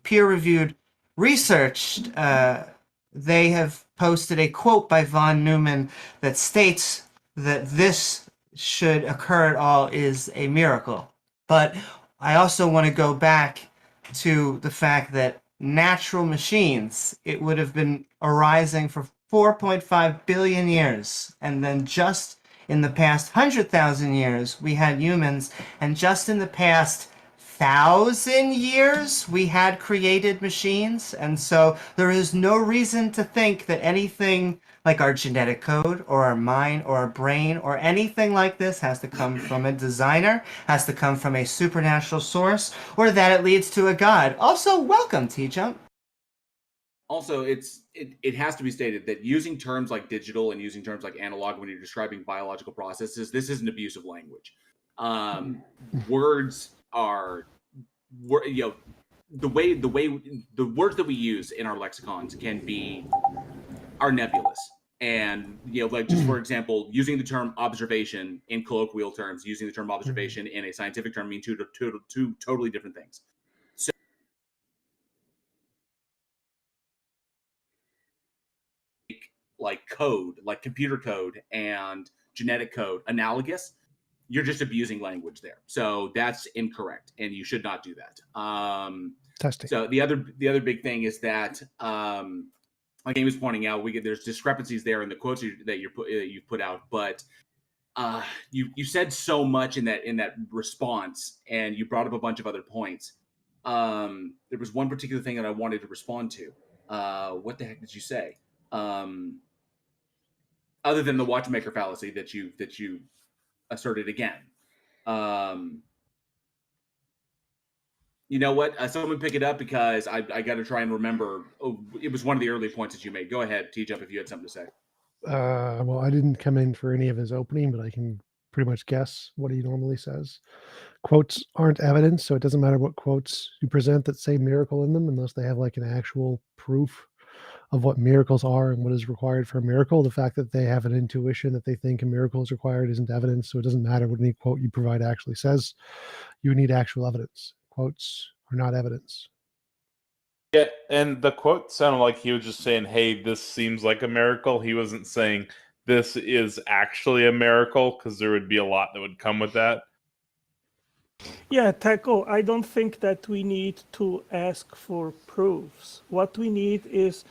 peer-reviewed research, they have posted a quote by von Neumann that states that this should occur at all is a miracle. But I also want to go back to the fact that natural machines, it would have been arising for 4.5 billion years, and then just in the past 100,000 years we had humans, and just in the past 1,000 years we had created machines. And so there is no reason to think that anything like our genetic code or our mind or our brain or anything like this has to come from a designer, has to come from a supernatural source, or that it leads to a god. Also, welcome, TJump. Also, it has to be stated that using terms like digital and using terms like analog when you're describing biological processes, this is an abuse of language. Words are, the words that we use in our lexicons are nebulous. And like, just for example, using the term observation in colloquial terms, using the term observation in a scientific term mean two totally different things. So, like code, like computer code and genetic code, analogous, you're just abusing language there. So that's incorrect, and you should not do that. Testing. So the other big thing is that, like Amy was pointing out, there's discrepancies there in the quotes that you've put out, but you said so much in that response, and you brought up a bunch of other points. There was one particular thing that I wanted to respond to. What the heck did you say? Other than the watchmaker fallacy that you asserted again. You know what? Someone pick it up, because I got to try and remember. Oh, it was one of the early points that you made. Go ahead, TJump, if you had something to say. Well, I didn't come in for any of his opening, but I can pretty much guess what he normally says. Quotes aren't evidence, so it doesn't matter what quotes you present that say miracle in them, unless they have like an actual proof of what miracles are and what is required for a miracle. The fact that they have an intuition that they think a miracle is required isn't evidence, so it doesn't matter what any quote you provide actually says. You need actual evidence. Quotes are not evidence. Yeah, and the quote sounded like he was just saying, hey, this seems like a miracle. He wasn't saying this is actually a miracle, because there would be a lot that would come with that. Yeah, Taco, I don't think that we need to ask for proofs. What we need is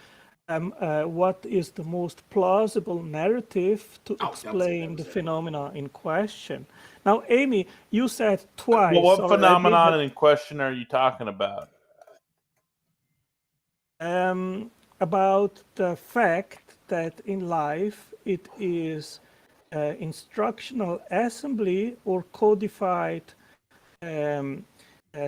what is the most plausible narrative to explain the phenomena in question. Now, Amy, you said twice. Well, what phenomenon in question are you talking about? About the fact that in life it is instructional assembly or codified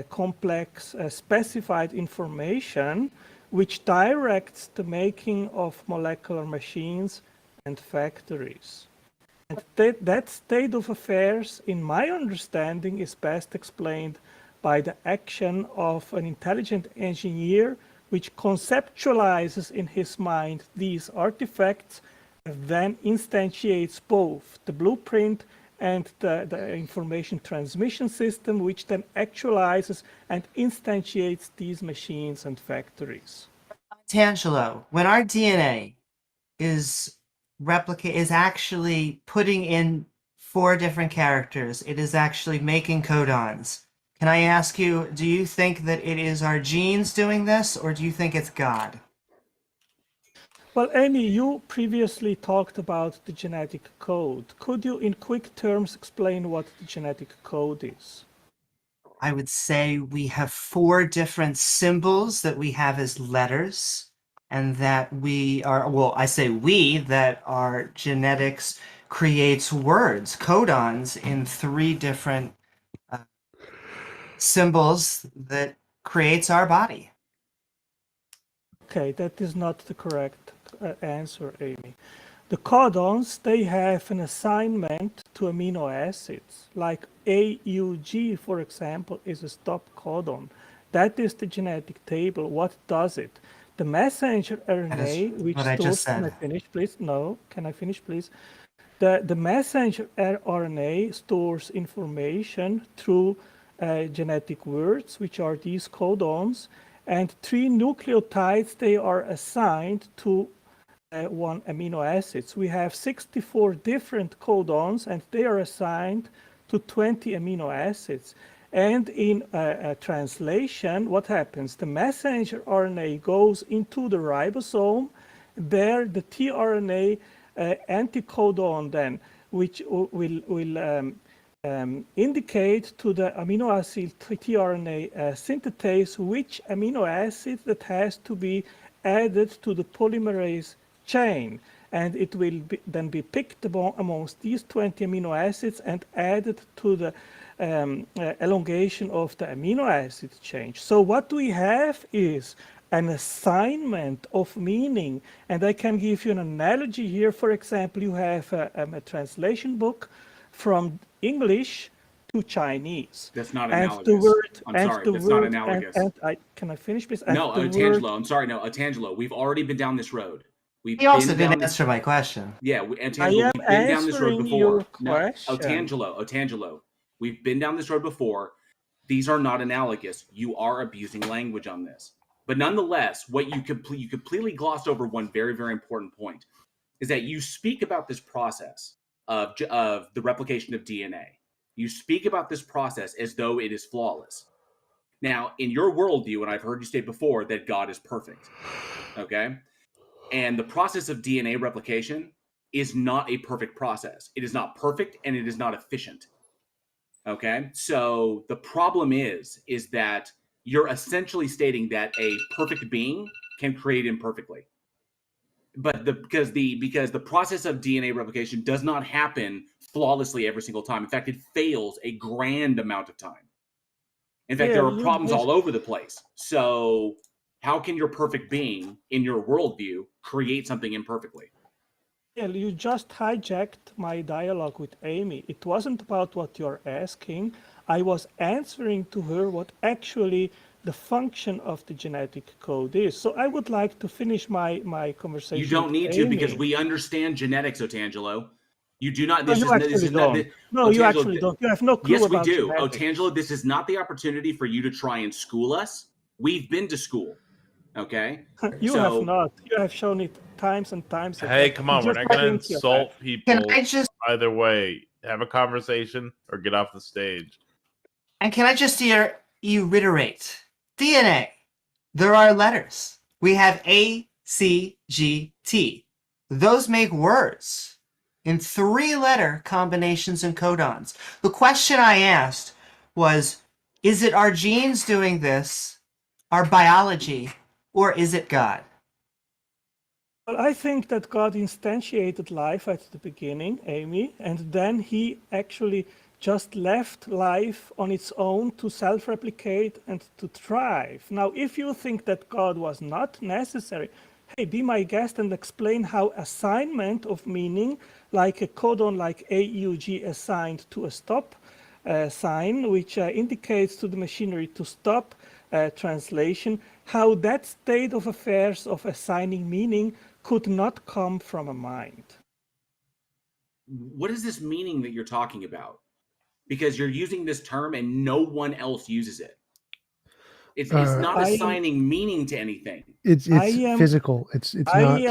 complex specified information which directs the making of molecular machines and factories. And that state of affairs, in my understanding, is best explained by the action of an intelligent engineer which conceptualizes in his mind these artifacts and then instantiates both the blueprint and the information transmission system, which then actualizes and instantiates these machines and factories. Tangelo, when our DNA is actually putting in 4 different characters, it is actually making codons. Can I ask you, do you think that it is our genes doing this, or do you think it's God? Well, Amy, you previously talked about the genetic code. Could you, in quick terms, explain what the genetic code is? I would say we have 4 different symbols that we have as letters, and that we are, well, I say we, that our genetics creates words, codons, in 3 different symbols that creates our body. Okay, that is not the correct answer, Amy. The codons, they have an assignment to amino acids, like AUG, for example, is a stop codon. That is the genetic table. What does it? The messenger RNA, which stores, can I finish, please? No, can I finish, please? The messenger RNA stores information through genetic words, which are these codons, and 3 nucleotides, they are assigned to 1 amino acids. We have 64 different codons, and they are assigned to 20 amino acids. And in a translation, what happens? The messenger RNA goes into the ribosome. There, the tRNA anticodon then, which will indicate to the amino acid tRNA synthetase which amino acid that has to be added to the polymerase chain. And it will then be picked amongst these 20 amino acids and added to the elongation of the amino acid chain. So what we have is an assignment of meaning. And I can give you an analogy here. For example, you have a translation book from English to Chinese. That's not And analogous. the word, I'm and sorry, the that's word, not analogous. can I finish, please? No, And the Tangelo, word- I'm sorry, no, Tangelo, we've already been down this road. He also didn't answer my question. Yeah, I Tangelo, am we've been down this road answering your before. No, question. Tangelo, we've been down this road before. These are not analogous. You are abusing language on this. But nonetheless, what you completely glossed over one very, very important point is that you speak about this process of the replication of DNA. You speak about this process as though it is flawless. Now, in your worldview, and I've heard you state before that God is perfect, okay? And the process of DNA replication is not a perfect process. It is not perfect and it is not efficient, okay? So the problem is that you're essentially stating that a perfect being can create imperfectly. But because the process of DNA replication does not happen flawlessly every single time. In fact, it fails a grand amount of time. In fact, there are problems all over the place. So how can your perfect being in your worldview create something imperfectly? Yeah, you just hijacked my dialogue with Amy. It wasn't about what you're asking. I was answering to her what actually the function of the genetic code is. So I would like to finish my conversation. You don't need to, Amy. because we understand genetics, Otangelo. You do not. No, you actually don't. No, you actually don't. You have no clue Yes, we about do. genetics. Otangelo, this is not the opportunity for you to try and school us. We've been to school. Okay? You have not. You have shown it times and times again. Hey, come on, we're not going to insult people. Can I just either way, have a conversation or get off the stage. And can I just reiterate? DNA. There are letters. We have A, C, G, T. Those make words in 3-letter combinations and codons. The question I asked was, is it our genes doing this, our biology, or is it God? Well, I think that God instantiated life at the beginning, Amy, and then he actually just left life on its own to self-replicate and to thrive. Now, if you think that God was not necessary, hey, be my guest and explain how assignment of meaning, like a codon like AUG assigned to a stop sign, which indicates to the machinery to stop translation, how that state of affairs of assigning meaning could not come from a mind. What is this meaning that you're talking about? Because you're using this term and no one else uses it. It's not assigning meaning to anything. It's physical. It's not.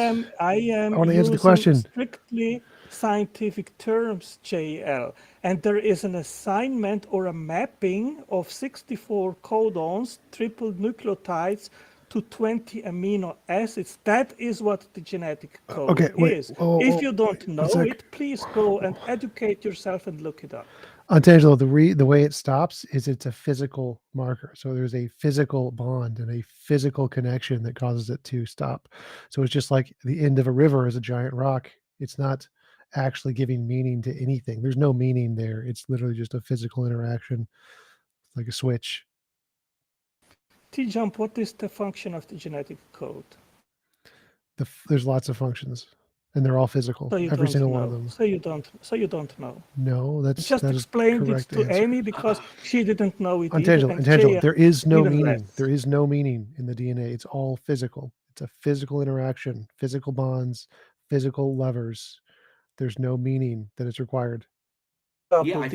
I am want to answer the using question. Strictly scientific terms, JL, and there is an assignment or a mapping of 64 codons, triple nucleotides, to 20 amino acids. That is what the genetic code is. If you don't know it, please go and educate yourself and look it up. Angelo, the way it stops is it's a physical marker. So there's a physical bond and a physical connection that causes it to stop. So it's just like the end of a river is a giant rock. It's not actually giving meaning to anything. There's no meaning there. It's literally just a physical interaction, like a switch. TJump, what is the function of the genetic code? There's lots of functions, and they're all physical. So every single one of them. So you don't know. No, that's just explained it to Amy because she didn't know it. Angelo, there is no meaning. Less. There is no meaning in the DNA. It's all physical. It's a physical interaction, physical bonds, physical levers. There's no meaning that is required. Yeah, I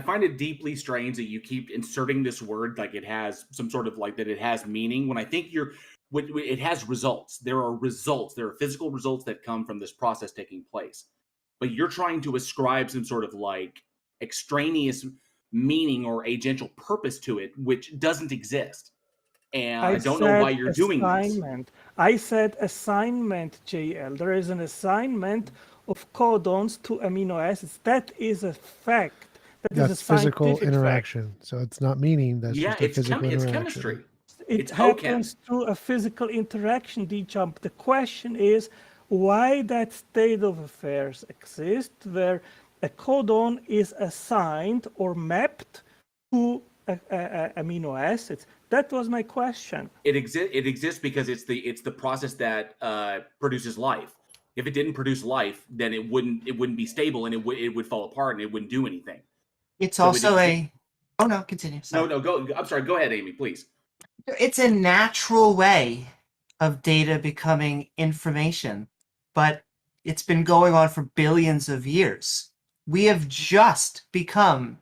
find it deeply strange that you keep inserting this word like it has some sort of like that it has meaning when I think it has results. There are results. There are physical results that come from this process taking place. But you're trying to ascribe some sort of like extraneous meaning or agential purpose to it, which doesn't exist. And I don't know why you're doing this. I said assignment, JL. There is an assignment of codons to amino acids. That is a fact. That's physical interaction. Fact. So it's not meaning. That's just a physical interaction. It's chemistry. It happens through a physical interaction, TJump. The question is why that state of affairs exists where a codon is assigned or mapped to amino acids. That was my question. It exists because it's the process that produces life. If it didn't produce life, then it wouldn't be stable and it would fall apart and it wouldn't do anything. It's also Oh no, continue. Sorry. No, go. I'm sorry. Go ahead, Amy, please. It's a natural way of data becoming information, but it's been going on for billions of years. We have just become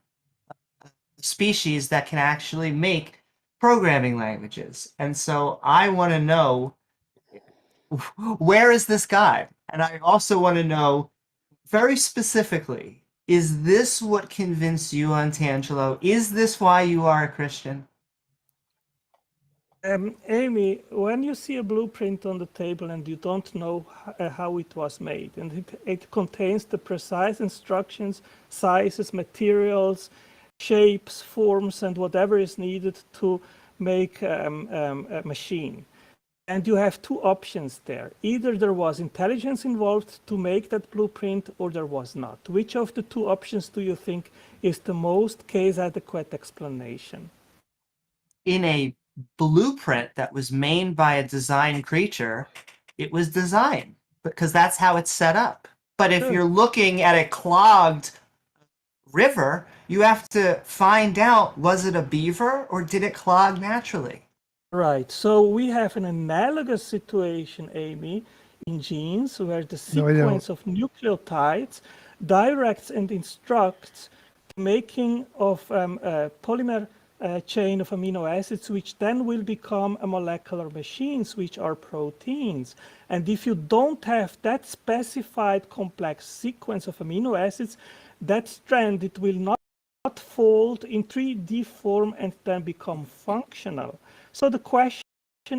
a species that can actually make programming languages. And so I want to know, where is this guy? And I also want to know very specifically, is this what convinced you, Antangelo? Is this why you are a Christian? Amy, when you see a blueprint on the table and you don't know how it was made, and it contains the precise instructions, sizes, materials, shapes, forms, and whatever is needed to make a machine. And you have two options there. Either there was intelligence involved to make that blueprint or there was not. Which of the two options do you think is the most case adequate explanation? In a blueprint that was made by a design creature, it was designed because that's how it's set up. But if you're looking at a clogged river, you have to find out, was it a beaver or did it clog naturally? Right. So we have an analogous situation, Amy, in genes where the sequence of nucleotides directs and instructs the making of a polymer chain of amino acids, which then will become a molecular machines, which are proteins. And if you don't have that specified complex sequence of amino acids, that strand, it will not fold in 3D form and then become functional. So the question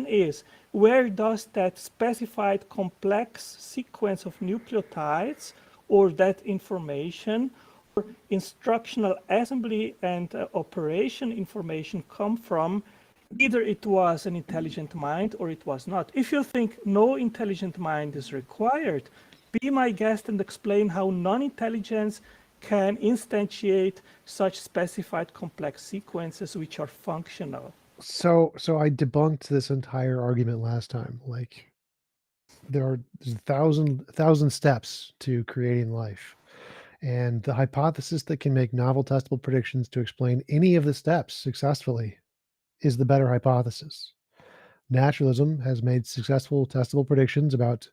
is, where does that specified complex sequence of nucleotides or that information or instructional assembly and operation information come from? Either it was an intelligent mind or it was not. If you think no intelligent mind is required, be my guest and explain how non-intelligence can instantiate such specified complex sequences which are functional. So I debunked this entire argument last time. Like, there's a thousand steps to creating life, and the hypothesis that can make novel testable predictions to explain any of the steps successfully is the better hypothesis. Naturalism has made successful testable predictions about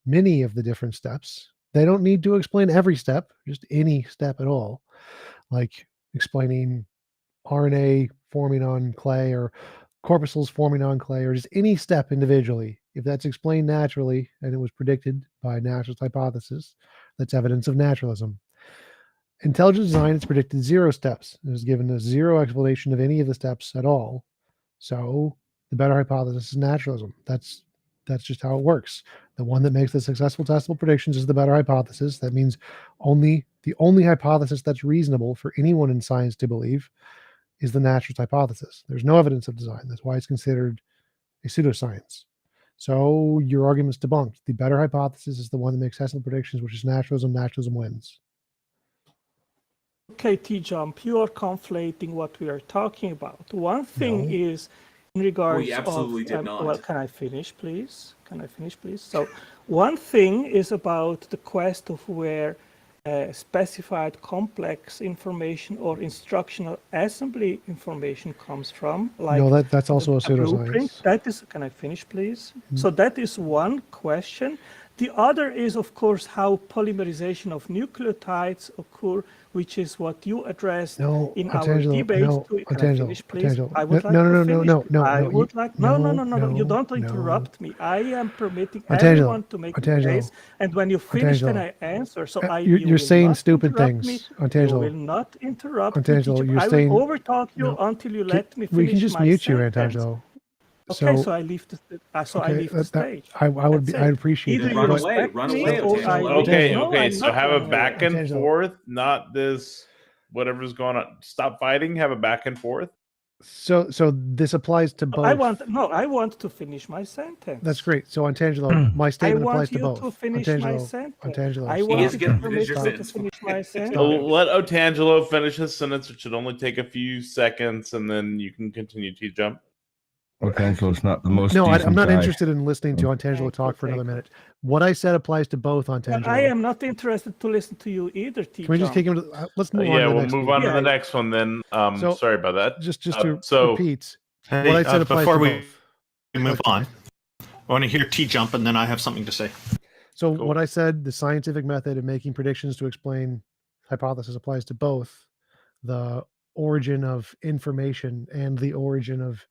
many of the different steps. They don't need to explain every step, just any step at all, like explaining RNA forming on clay or corpuscles forming on clay, or just any step individually. If that's explained naturally and it was predicted by a naturalist hypothesis, that's evidence of naturalism. Intelligent design has predicted 0 steps. It was given a 0 explanation of any of the steps at all. So the better hypothesis is naturalism. That's just how it works. The one that makes the successful testable predictions is the better hypothesis. That means the only hypothesis that's reasonable for anyone in science to believe is the naturalist hypothesis. There's no evidence of design. That's why it's considered a pseudoscience. So your argument's debunked. The better hypothesis is the one that makes testable predictions, which is naturalism. Naturalism wins. Okay, TJump, you are conflating what we are talking about. One thing is in regards we absolutely did not. Well, can I finish, please? So one thing is about the quest of where specified complex information or instructional assembly information comes from. Like no, that's also a pseudoscience. That is, can I finish, please? So that is one question. The other is, of course, how polymerization of nucleotides occur, which is what you addressed in our Antangelo, debate. no, Can I Antangelo, finish, please? Antangelo. I would like No, to no, no, finish. no, no, I no, would like. No, no, no, no, no, no. You no, don't no. interrupt me. I am permitting Antangelo, everyone to make a Antangelo, case, and when you finish, then Antangelo. I answer. So you You're will saying not stupid interrupt me. things, You Antangelo. will not interrupt me. Antangelo, TJump. you're I will saying overtalk you no. until you let me We can finish just my mute you, sentence. Antangelo. Okay, so So I leave the I okay, leave the stage. I would That's be, I'd it. appreciate Either it. you But respect Run me away, or I Antangelo. leave. Okay, No, okay. I'm So not have a running back away. and Antangelo. forth, not this whatever's going on. Stop fighting. Have a back and forth. so this applies to both. I want to finish my sentence. That's great. So Antangelo, my I statement applies want to you both. to finish my Antangelo, sentence. Antangelo, I stop. want is you gonna to finish permit your me to sentence. finish my sentence. Let Otangelo finish his sentence. It should only take a few seconds, and then you can continue to jump. Angelo's not the most No, I'm decent not guy. interested in listening to Antangelo Thank talk you, for another thank you. minute. What I said applies to both, But Antangelo. I am not interested to listen to you either, TJump. Can we just take him to? Let's move on. Yeah, to the we'll next move one. on to Yeah, the next one then. So, Sorry about that. Just to So repeat, Hey, what I said applies before to we both. move on, I want to hear T-Jump, and then I have something to say. So Cool. what I said, the scientific method of making predictions to explain hypothesis applies to both the origin of information and the origin of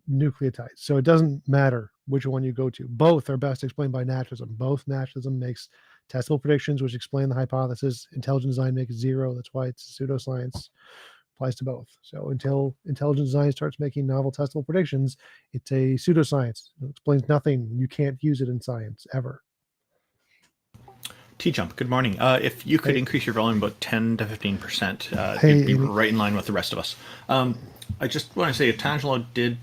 nucleotides. So it doesn't matter which one you go to. Both are best explained by naturalism. Both naturalism makes testable predictions which explain the hypothesis. Intelligent design makes zero. That's why it's pseudoscience. Applies to both. So until intelligent design starts making novel testable predictions, it's a pseudoscience. It explains nothing. You can't use it in science ever. T-Jump, good morning. If you could Hey. increase your volume about 10 to 15%, Hey, you'd be Amy. right in line with the rest of us. I just want to say, Otangelo did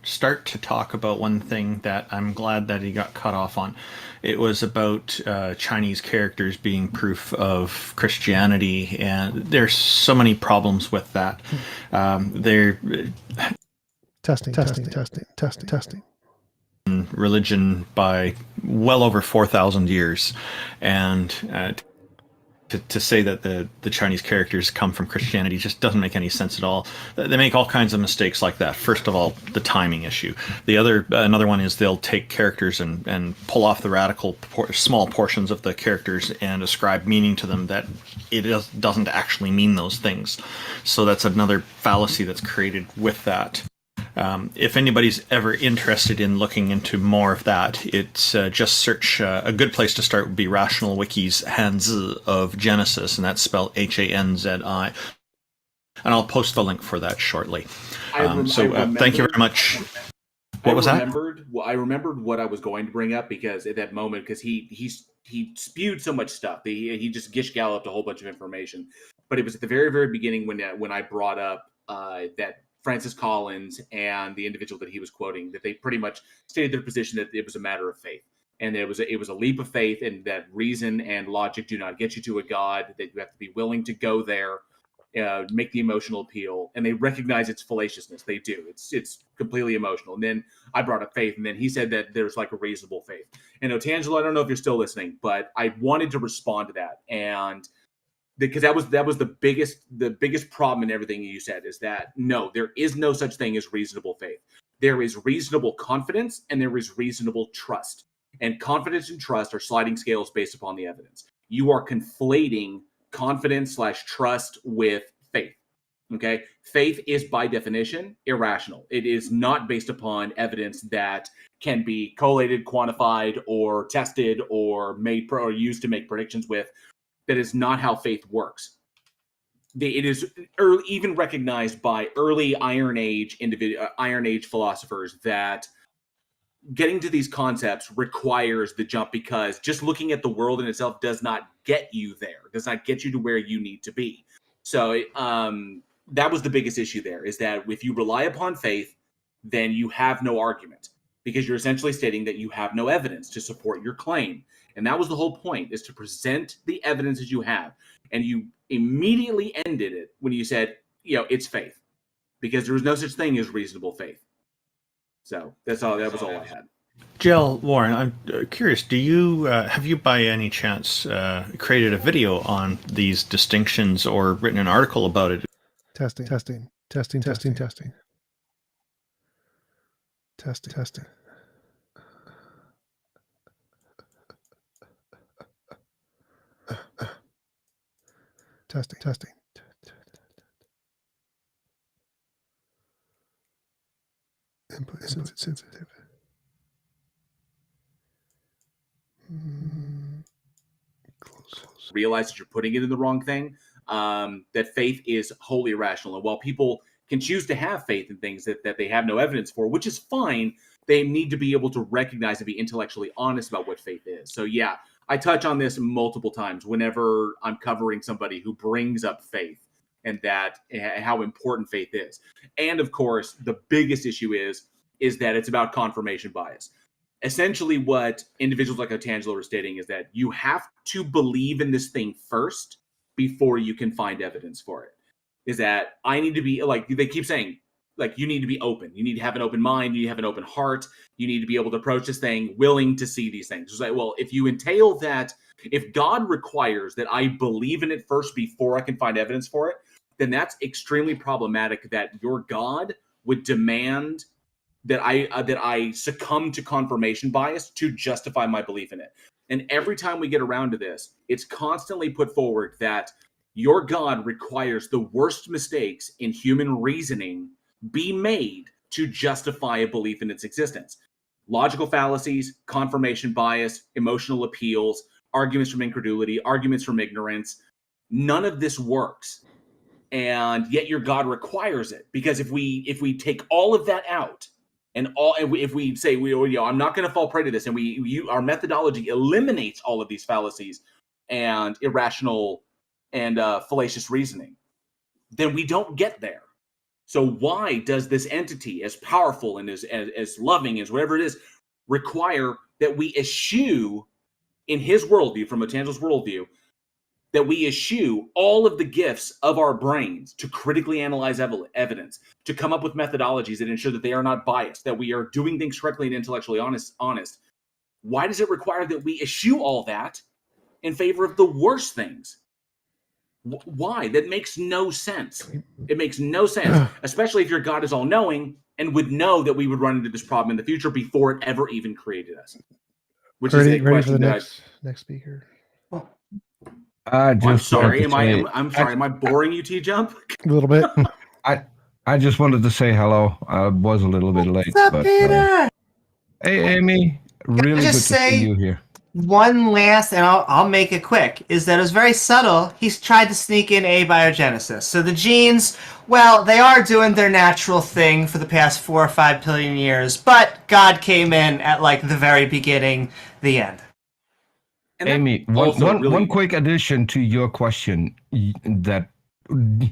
start to talk about one thing that I'm glad that he got cut off on. It was about Chinese characters being proof of Christianity, and there's so many problems with that. They're Testing. religion by well over 4,000 years, and to say that the Chinese characters come from Christianity just doesn't make any sense at all. They make all kinds of mistakes like that. First of all, the timing issue. Another one is they'll take characters and pull off the radical small portions of the characters and ascribe meaning to them that it doesn't actually mean those things. So that's another fallacy that's created with that. If anybody's ever interested in looking into more of that, it's just search. A good place to start would be Rational Wiki's Hanzi of Genesis, and that's spelled Hanzi. And I'll post the link for that shortly. Thank you very much. What was that? I remembered what I was going to bring up because at that moment, because he spewed so much stuff, he just gish galloped a whole bunch of information. But it was at the very, very beginning when I brought up that Francis Collins and the individual that he was quoting, that they pretty much stated their position that it was a matter of faith, and it was a leap of faith, and that reason and logic do not get you to a God, that you have to be willing to go there, make the emotional appeal, and they recognize its fallaciousness. They do. It's completely emotional. And then I brought up faith, and then he said that there's like a reasonable faith. And Otangelo, I don't know if you're still listening, but I wanted to respond to that, and because that was the biggest problem in everything you said is that no, there is no such thing as reasonable faith. There is reasonable confidence and there is reasonable trust. And confidence and trust are sliding scales based upon the evidence. You are conflating confidence/trust with faith. Okay? Faith is by definition irrational. It is not based upon evidence that can be collated, quantified, or tested, or or used to make predictions with. That is not how faith works. It is even recognized by early Iron Age philosophers that getting to these concepts requires the jump, because just looking at the world in itself does not get you there, does not get you to where you need to be. So that was the biggest issue there, is that if you rely upon faith, then you have no argument, because you're essentially stating that you have no evidence to support your claim. And that was the whole point, is to present the evidence that you have. And you immediately ended it when you said, it's faith, because there was no such thing as reasonable faith. So that was all I had. Jill Warren, I'm curious, have you by any chance created a video on these distinctions or written an article about it? Testing. Testing. Input sensitive. Close. Realize that you're putting it in the wrong thing. That faith is wholly irrational. And while people can choose to have faith in things that they have no evidence for, which is fine, they need to be able to recognize and be intellectually honest about what faith is. So yeah, I touch on this multiple times whenever I'm covering somebody who brings up faith and that how important faith is. And of course, the biggest issue is that it's about confirmation bias. Essentially, what individuals like Otangelo are stating is that you have to believe in this thing first before you can find evidence for it. Is that I need to be, like they keep saying, like, you need to be open. You need to have an open mind. You need to have an open heart. You need to be able to approach this thing willing to see these things. It's like, well, if you entail that, if God requires that I believe in it first before I can find evidence for it, then that's extremely problematic, that your God would demand that I succumb to confirmation bias to justify my belief in it. And every time we get around to this, it's constantly put forward that your God requires the worst mistakes in human reasoning be made to justify a belief in its existence. Logical fallacies, confirmation bias, emotional appeals, arguments from incredulity, arguments from ignorance. None of this works. And yet your God requires it. Because if we take all of that out, if we say I'm not going to fall prey to this, and our methodology eliminates all of these fallacies and irrational and fallacious reasoning, then we don't get there. So why does this entity, as powerful and as loving as whatever it is, require that we eschew, in his worldview, from Otangelo's worldview, that we eschew all of the gifts of our brains to critically analyze evidence, to come up with methodologies that ensure that they are not biased, that we are doing things correctly and intellectually honest? Why does it require that we eschew all that in favor of the worst things? Why? That makes no sense. It makes no sense, especially if your God is all-knowing and would know that we would run into this problem in the future before it ever even created us. Which is a Ready for question the next speaker. I'm sorry. I'm sorry. Am I boring you, TJump? A little bit. I just wanted to say hello. I was a little bit late. What's up, but, Peter? hey, Amy. Really good to just say see you here. one last, and I'll make it quick, is that it was very subtle. He's tried to sneak in abiogenesis. So the genes, well, they are doing their natural thing for the past 4 or 5 billion years, but God came in at like the very beginning, the end. And Amy, one quick addition to your question that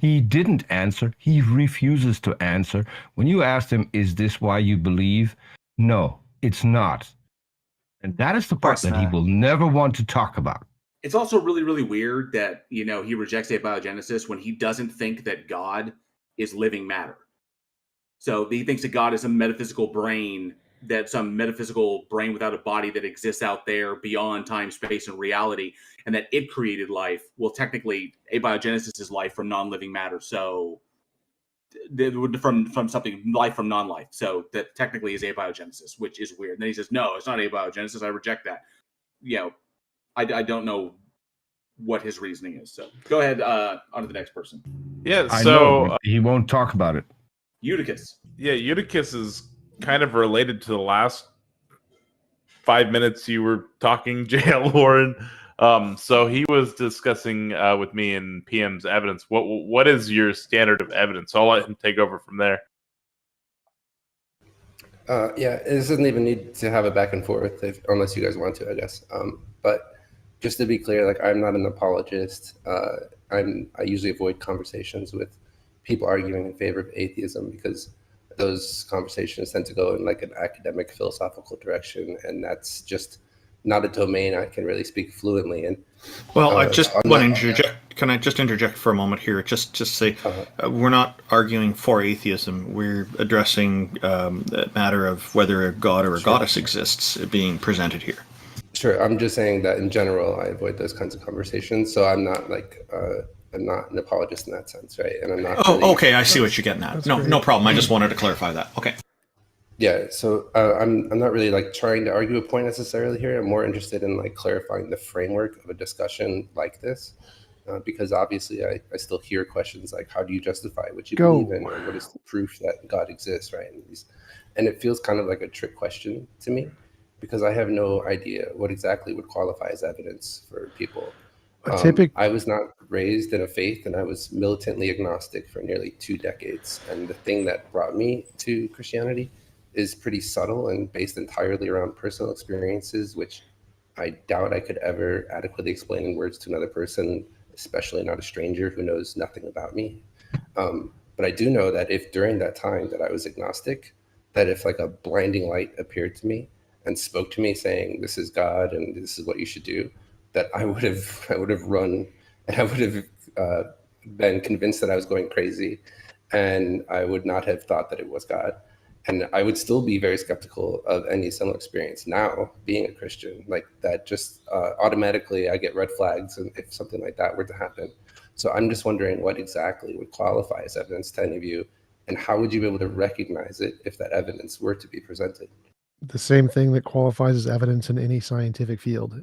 he didn't answer. He refuses to answer. When you asked him, is this why you believe? No, it's not. And that is the part that he will never want to talk about. It's also really, really weird that, he rejects abiogenesis when he doesn't think that God is living matter. So he thinks that God is some metaphysical brain without a body that exists out there beyond time, space, and reality, and that it created life. Well, technically, abiogenesis is life from non-living matter. So from something, life from non-life. So that technically is abiogenesis, which is weird. And then he says, no, it's not abiogenesis. I reject that. I don't know what his reasoning is. So go ahead on to the next person. Yeah, I so know, but he won't talk about it. Eutychus. Yeah, Eutychus is kind of related to the last 5 minutes you were talking, J.L. Warren. So he was discussing with me in PM's evidence. What is your standard of evidence? I'll let him take over from there. Yeah, it doesn't even need to have a back and forth unless you guys want to, I guess. But just to be clear, like, I'm not an apologist. I usually avoid conversations with people arguing in favor of atheism because those conversations tend to go in like an academic philosophical direction, and that's just not a domain I can really speak fluently in. Well, I just want to interject. Can I just interject for a moment here? Just say we're not arguing for atheism. We're addressing the matter of whether a god or a goddess exists being presented here. Sure. I'm just saying that in general, I avoid those kinds of conversations. So I'm not like I'm not an apologist in that sense, right? And I'm not. Okay. I see what you're getting at. No problem. I just wanted to clarify that. Okay. Yeah, so I'm not really like trying to argue a point necessarily here. I'm more interested in like clarifying the framework of a discussion like this. because obviously I still hear questions like, how do you justify what you Go. believe in, or what is the proof that God exists, right? And it feels kind of like a trick question to me, because I have no idea what exactly would qualify as evidence for people. I was not raised in a faith, and I was militantly agnostic for nearly 2 decades. And the thing that brought me to Christianity is pretty subtle and based entirely around personal experiences, which I doubt I could ever adequately explain in words to another person, especially not a stranger who knows nothing about me. But I do know that if during that time that I was agnostic, that if like a blinding light appeared to me and spoke to me saying, this is God and this is what you should do, that I would have run, and I would have been convinced that I was going crazy, and I would not have thought that it was God. And I would still be very skeptical of any similar experience now, being a Christian, like that. Just automatically I get red flags if something like that were to happen. So I'm just wondering what exactly would qualify as evidence to any of you, and how would you be able to recognize it if that evidence were to be presented? The same thing that qualifies as evidence in any scientific field.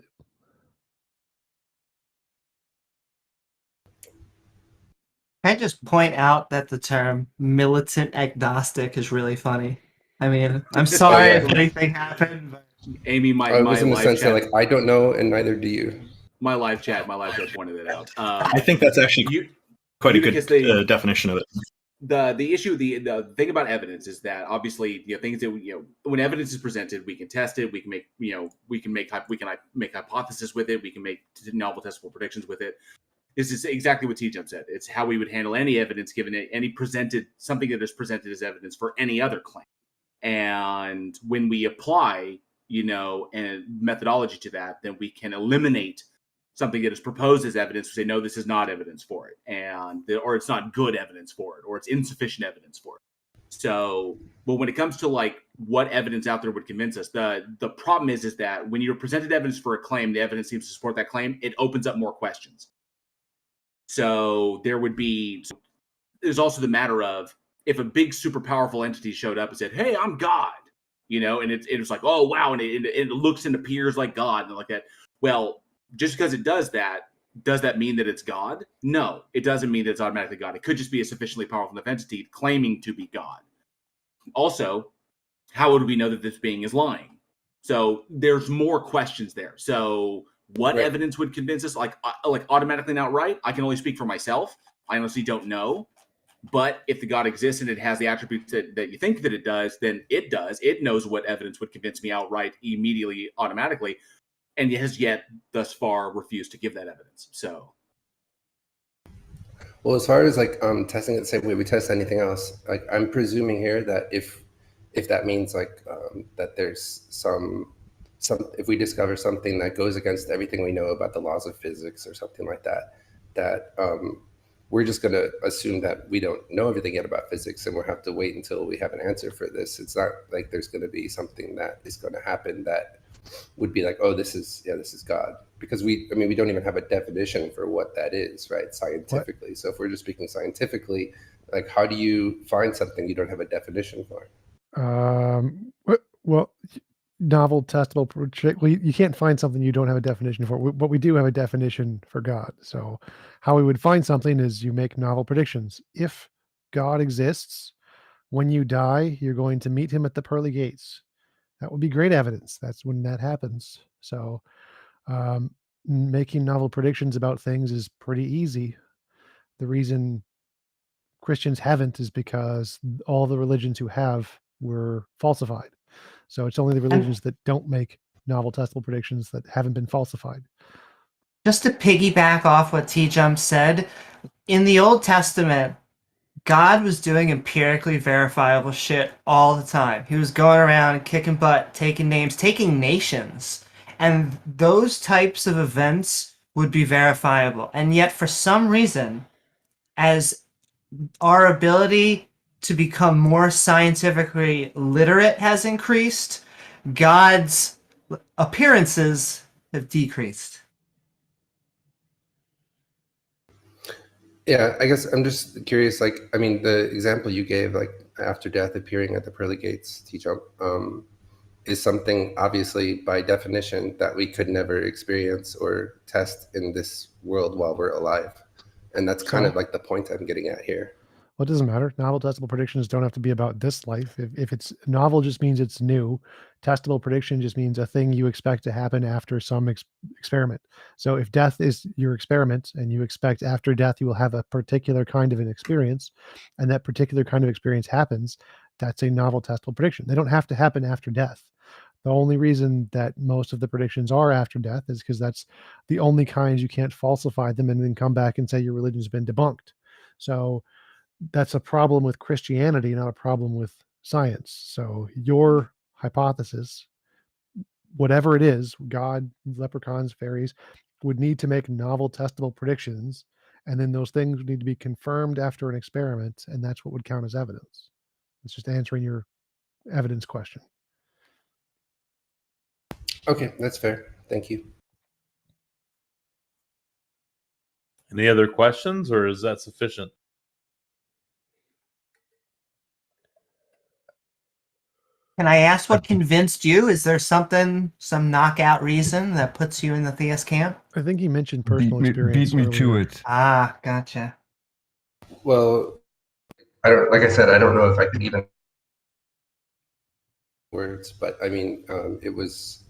Can I just point out that the term militant agnostic is really funny? I mean, I'm sorry if anything happened, but Amy, my I was in the live sense chat, that like I don't know, and neither do you. my live chat pointed it out. I think that's actually quite a good definition of it. The issue, the thing about evidence is that obviously, things that when evidence is presented, we can test it. We can make hypotheses with it. We can make novel testable predictions with it. This is exactly what TJump said. It's how we would handle any evidence given something that is presented as evidence for any other claim. And when we apply, and methodology to that, then we can eliminate something that is proposed as evidence. We say, no, this is not evidence for it, or it's not good evidence for it, or it's insufficient evidence for it. So, but when it comes to like what evidence out there would convince us, the problem is that when you're presented evidence for a claim, the evidence seems to support that claim. It opens up more questions. So there's also the matter of if a big, super powerful entity showed up and said, hey, I'm God, and it was like, oh, wow. And it looks and appears like God and like that. Well, just because it does that mean that it's God? No, it doesn't mean that it's automatically God. It could just be a sufficiently powerful enough entity claiming to be God. Also, how would we know that this being is lying? So there's more questions there. So what evidence would convince us? Like automatically and outright? I can only speak for myself. I honestly don't know. But if the God exists and it has the attributes that you think that it does, then it does. It knows what evidence would convince me outright, immediately, automatically, and it has yet thus far refused to give that evidence. So, well, as far as like testing it the same way we test anything else, like I'm presuming here that if that means like that there's some if we discover something that goes against everything we know about the laws of physics or something like that we're just going to assume that we don't know everything yet about physics, and we'll have to wait until we have an answer for this. It's not like there's going to be something that is going to happen that would be like, oh, this is God, because we don't even have a definition for what that is, right? Scientifically. So if we're just speaking scientifically, like how do you find something you don't have a definition for? Well, novel testable prediction. Well, you can't find something you don't have a definition for, but we do have a definition for God. So how we would find something is you make novel predictions. If God exists, when you die, you're going to meet him at the pearly gates. That would be great evidence. That's when that happens. So making novel predictions about things is pretty easy. The reason Christians haven't is because all the religions who have were falsified. So it's only the religions that don't make novel testable predictions that haven't been falsified. Just to piggyback off what TJump said, in the Old Testament, God was doing empirically verifiable shit all the time. He was going around kicking butt, taking names, taking nations. And those types of events would be verifiable. And yet, for some reason, as our ability to become more scientifically literate has increased, God's appearances have decreased. Yeah, I guess I'm just curious, like, I mean, the example you gave, like, after death appearing at the pearly gates, TJump, is something obviously by definition that we could never experience or test in this world while we're alive. And that's kind of like the point I'm getting at here. Well, it doesn't matter. Novel testable predictions don't have to be about this life. If it's novel, just means it's new. Testable prediction just means a thing you expect to happen after some experiment. So if death is your experiment and you expect after death you will have a particular kind of an experience, and that particular kind of experience happens, that's a novel testable prediction. They don't have to happen after death. The only reason that most of the predictions are after death is because that's the only kinds you can't falsify them and then come back and say your religion's been debunked. So that's a problem with Christianity, not a problem with science. So your hypothesis, whatever it is, God, leprechauns, fairies, would need to make novel testable predictions, and then those things would need to be confirmed after an experiment, and that's what would count as evidence. It's just answering your evidence question. Okay, that's fair. Thank you. Any other questions, or is that sufficient? Can I ask what convinced you? Is there some knockout reason that puts you in the theist camp? I think he mentioned personal experience. Beat me to earlier. it. Ah, gotcha. Well, I don't, like I said, I don't know if I could even words, but I mean, it was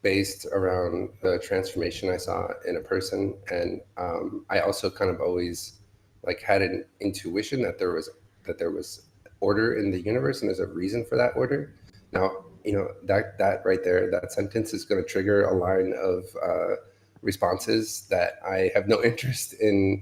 based around the transformation I saw in a person, and I also kind of always like had an intuition that there was order in the universe, and there's a reason for that order. Now, you know, that right there, that sentence is going to trigger a line of responses that I have no interest in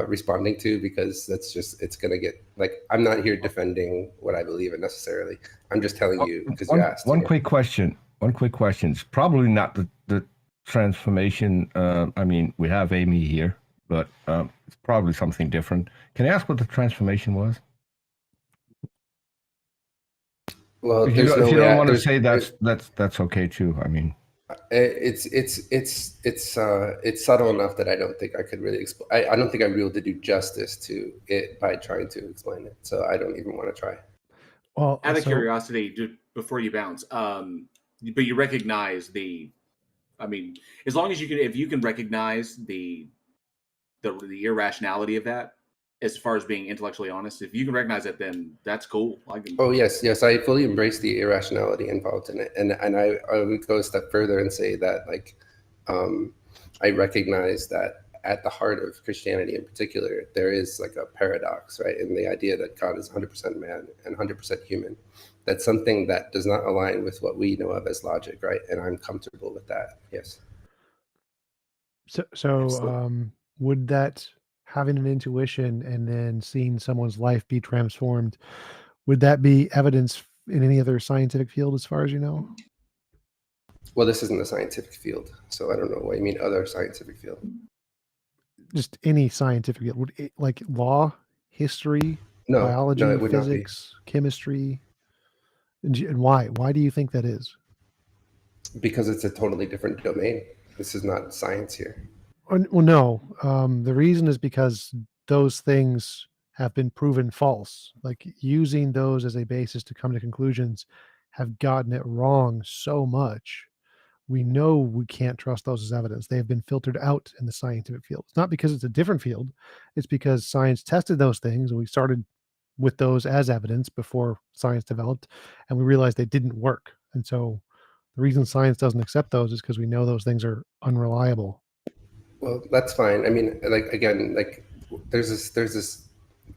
responding to, because it's going to get like, I'm not here defending what I believe in necessarily. I'm just telling you because you asked. One quick question. It's probably not the transformation. I mean, we have Amy here, but it's probably something different. Can I ask what the transformation was? Well, If you don't want to say that's okay too. I mean, it's subtle enough that I don't think I could really explain. I don't think I'm able to do justice to it by trying to explain it. So I don't even want to try. Well, Out of curiosity, before you bounce, but you recognize I mean, as long as if you can recognize the irrationality of that, as far as being intellectually honest, if you can recognize it, then that's cool. Oh yes, I fully embrace the irrationality involved in it, and I would go a step further and say that like I recognize that at the heart of Christianity in particular, there is like a paradox, right, in the idea that God is 100% man and 100% human. That's something that does not align with what we know of as logic, right? And I'm comfortable with that. Yes. So would that, having an intuition and then seeing someone's life be transformed, would that be evidence in any other scientific field as far as you know? Well, this isn't a scientific field, so I don't know what you mean other scientific field. Just any scientific field. Would it, like law, history, biology, it would physics, chemistry? And why? Why do you think that is? Because it's a totally different domain. This is not science here. Well, no. The reason is because those things have been proven false. Like using those as a basis to come to conclusions have gotten it wrong so much. We know we can't trust those as evidence. They have been filtered out in the scientific field. It's not because it's a different field. It's because science tested those things, and we started with those as evidence before science developed, and we realized they didn't work. And so the reason science doesn't accept those is because we know those things are unreliable. Well, that's fine. I mean, like, again, like there's this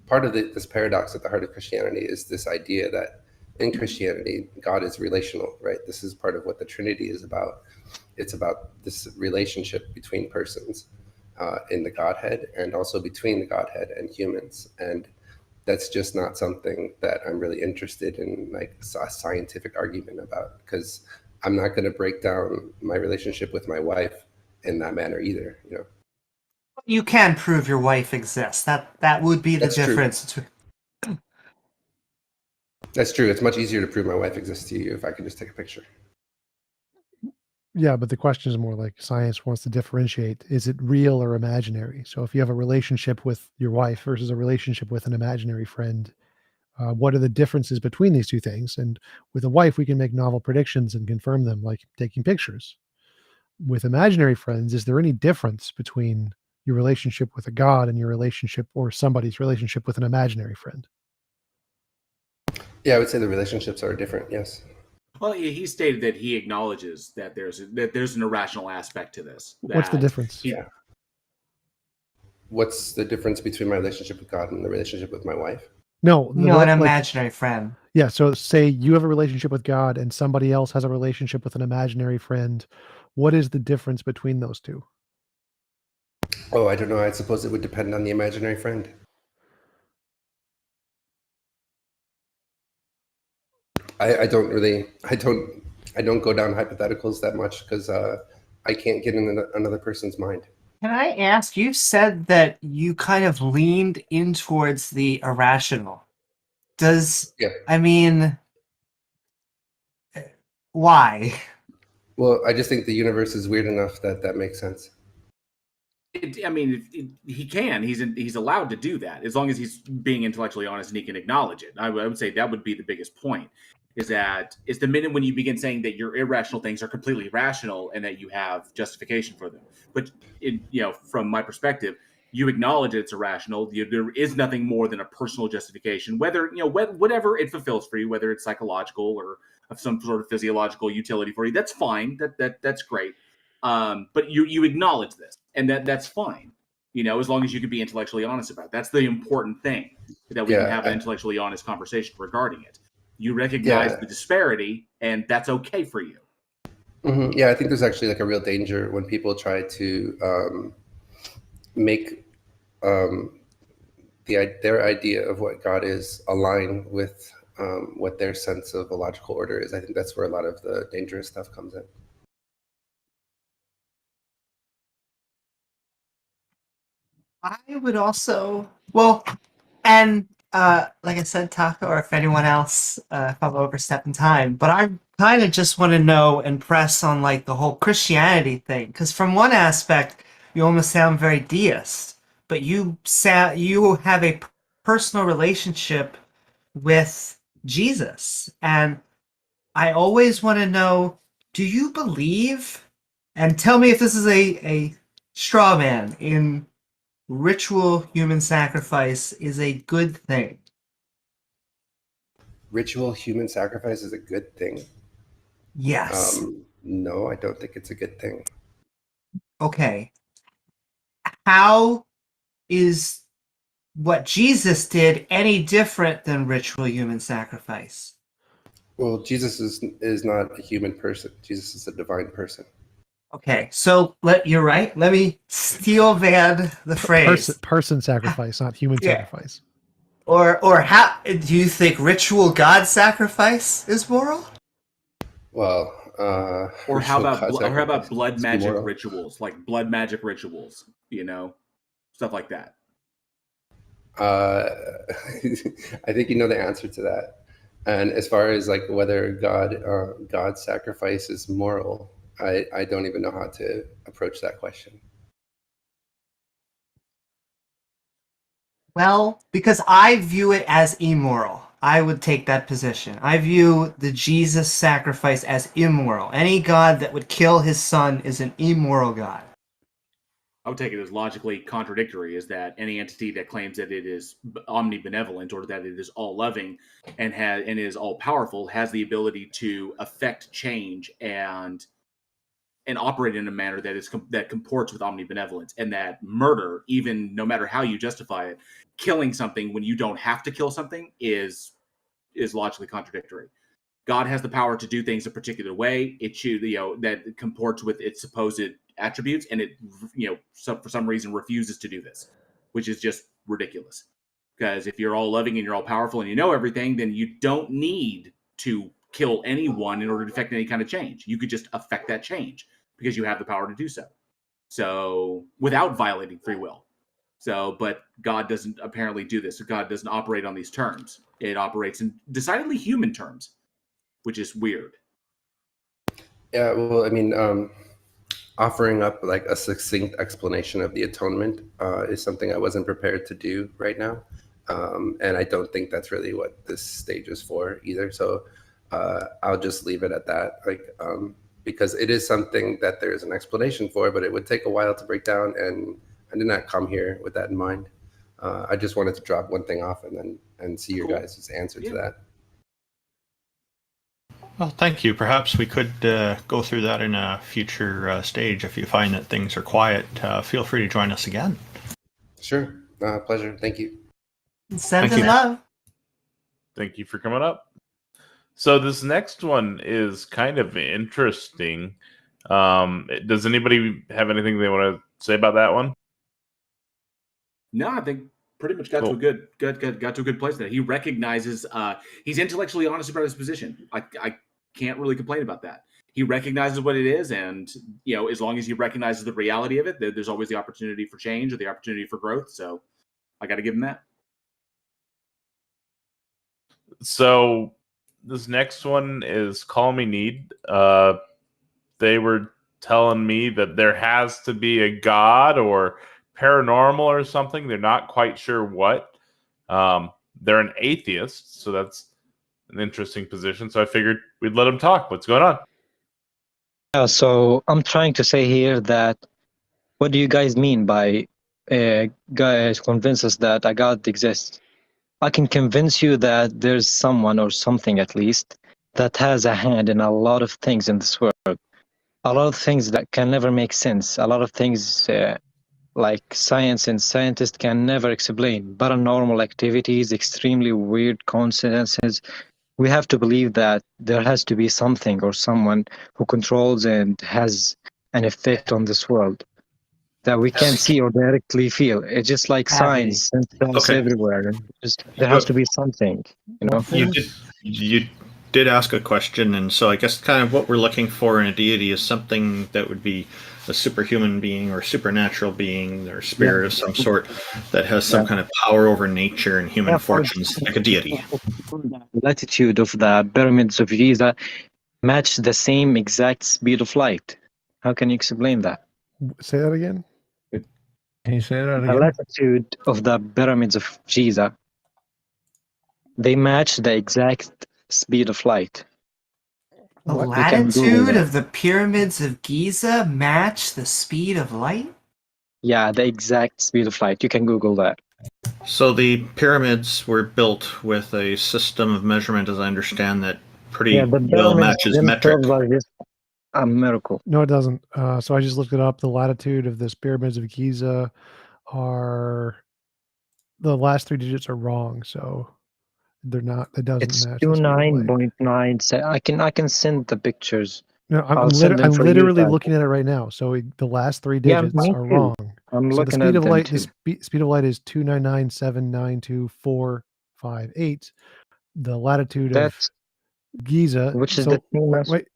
part of this paradox at the heart of Christianity is this idea that in Christianity, God is relational, right? This is part of what the Trinity is about. It's about this relationship between persons in the Godhead, and also between the Godhead and humans. And that's just not something that I'm really interested in, like a scientific argument about, because I'm not going to break down my relationship with my wife in that manner either, you know. You can prove your wife exists. That would be the difference. That's true. It's much easier to prove my wife exists to you if I can just take a picture. Yeah, but the question is more like science wants to differentiate. Is it real or imaginary? So if you have a relationship with your wife versus a relationship with an imaginary friend, What are the differences between these two things? And with a wife, we can make novel predictions and confirm them, like taking pictures. With imaginary friends, is there any difference between your relationship with a god and your relationship or somebody's relationship with an imaginary friend? Yeah, I would say the relationships are different. Yes. Well, he stated that he acknowledges that there's an irrational aspect to this. What's the that difference? he- Yeah. What's the difference between my relationship with God and the relationship with my wife? No, No, an like, imaginary friend. yeah. So say you have a relationship with God and somebody else has a relationship with an imaginary friend. What is the difference between those two? Oh, I don't know. I suppose it would depend on the imaginary friend. I don't go down hypotheticals that much because I can't get in another person's mind. Can I ask, you said that you kind of leaned in towards the irrational. Yeah. I mean, why? Well, I just think the universe is weird enough that makes sense. he can. He's allowed to do that as long as he's being intellectually honest and he can acknowledge it. I would say that would be the biggest point. Is the minute when you begin saying that your irrational things are completely rational and that you have justification for them. But from my perspective, you acknowledge it's irrational. There is nothing more than a personal justification, whether whatever it fulfills for you, whether it's psychological or of some sort of physiological utility for you. That's fine. That's great. But you acknowledge this, and that's fine. As long as you can be intellectually honest about it. That's the important thing, that we can have an intellectually honest conversation regarding it. You recognize the disparity, and that's okay for you. Mm-hmm. Yeah, I think there's actually like a real danger when people try to make their idea of what God is align with what their sense of a logical order is. I think that's where a lot of the dangerous stuff comes in. I would also, and like I said, Taco, or if anyone else, if I'm overstepping time, but I kind of just want to know and press on like the whole Christianity thing, because from one aspect, you almost sound very deist, but you have a personal relationship with Jesus, and I always want to know, do you believe, and tell me if this is a straw man, in ritual human sacrifice is a good thing? Ritual human sacrifice is a good thing. Yes. No, I don't think it's a good thing. Okay. How is what Jesus did any different than ritual human sacrifice? Well, Jesus is not a human person. Jesus is a divine person. Okay, so you're right. Let me steel man the phrase. Person sacrifice, not human sacrifice. Or how do you think ritual God sacrifice is moral? Well, or how about blood magic moral. rituals, like blood magic rituals, stuff like that? I think you know the answer to that. And as far as like whether God's sacrifice is moral, I don't even know how to approach that question. Well, because I view it as immoral. I would take that position. I view the Jesus sacrifice as immoral. Any God that would kill his son is an immoral God. I would take it as logically contradictory, is that any entity that claims that it is omnibenevolent or that it is all-loving and is all-powerful has the ability to affect change and operate in a manner that comports with omnibenevolence, and that murder, even no matter how you justify it, killing something when you don't have to kill something is logically contradictory. God has the power to do things a particular way. That comports with its supposed attributes, and it for some reason refuses to do this, which is just ridiculous. Because if you're all loving and you're all powerful and you know everything, then you don't need to kill anyone in order to affect any kind of change. You could just affect that change because you have the power to do so. So without violating free will. But God doesn't apparently do this. So God doesn't operate on these terms. It operates in decidedly human terms, which is weird. Yeah, well, I mean, offering up like a succinct explanation of the atonement is something I wasn't prepared to do right now. And I don't think that's really what this stage is for either. So I'll just leave it at that, because it is something that there is an explanation for, but it would take a while to break down, and I did not come here with that in mind. I just wanted to drop one thing off and see your guys' answer to that. Well, thank you. Perhaps we could go through that in a future stage. If you find that things are quiet, feel free to join us again. Sure. Pleasure. Thank you. Send Thank in you. love. Thank you for coming up. So this next one is kind of interesting. Does anybody have anything they want to say about that one? No, I think pretty much got Cool. to a good place there. He recognizes he's intellectually honest about his position. I can't really complain about that. He recognizes what it is, and as long as he recognizes the reality of it, there's always the opportunity for change or the opportunity for growth. So I got to give him that. So this next one is Call Me Need. They were telling me that there has to be a god or paranormal or something. They're not quite sure what. They're an atheist, so that's an interesting position. So I figured we'd let them talk. What's going on? So I'm trying to say here that what do you guys mean by guys convince us that a God exists? I can convince you that there's someone or something at least that has a hand in a lot of things in this world. A lot of things that can never make sense. A lot of things like science and scientists can never explain. Paranormal activities, extremely weird coincidences. We have to believe that there has to be something or someone who controls and has an effect on this world that we can't see or directly feel. It's just like Gravity. signs and things Okay. everywhere. Just there has to be something, You did ask a question, and so I guess kind of what we're looking for in a deity is something that would be a superhuman being or supernatural being or spirit of some sort that has some kind of power over nature and human fortunes, like a deity. The latitude of the pyramids of Giza match the same exact speed of light. How can you explain that? Say that again. Can you say that The again? latitude of the pyramids of Giza, they match the exact speed of light. The What? can Google latitude that. of the pyramids of Giza match the speed of light? Yeah, the exact speed of light. You can Google that. So the pyramids were built with a system of measurement, as I understand, that pretty Yeah, the well pyramids matches metric. themselves are just a miracle. No, it doesn't. So I just looked it up. The latitude of this pyramids of Giza are the last three digits are wrong. So they're not. It doesn't It's match the speed of light. 29.9. I can send the pictures. No, I'll send them I'm for you, literally guys. looking at it right now. So the last three Yeah, digits me are too. wrong. I'm So the looking speed at of them light, too. speed of light is 299,792,458. The latitude of That's Giza. which is So the same as wait.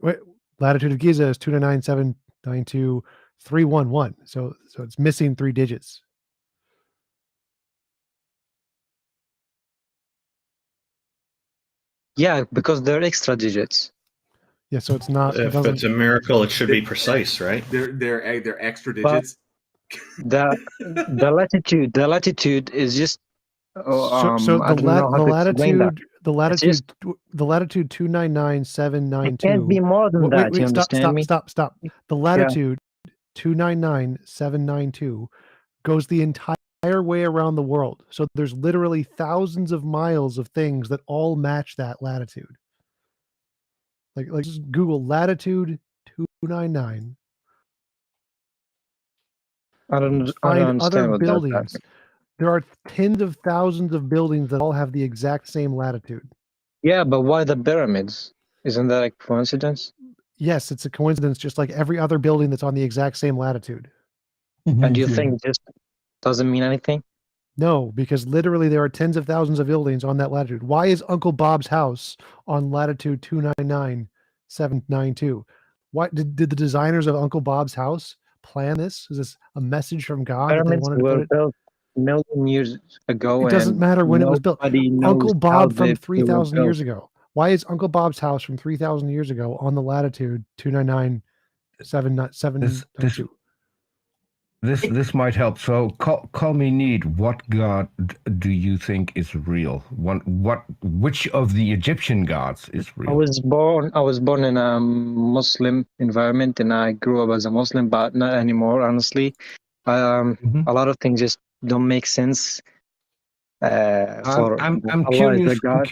Latitude of Giza is 299,792,311. So it's missing three digits. yeah, because they're extra digits. Yeah, so it's not. It If doesn't. it's a miracle, it should be precise, right? They're extra But digits. the latitude is just So I don't know how to explain that. the just- latitude 299,792. It can't be more than that. You understand me? Stop. The latitude 299,792 goes the entire way around the world. So there's literally thousands of miles of things that all match that latitude. Like just Google latitude 299. I don't Find understand other what that buildings. There are tens of thousands of buildings that all have the exact same latitude. Yeah, but why the pyramids? Isn't that a coincidence? Yes, it's a coincidence, just like every other building that's on the exact same latitude. And you think it just doesn't mean anything? No, because literally there are tens of thousands of buildings on that latitude. Why is Uncle Bob's house on latitude 299,792? Why did the designers of Uncle Bob's house plan this? Is this a message from God that they Pyramids wanted to put were it? built million years ago. It doesn't and matter when it was built. nobody knows Uncle how Bob from they were 3,000 years built. ago. Why is Uncle Bob's house from 3,000 years ago on the latitude 299,792? This might help. So call me Need. What god do you think is real? Which of the Egyptian gods is I real? was born in a Muslim environment, and I grew up as a Muslim, but not anymore, honestly. Mhm. A lot of things just don't make sense. For I'm Allah is curious. the God.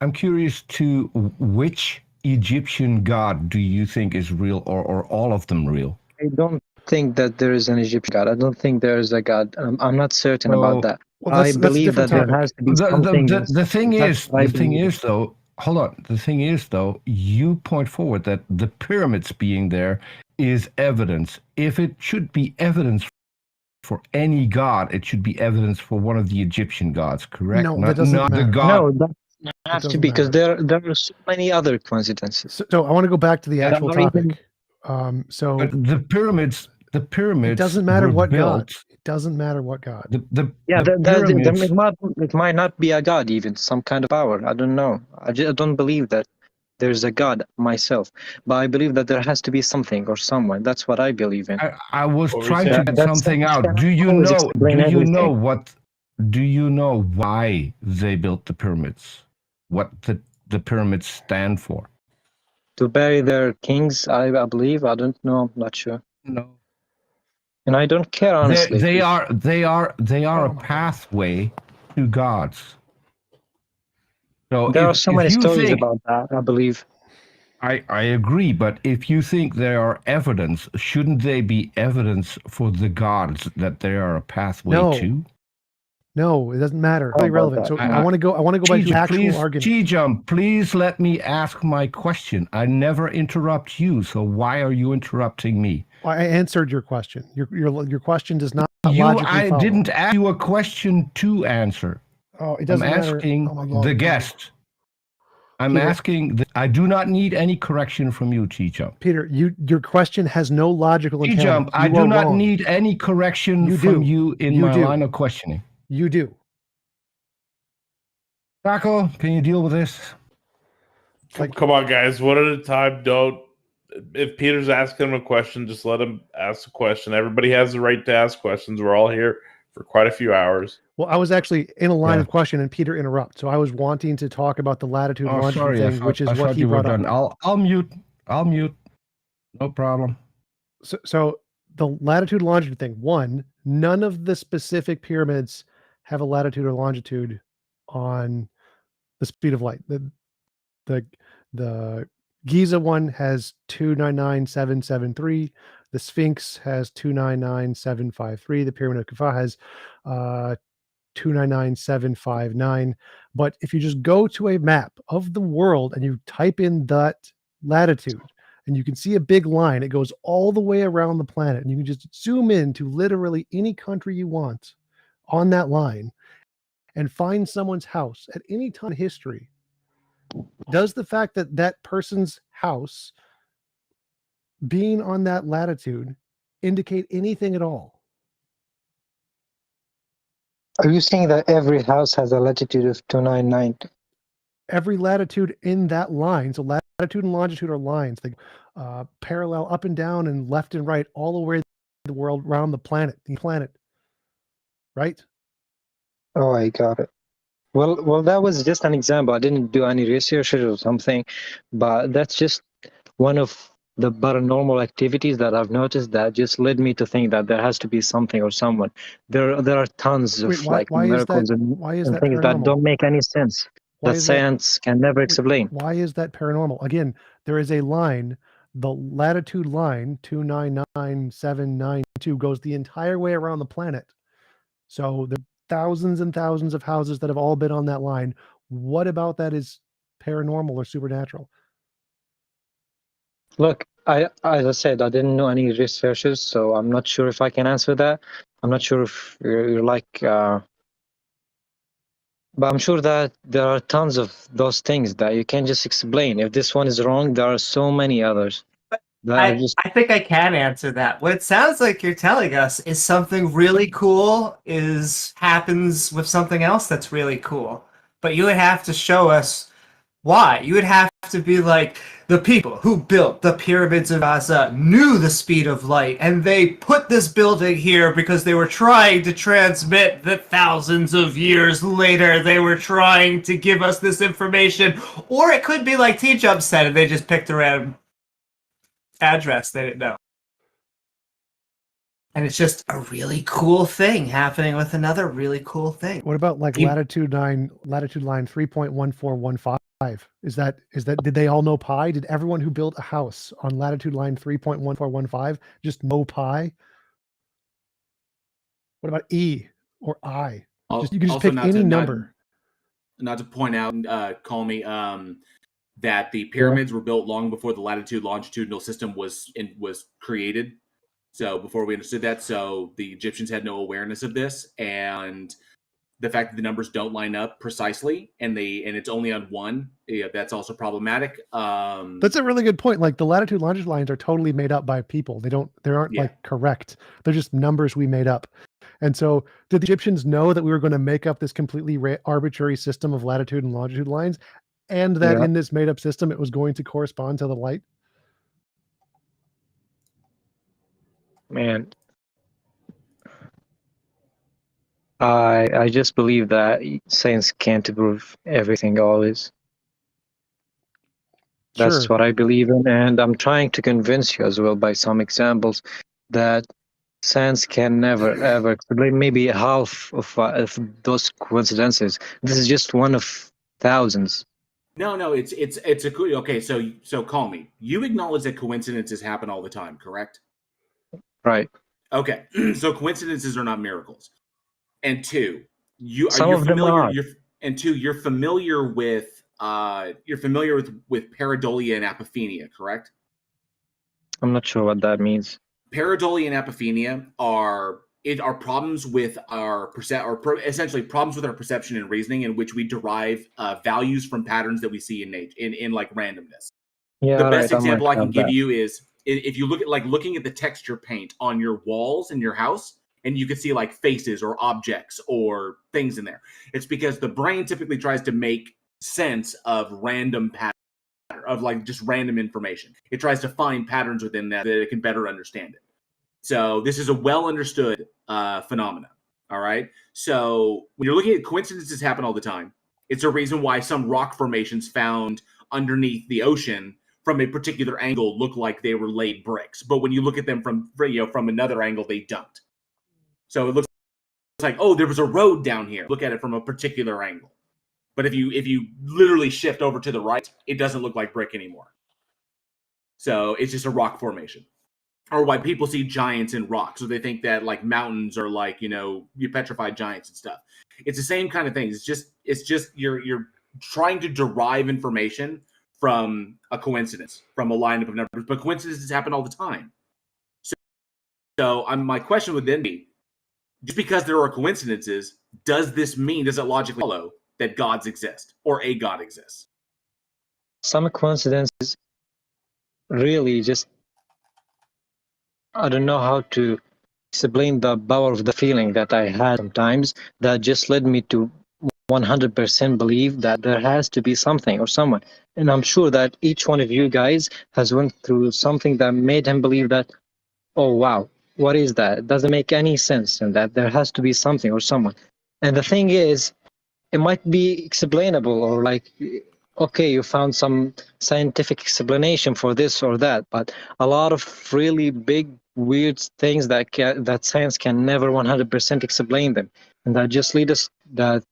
I'm curious to which Egyptian god do you think is real, or all of them real? I don't think that there is an Egyptian God. I don't think there is a God. I'm not certain about So that. Well, I that's a believe different that there topic. has to be something. The thing That's is, what I believe. though, hold on. The thing is, though, you point forward that the pyramids being there is evidence. If it should be evidence for any god, it should be evidence for one of the Egyptian gods, correct? No, that doesn't not the matter. god. No, that has to doesn't be because matter. there are so many other coincidences. So I want to go back to the Yeah, actual or even- topic. So But the pyramids it doesn't matter were what built. God. It doesn't matter what God. Yeah, the pyramids. it might not be a God, even some kind of power. I don't know. I don't believe that there's a God myself, but I believe that there has to be something or someone. That's what I believe in. I was What were you trying to saying? get That's- something that out. cannot Do you always know? explain Do you know everything. what? Do you know why they built the pyramids? What the pyramids stand for? To bury their kings, I believe. I don't know. I'm not sure, No. and I don't care honestly. They are Oh a my God. pathway to gods. So There are so if many you stories think, about that. I believe. I agree, but if you think there are evidence, shouldn't they be evidence for the gods that they are a pathway No. to? No, it doesn't matter. How Really about relevant. that? So I- I want to go. I want to go back to the actual argument. TJump, please let me ask my question. I never interrupt you, so why are you interrupting me? I answered your question. Your question does not logically I follow. didn't ask you a question to answer. Oh, it I'm doesn't matter. asking Oh my God. the guest. I'm Peter. asking. I do not need any correction from you, TJump. Peter, your question has no logical intent. TJump, I do not need any correction You from do. you in You my do. line of questioning. You do. Taco, can you deal with this? Come on, guys, one at a time. Don't. If Peter's asking him a question, just let him ask a question. Everybody has the right to ask questions. We're all here for quite a few hours. Well, I was actually in a line Yeah. of question, and Peter interrupted. So I was wanting to talk about the latitude Oh, longitude sorry, thing, which is what he you were brought up. done. I'll mute. No problem. So the latitude longitude thing. One, none of the specific pyramids have a latitude or longitude on the speed of light. The Giza one has 299,773. The Sphinx has 299,753. The Pyramid of Khufu has 299,759. But if you just go to a map of the world and you type in that latitude, and you can see a big line, it goes all the way around the planet, and you can just zoom in to literally any country you want on that line and find someone's house at any time in history. Does the fact that that person's house being on that latitude indicate anything at all? Are you saying that every house has a latitude of 299? Every latitude in that line, so latitude and longitude are lines, they parallel up and down and left and right all the way the world around the planet, right? Oh, I got it. Well, that was just an example. I didn't do any research or something, but that's just one of the paranormal activities that I've noticed that just led me to think that there has to be something or someone. There are tons of Wait, why is miracles that? Why is and that things that paranormal? don't make any sense. Why That is that? science can never explain. Why is that paranormal? Again, there is a line, the latitude line 299,792 goes the entire way around the planet. So there are thousands and thousands of houses that have all been on that line. What about that is paranormal or supernatural? Look, as I said, I didn't know any researchers, so I'm not sure if I can answer that. I'm not sure if you're but I'm sure that there are tons of those things that you can't just explain. If this one is wrong, there are so many others. I think I can answer that. What it sounds like you're telling us is something really cool happens with something else that's really cool. But you would have to show us why. You would have to be like, the people who built the pyramids of Gaza knew the speed of light, and they put this building here because they were trying to transmit that thousands of years later they were trying to give us this information. Or it could be like TJump said, and they just picked a random address they didn't know. And it's just a really cool thing happening with another really cool thing. What about like latitude line 3.1415? Is that did they all know pi? Did everyone who built a house on latitude line 3.1415 just know pi? What about E or I? You can just pick any number. Not to point out, call me, that the pyramids were built long before the latitude longitudinal system was created. So before we understood that, so the Egyptians had no awareness of this, and the fact that the numbers don't line up precisely, and it's only on one, that's also problematic. That's a really good point. Like the latitude longitude lines are totally made up by people. They aren't like correct. They're just numbers we made up. And so did the Egyptians know that we were going to make up this completely arbitrary system of latitude and longitude lines, and that in this made up system it was going to correspond to the light? Man, I just believe that science can't prove everything always. That's what I believe in, and I'm trying to convince you as well by some examples that science can never ever explain maybe half of those coincidences. This is just one of thousands. No, it's a good. Okay, so call me. You acknowledge that coincidences happen all the time, correct? Right. Okay, so coincidences are not miracles. And two, you're familiar with pareidolia and apophenia, correct? I'm not sure what that means. Pareidolia and apophenia are problems with essentially problems with our perception and reasoning, in which we derive values from patterns that we see in nature, in like randomness. Yeah, the best example I can give you is if you look at looking at the texture paint on your walls in your house, and you can see like faces or objects or things in there. It's because the brain typically tries to make sense of random patterns, of like just random information. It tries to find patterns within that it can better understand it. So this is a well understood phenomena. All right. So when you're looking at coincidences happen all the time, it's a reason why some rock formations found underneath the ocean from a particular angle look like they were laid bricks, but when you look at them from another angle, they don't. So it looks like, oh, there was a road down here. Look at it from a particular angle. But if you literally shift over to the right, it doesn't look like brick anymore. So it's just a rock formation. Or why people see giants in rocks, so they think that like mountains are like, you petrified giants and stuff. It's the same kind of thing. It's just you're trying to derive information from a coincidence, from a lineup of numbers, but coincidences happen all the time. So my question would then be, just because there are coincidences, does it logically follow that gods exist or a god exists? Some coincidences really just, I don't know how to explain the power of the feeling that I had sometimes that just led me to 100% believe that there has to be something or someone. And I'm sure that each one of you guys has went through something that made him believe that, oh, wow, what is that? It doesn't make any sense, and that there has to be something or someone. And the thing is, it might be explainable, or like, okay, you found some scientific explanation for this or that, but a lot of really big, weird things that science can never 100% explain them. And that just leads us that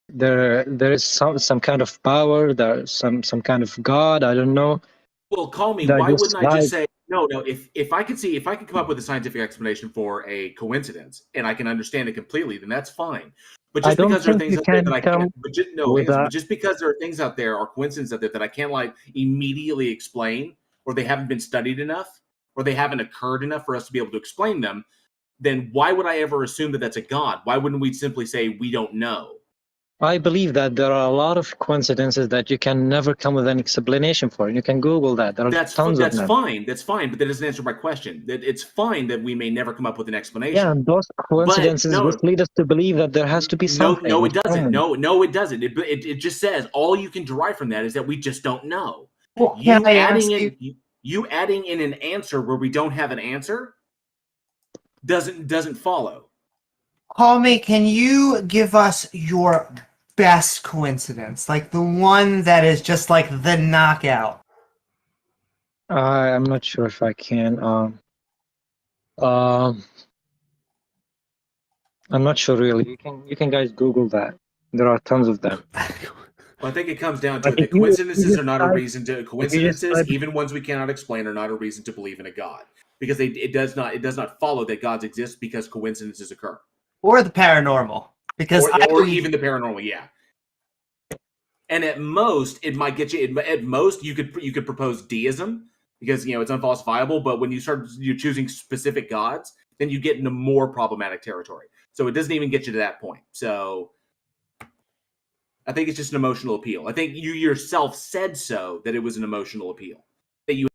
there is some kind of power, there's some kind of God, I don't know. Well, call me. Why wouldn't I just say no? If I could come up with a scientific explanation for a coincidence and I can understand it completely, then that's fine. But just because there are things out there that I can't, just because there are things out there or coincidences out there that I can't like immediately explain, or they haven't been studied enough, or they haven't occurred enough for us to be able to explain them, then why would I ever assume that that's a god? Why wouldn't we simply say we don't know? I believe that there are a lot of coincidences that you can never come with an explanation for. You can Google that. There are tons of them. That's fine, but that doesn't answer my question. That it's fine that we may never come up with an explanation. Yeah, and those coincidences just lead us to believe that there has to be something. No, it doesn't. No, it doesn't. It just says all you can derive from that is that we just don't know. Well, You can I ask adding you? in you adding in an answer where we don't have an answer doesn't follow. Homie, can you give us your best coincidence? Like the one that is just like the knockout. I'm not sure if I can. Um, I'm not sure really. You can guys Google that. There are tons of them. Well, I think it comes down to Like it. The if you coincidences just are not a type, reason to if you just coincidences, type, even ones we cannot explain, are not a reason to believe in a God. Because it does not follow that gods exist because coincidences occur. Or the paranormal. Because I Or believe even the paranormal, yeah. And at most, it might get you. At most, you could propose deism because it's unfalsifiable. But when you're choosing specific gods, then you get into more problematic territory. So it doesn't even get you to that point. So I think it's just an emotional appeal. I think you yourself said so that it was an emotional appeal. That you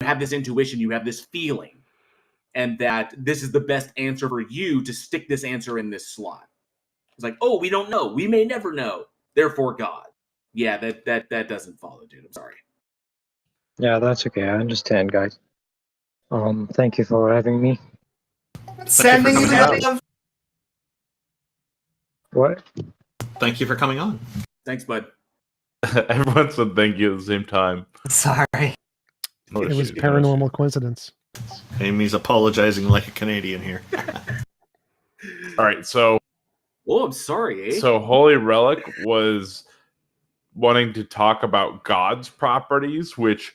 have this intuition, you have this feeling, and that this is the best answer for you to stick this answer in this slot. It's like, oh, we don't know. We may never know. Therefore, God. Yeah, that doesn't follow, dude. I'm sorry. yeah, that's okay. I understand, guys. Thank you for having me. sending you coming out. love. What? Thank you for coming on. Thanks, bud. Everyone said thank you at the same time. Sorry. Oh, It was shit. paranormal coincidence. Amy's apologizing like a Canadian here. All right, so Oh, I'm sorry, eh? so Holy Relic was wanting to talk about God's properties, which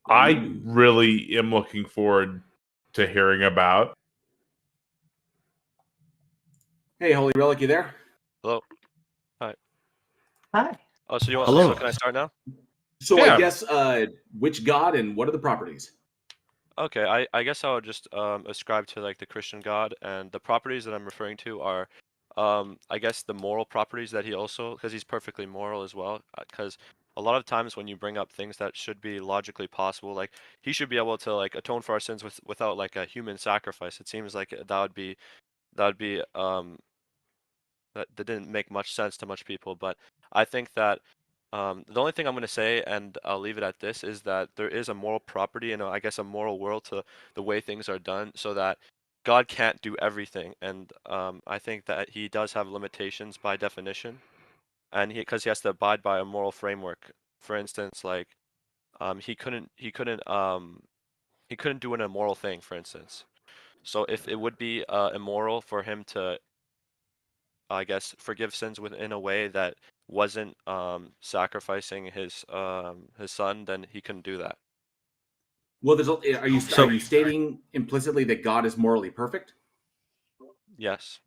I really am looking forward to hearing about. Hey, Holy Relic, you there? Hello. Hi. Oh, so you want? Hello. So can I start now? So Yeah. I guess which God and what are the properties? Okay, I guess I would just ascribe to like the Christian God, and the properties that I'm referring to are, I guess the moral properties that he also, because he's perfectly moral as well. Because a lot of times when you bring up things that should be logically possible, like he should be able to like atone for our sins without like a human sacrifice. It seems like that would be that didn't make much sense to much people, but I think that the only thing I'm going to say, and I'll leave it at this, is that there is a moral property and I guess a moral world to the way things are done, so that God can't do everything, and I think that he does have limitations by definition, and because he has to abide by a moral framework. For instance, like he couldn't do an immoral thing, for instance. So if it would be immoral for him to, I guess, forgive sins within a way that wasn't sacrificing his son, then he couldn't do that. Well, are you stating implicitly that God is morally perfect? Yes.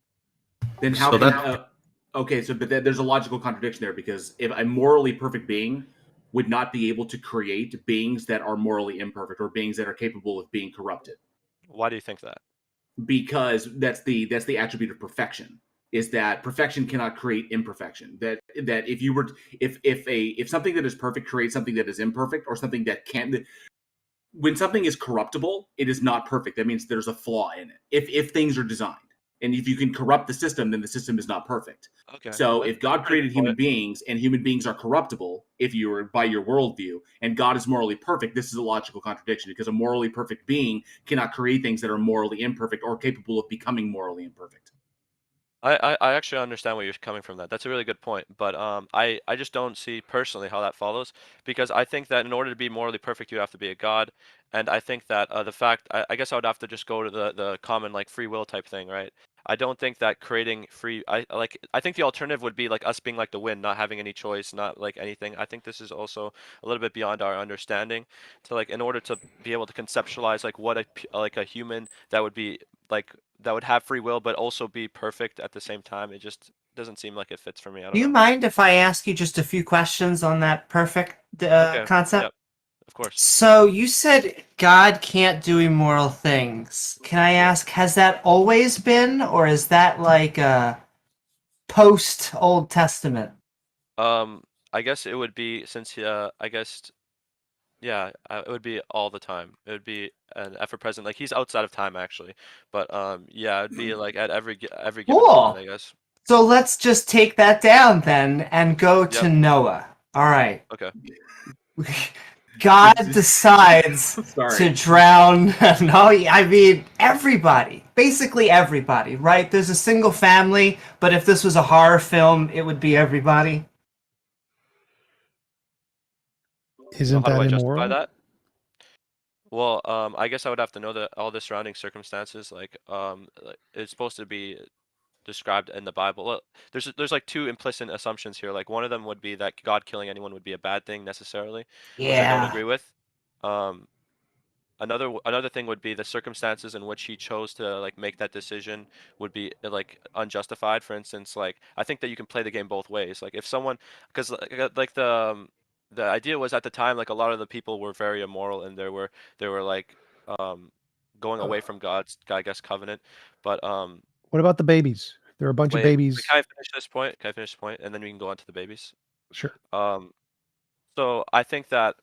Then how So can that- okay? So, but there's a logical contradiction there because if a morally perfect being would not be able to create beings that are morally imperfect or beings that are capable of being corrupted, Why do you think that? because that's the attribute of perfection. Is that perfection cannot create imperfection? That if you were if something that is perfect creates something that is imperfect or something that can't. When something is corruptible, it is not perfect. That means there's a flaw in it. If things are designed, and if you can corrupt the system, then the system is not perfect. Okay. So if God created human beings and human beings are corruptible, if you were by your worldview, and God is morally perfect, this is a logical contradiction because a morally perfect being cannot create things that are morally imperfect or capable of becoming morally imperfect. I actually understand where you're coming from. That's a really good point, but I just don't see personally how that follows, because I think that in order to be morally perfect, you have to be a god, and I think that the fact I guess I would have to just go to the common like free will type thing, right? I don't think that creating free I think the alternative would be like us being like the wind, not having any choice, not like anything. I think this is also a little bit beyond our understanding. So like in order to be able to conceptualize like what a human that would be like that would have free will but also be perfect at the same time, it just doesn't seem like it fits for me. I Do don't you know. mind if I ask you just a few questions on that perfect Okay. concept? Yep. Of course. So you said God can't do immoral things. Can I ask, has that always been, or is that like post Old Testament? I guess it would be since I guess yeah, it would be all the time. It would be an ever present. Like he's outside of time actually, but yeah, it'd be like at every given moment, I guess. So let's just take that down then and go to Yep. Noah. All right. Okay. God decides Sorry. to drown. No, I mean everybody, basically everybody, right? There's a single family, but if this was a horror film, it would be everybody. So Isn't how do that I justify immoral? that? Well, I guess I would have to know all the surrounding circumstances. Like, it's supposed to be described in the Bible. Well, there's like two implicit assumptions here. Like one of them would be that God killing anyone would be a bad thing necessarily, which I don't Yeah. agree with. Um, another thing would be the circumstances in which he chose to like make that decision would be like unjustified. For instance, like I think that you can play the game both ways. Like if someone, because like the idea was at the time like a lot of the people were very immoral and they were like um going away from God's I guess covenant. But What about the babies? There are a bunch of wait, babies. can I finish this point? Can I finish this point and then we can go on to the babies? Sure. So I think that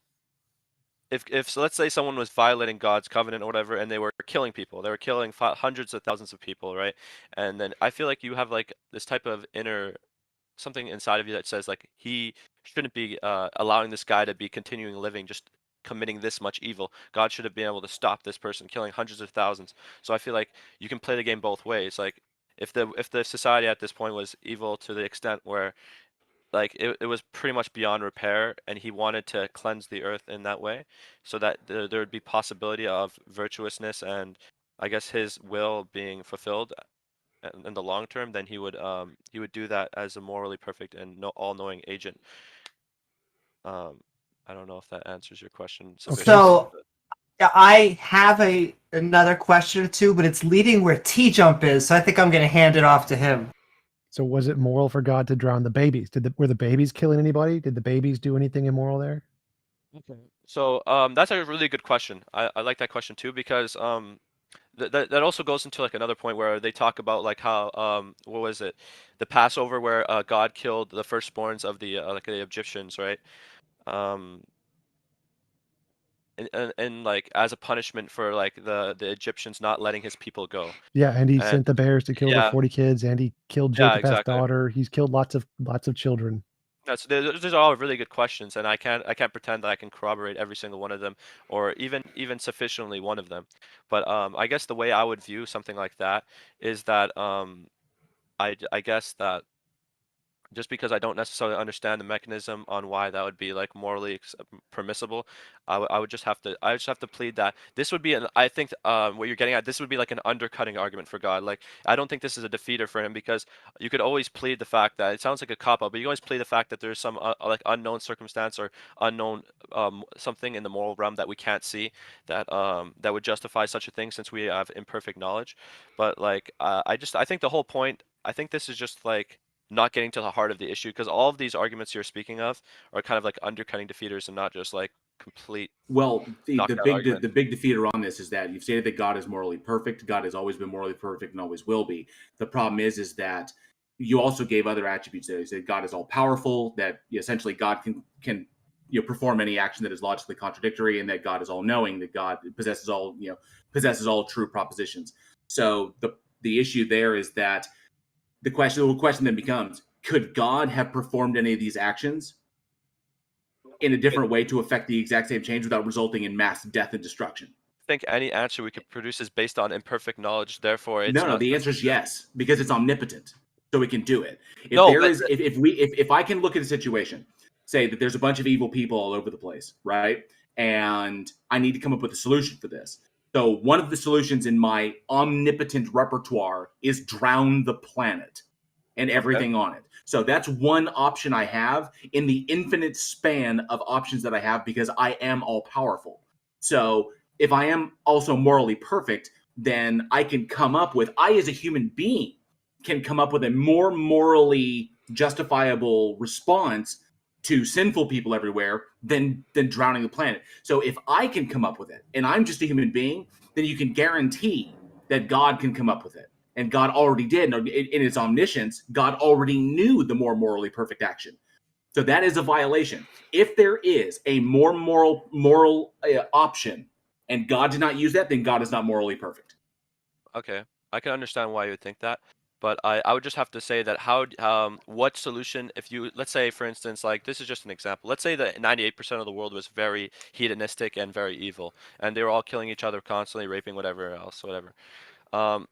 if so let's say someone was violating God's covenant or whatever, and they were killing people, they were killing hundreds of thousands of people, right? And then I feel like you have like this type of inner something inside of you that says like he shouldn't be allowing this guy to be continuing living just committing this much evil. God should have been able to stop this person killing hundreds of thousands. So I feel like you can play the game both ways. Like if the society at this point was evil to the extent where like it was pretty much beyond repair and he wanted to cleanse the earth in that way so that there would be possibility of virtuousness and I guess his will being fulfilled in the long term, then he would do that as a morally perfect and all-knowing agent. I don't know if that answers your question sufficiently. So I have another question or two, but it's leading where TJump is, so I think I'm going to hand it off to him. So was it moral for God to drown the babies? Were the babies killing anybody? Did the babies do anything immoral there? Okay. So that's a really good question. I like that question too because that also goes into like another point where they talk about like how what was it, the Passover where God killed the firstborns of the like the Egyptians, right? Um, and like as a punishment for like the Egyptians not letting his people go. Yeah, and he And sent the bears to kill the yeah, 40 kids, and he killed yeah, Jacob's exactly. daughter. He's killed lots of children. That's those are all really good questions, and I can't pretend that I can corroborate every single one of them, or even sufficiently one of them. But I guess the way I would view something like that is that I guess that just because I don't necessarily understand the mechanism on why that would be like morally permissible, I would just have to plead that this would be I think what you're getting at, this would be like an undercutting argument for God. Like I don't think this is a defeater for him because you could always plead the fact that it sounds like a cop out, but you can always plead the fact that there's some like unknown circumstance or unknown something in the moral realm that we can't see that that would justify such a thing since we have imperfect knowledge. But like I think the whole point, I think this is just like not getting to the heart of the issue because all of these arguments you're speaking of are kind of like undercutting defeaters and not just like complete. Well, the knockout big argument. the big defeater on this is that you've stated that God is morally perfect. God has always been morally perfect and always will be. The problem is that you also gave other attributes there. You said God is all powerful, that essentially God can perform any action that is logically contradictory, and that God is all knowing, that God possesses all true propositions. So the issue there is that the question then becomes, could God have performed any of these actions in a different way to affect the exact same change without resulting in mass death and destruction? I think any answer we could produce is based on imperfect knowledge. Therefore, it's No. The answer is yes, because it's omnipotent, so it can do it. If I can look at a situation, say that there's a bunch of evil people all over the place, right? And I need to come up with a solution for this. So one of the solutions in my omnipotent repertoire is drown the planet and everything on it. So that's one option I have in the infinite span of options that I have because I am all powerful. So if I am also morally perfect, then I can come up with, I as a human being can come up with a more morally justifiable response to sinful people everywhere than drowning the planet. So if I can come up with it and I'm just a human being, then you can guarantee that God can come up with it. And God already did. In his omniscience, God already knew the more morally perfect action. So that is a violation. If there is a more moral option and God did not use that, then God is not morally perfect. okay. I can understand why you would think that. But I would just have to say that what solution, if you, let's say, for instance, like this is just an example. Let's say that 98% of the world was very hedonistic and very evil, and they were all killing each other constantly, raping whatever else, whatever.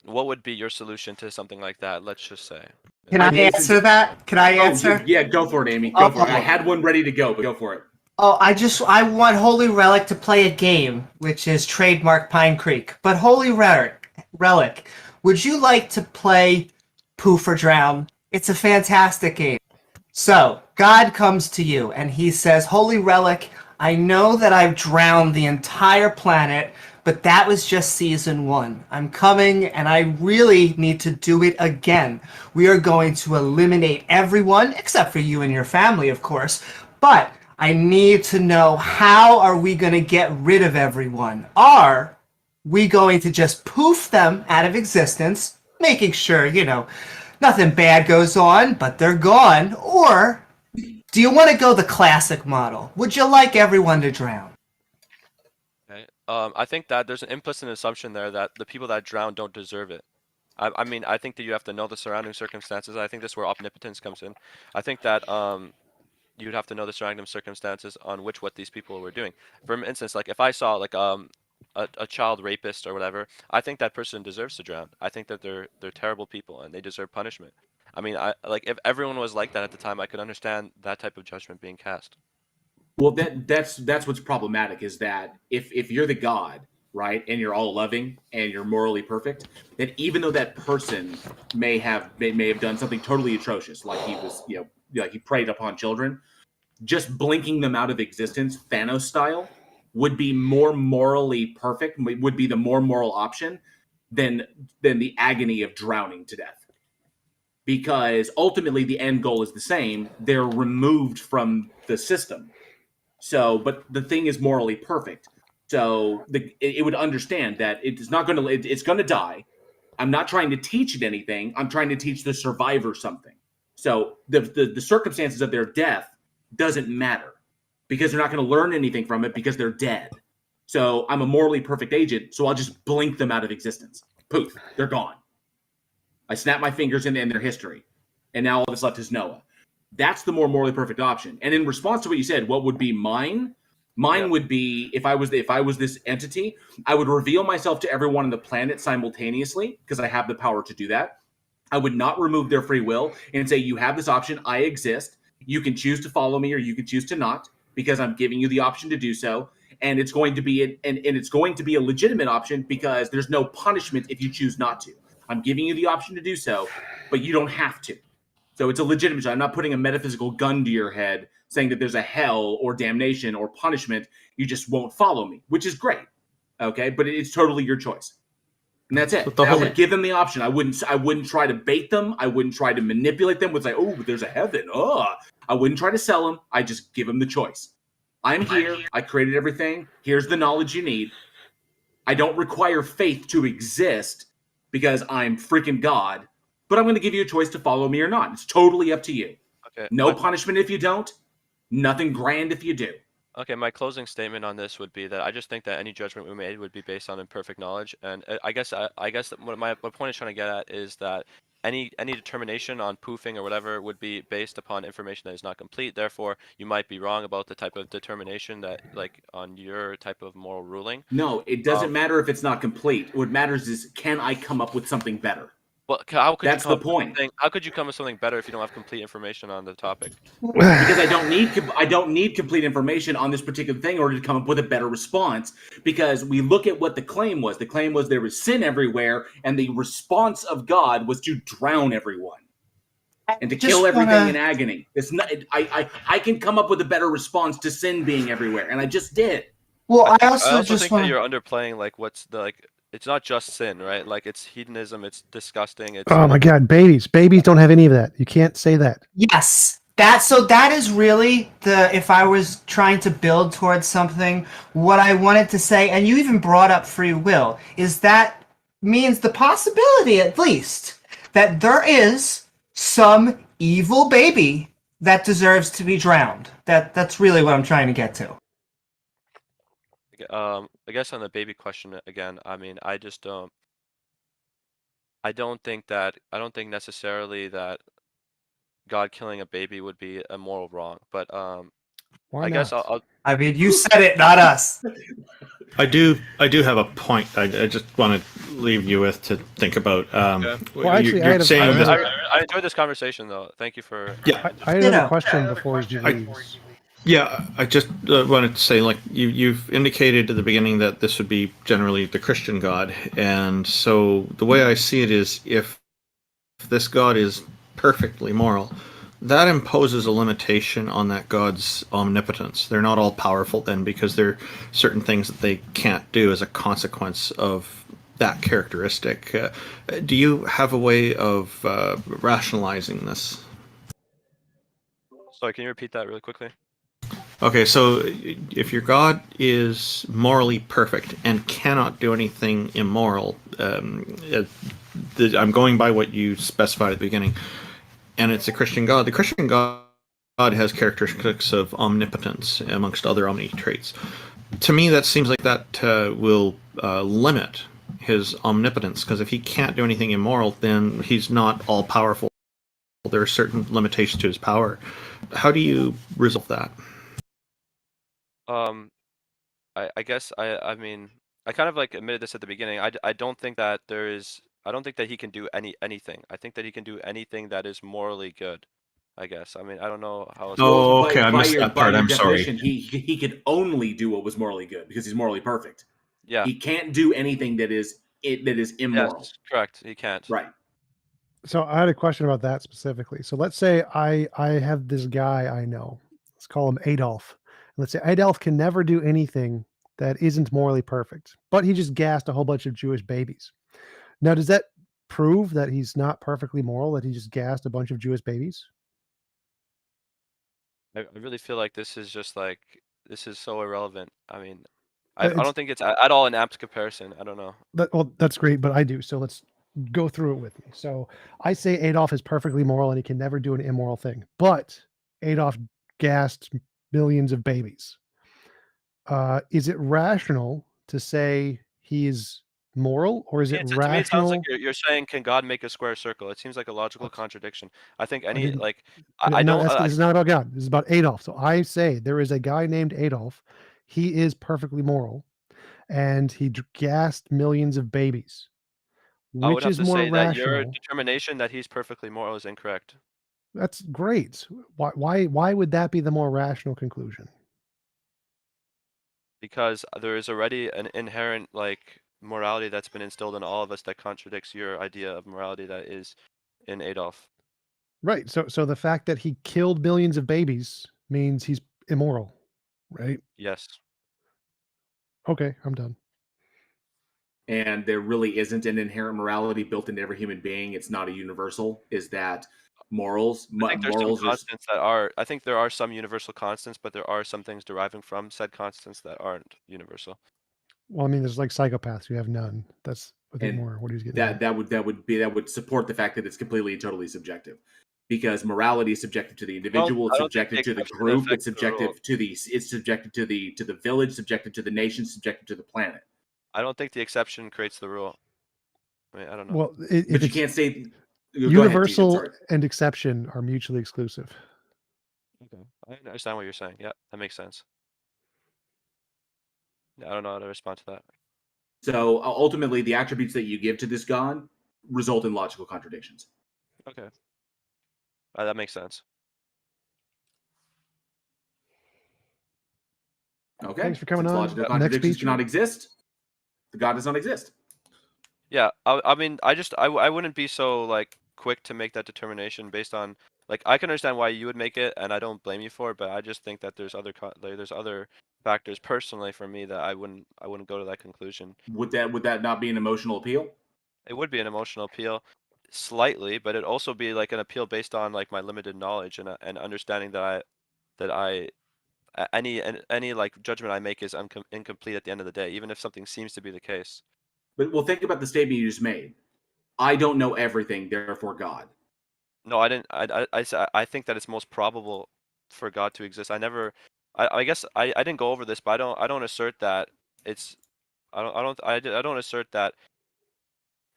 What would be your solution to something like that? Let's just say. Can I answer that? Can I answer? Yeah, go for it, Amy. Go for it. I had one ready to go, but go for it. Oh, I want Holy Relic to play a game, which is trademark Pine Creek. But Holy Relic, would you like to play Poof or Drown? It's a fantastic game. So, God comes to you and he says, Holy Relic, I know that I've drowned the entire planet, but that was just season 1. I'm coming and I really need to do it again. We are going to eliminate everyone, except for you and your family, of course. But I need to know, how are we going to get rid of everyone? Are we going to just poof them out of existence, making sure, nothing bad goes on, but they're gone? Or do you want to go the classic model? Would you like everyone to drown? Okay. I think that there's an implicit assumption there that the people that drown don't deserve it. I mean, I think that you have to know the surrounding circumstances. I think this is where omnipotence comes in. I think that you'd have to know the surrounding circumstances on what these people were doing. For instance, like if I saw like a child rapist or whatever, I think that person deserves to drown. I think that they're terrible people and they deserve punishment. I mean, if everyone was like that at the time, I could understand that type of judgment being cast. Well, that's what's problematic, is that if you're the God, right, and you're all loving and you're morally perfect, then even though that person may have done something totally atrocious, like he was, like he preyed upon children, just blinking them out of existence, Thanos style, would be more morally perfect, would be the more moral option than the agony of drowning to death. Because ultimately the end goal is the same. They're removed from the system. So, but the thing is morally perfect. So it would understand that it's not going to, it's going to die. I'm not trying to teach it anything. I'm trying to teach the survivor something. So the circumstances of their death doesn't matter, because they're not going to learn anything from it because they're dead. So I'm a morally perfect agent, so I'll just blink them out of existence. Poof, they're gone. I snap my fingers and end their history. And now all that's left is Noah. That's the more morally perfect option. And in response to what you said, what would be mine? Mine would be, if I was this entity, I would reveal myself to everyone on the planet simultaneously, because I have the power to do that. I would not remove their free will and say, you have this option, I exist. You can choose to follow me or you can choose to not, because I'm giving you the option to do so. And it's going to be it's going to be a legitimate option, because there's no punishment if you choose not to. I'm giving you the option to do so, but you don't have to. So it's a legitimate. I'm not putting a metaphysical gun to your head saying that there's a hell or damnation or punishment. You just won't follow me, which is great. Okay, but it's totally your choice. And that's it. I would give them the option. I wouldn't try to bait them. I wouldn't try to manipulate them with like, oh, there's a heaven. I wouldn't try to sell them. I just give them the choice. I'm here. I created everything. Here's the knowledge you need. I don't require faith to exist because I'm freaking God, but I'm going to give you a choice to follow me or not. It's totally up to you. Okay. No punishment if you don't. Nothing grand if you do. Okay, my closing statement on this would be that I just think that any judgment we made would be based on imperfect knowledge, and I guess that what my point is trying to get at is that any determination on poofing or whatever would be based upon information that is not complete. Therefore, you might be wrong about the type of determination that, like, on your type of moral ruling. No, it doesn't matter if it's not complete. What matters is, can I come up with something better? Well, that's the point. How could you come with something better if you don't have complete information on the topic? Because I don't need complete information on this particular thing in order to come up with a better response. Because we look at what the claim was. The claim was there was sin everywhere, and the response of God was to drown everyone and to kill everything in agony. It's not. I can come up with a better response to sin being everywhere, and I just did. Well, I also think that you're underplaying like what's the like. It's not just sin, right? Like, it's hedonism, it's disgusting. Oh my God, babies don't have any of that. You can't say that. Yes, that is really if I was trying to build towards something, what I wanted to say, and you even brought up free will, is that means the possibility, at least, that there is some evil baby that deserves to be drowned. That's really what I'm trying to get to. I guess on the baby question again, I mean, I just don't. I don't think necessarily that God killing a baby would be a moral wrong, but Why I guess not? I'll I mean, you said it, not us. I do have a point. I just want to leave you with to think about. Yeah. Well, actually, I You're had a- saying I that. had I enjoyed this conversation though. Thank you for. Yeah, I had another question before he I- leaves. Yeah, I just wanted to say, like, you've indicated at the beginning that this would be generally the Christian God, and so the way I see it is, if this God is perfectly moral, that imposes a limitation on that God's omnipotence. They're not all powerful then, because there are certain things that they can't do as a consequence of that characteristic. Do you have a way of rationalizing this? Sorry, can you repeat that really quickly? Okay, so if your God is morally perfect and cannot do anything immoral, I'm going by what you specified at the beginning, and it's a Christian God. The Christian God has characteristics of omnipotence amongst other omni traits. To me, that seems like that will limit his omnipotence, because if he can't do anything immoral, then he's not all powerful. There are certain limitations to his power. How do you resolve that? I guess I mean I kind of like admitted this at the beginning. I don't think that I don't think that he can do anything. I think that he can do anything that is morally good. I guess. I mean, I don't know how else. Oh, Well, okay, I missed that by part. your I'm sorry. definition, he could only do what was morally good because he's morally perfect. Yeah. He can't do anything that is immoral. Yes, correct. He can't. Right. So I had a question about that specifically. So let's say I have this guy I know. Let's call him Adolf. Let's say Adolf can never do anything that isn't morally perfect, but he just gassed a whole bunch of Jewish babies. Now, does that prove that he's not perfectly moral, that he just gassed a bunch of Jewish babies? I really feel like this is just like this is so irrelevant. I mean, I It's- don't think it's at all an apt comparison. I don't know. Well, that's great, but I do. So let's go through it with me. So I say Adolf is perfectly moral and he can never do an immoral thing, but Adolf gassed millions of babies. Is it rational to say he is moral, or is it To me, it sounds like rational? you're saying, can God make a square circle? It seems like a logical contradiction. I think any didn't- like No, I don't. this is not about God. This is about Adolf. So I say there is a guy named Adolf. He is perfectly moral, and he gassed millions of babies. I would Which have is to more say that your rational? determination that he's perfectly moral is incorrect. That's great. Why would that be the more rational conclusion? Because there is already an inherent like morality that's been instilled in all of us that contradicts your idea of morality that is in Adolf. Right. So the fact that he killed millions of babies means he's immoral, right? Yes. Okay, I'm done. And there really isn't an inherent morality built into every human being. It's not a universal. Is that morals? I think there's some Morals are constants that are. I think there are some universal constants, but there are some things deriving from said constants that aren't universal. Well, I mean, there's like psychopaths who have none. That's I think and more what he's getting at. that would support the fact that it's completely and totally subjective, because morality is subjective to the individual, it's I don't think subjective to the exception group, affects it's the rule. subjective to the village, subjective to the nation, subjective to the planet. I don't think the exception creates the rule. I mean, I don't know. Well, But if you it's can't say go ahead, TJ, universal sorry. and exception are mutually exclusive. Okay. I understand what you're saying. Yeah, that makes sense. Yeah, I don't know how to respond to that. So ultimately, the attributes that you give to this god result in logical contradictions. Okay. That makes sense. Okay. Thanks for coming Since on. logical Next contradictions speaker. cannot exist, the god does not exist. Yeah, I mean, I wouldn't be so like quick to make that determination based on like I can understand why you would make it, and I don't blame you for it, but I just think that there's there's other factors personally for me that I wouldn't go to that conclusion. Would that not be an emotional appeal? It would be an emotional appeal, slightly, but it'd also be like an appeal based on like my limited knowledge and understanding that any like judgment I make is incomplete at the end of the day, even if something seems to be the case. But well, think about the statement you just made. I don't know everything, therefore God. No, I didn't. I think that it's most probable for God to exist. I guess I didn't go over this, but I don't assert that it's. I don't assert that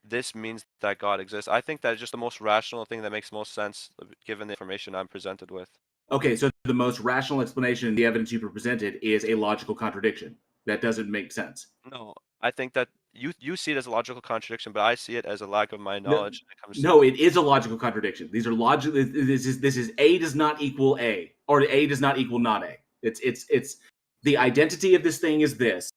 this means that God exists. I think that is just the most rational thing that makes most sense given the information I'm presented with. Okay, so the most rational explanation in the evidence you presented is a logical contradiction. That doesn't make sense. No, I think that you see it as a logical contradiction, but I see it as a lack of my No, knowledge when it comes no, to it is a logical contradiction. These are logical. This is A does not equal A, or A does not equal not A. It's the identity of this thing is this,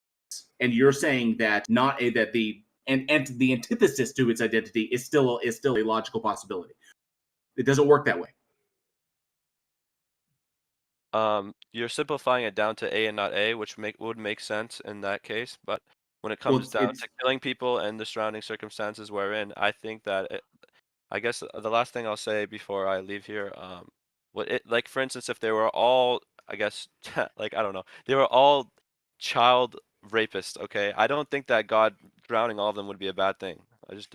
and you're saying that not A, that the and the antithesis to its identity is still a logical possibility. It doesn't work that way. You're simplifying it down to A and not A, which would make sense in that case. But when it Well, comes down to killing people and the surrounding circumstances we're in, I think that I guess the last thing I'll say before I leave here, like for instance, if they were all, I guess, like I don't know, they were all child rapists. Okay, I don't think that God drowning all of them would be a bad thing.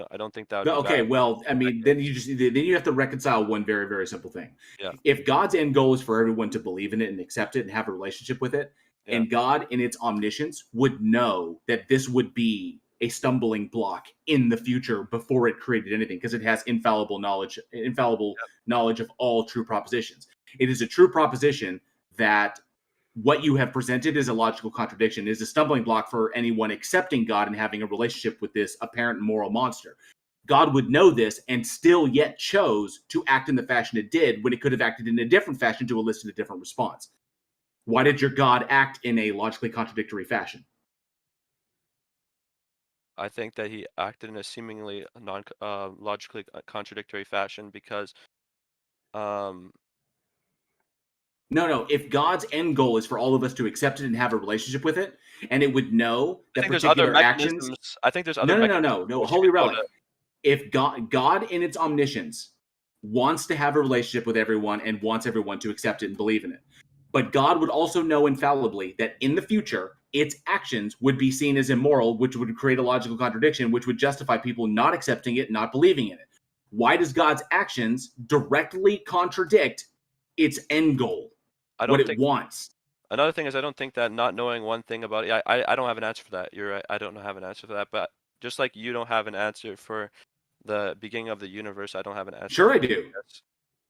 I don't think that would be Okay, bad. well, I mean, then you have to reconcile one very, very simple thing. Yeah. If God's end goal is for everyone to believe in it and accept it and have a relationship with it, Yeah. and God in its omniscience would know that this would be a stumbling block in the future before it created anything, because it has infallible knowledge of all true propositions. It is a true proposition that what you have presented is a logical contradiction, is a stumbling block for anyone accepting God and having a relationship with this apparent moral monster. God would know this and still yet chose to act in the fashion it did when it could have acted in a different fashion to elicit a different response. Why did your God act in a logically contradictory fashion? I think that he acted in a seemingly logically contradictory fashion because No. If God's end goal is for all of us to accept it and have a relationship with it, and it would know I that think there's other particular actions. mechanisms. I think there's other mechanisms. No. which you Holy could go relic. If God in its omniscience wants to have a relationship with everyone and wants everyone to accept it and believe in it, but God would also know infallibly that in the future, its actions would be seen as immoral, which would create a logical contradiction, which would justify people not accepting it, not believing in it. Why does God's actions directly contradict its end goal? What it wants. Another thing is I don't think that not knowing one thing about it, I don't have an answer for that. You're right. I don't have an answer for that. But just like you don't have an answer for the beginning of the universe, I don't have an answer. Sure, I do.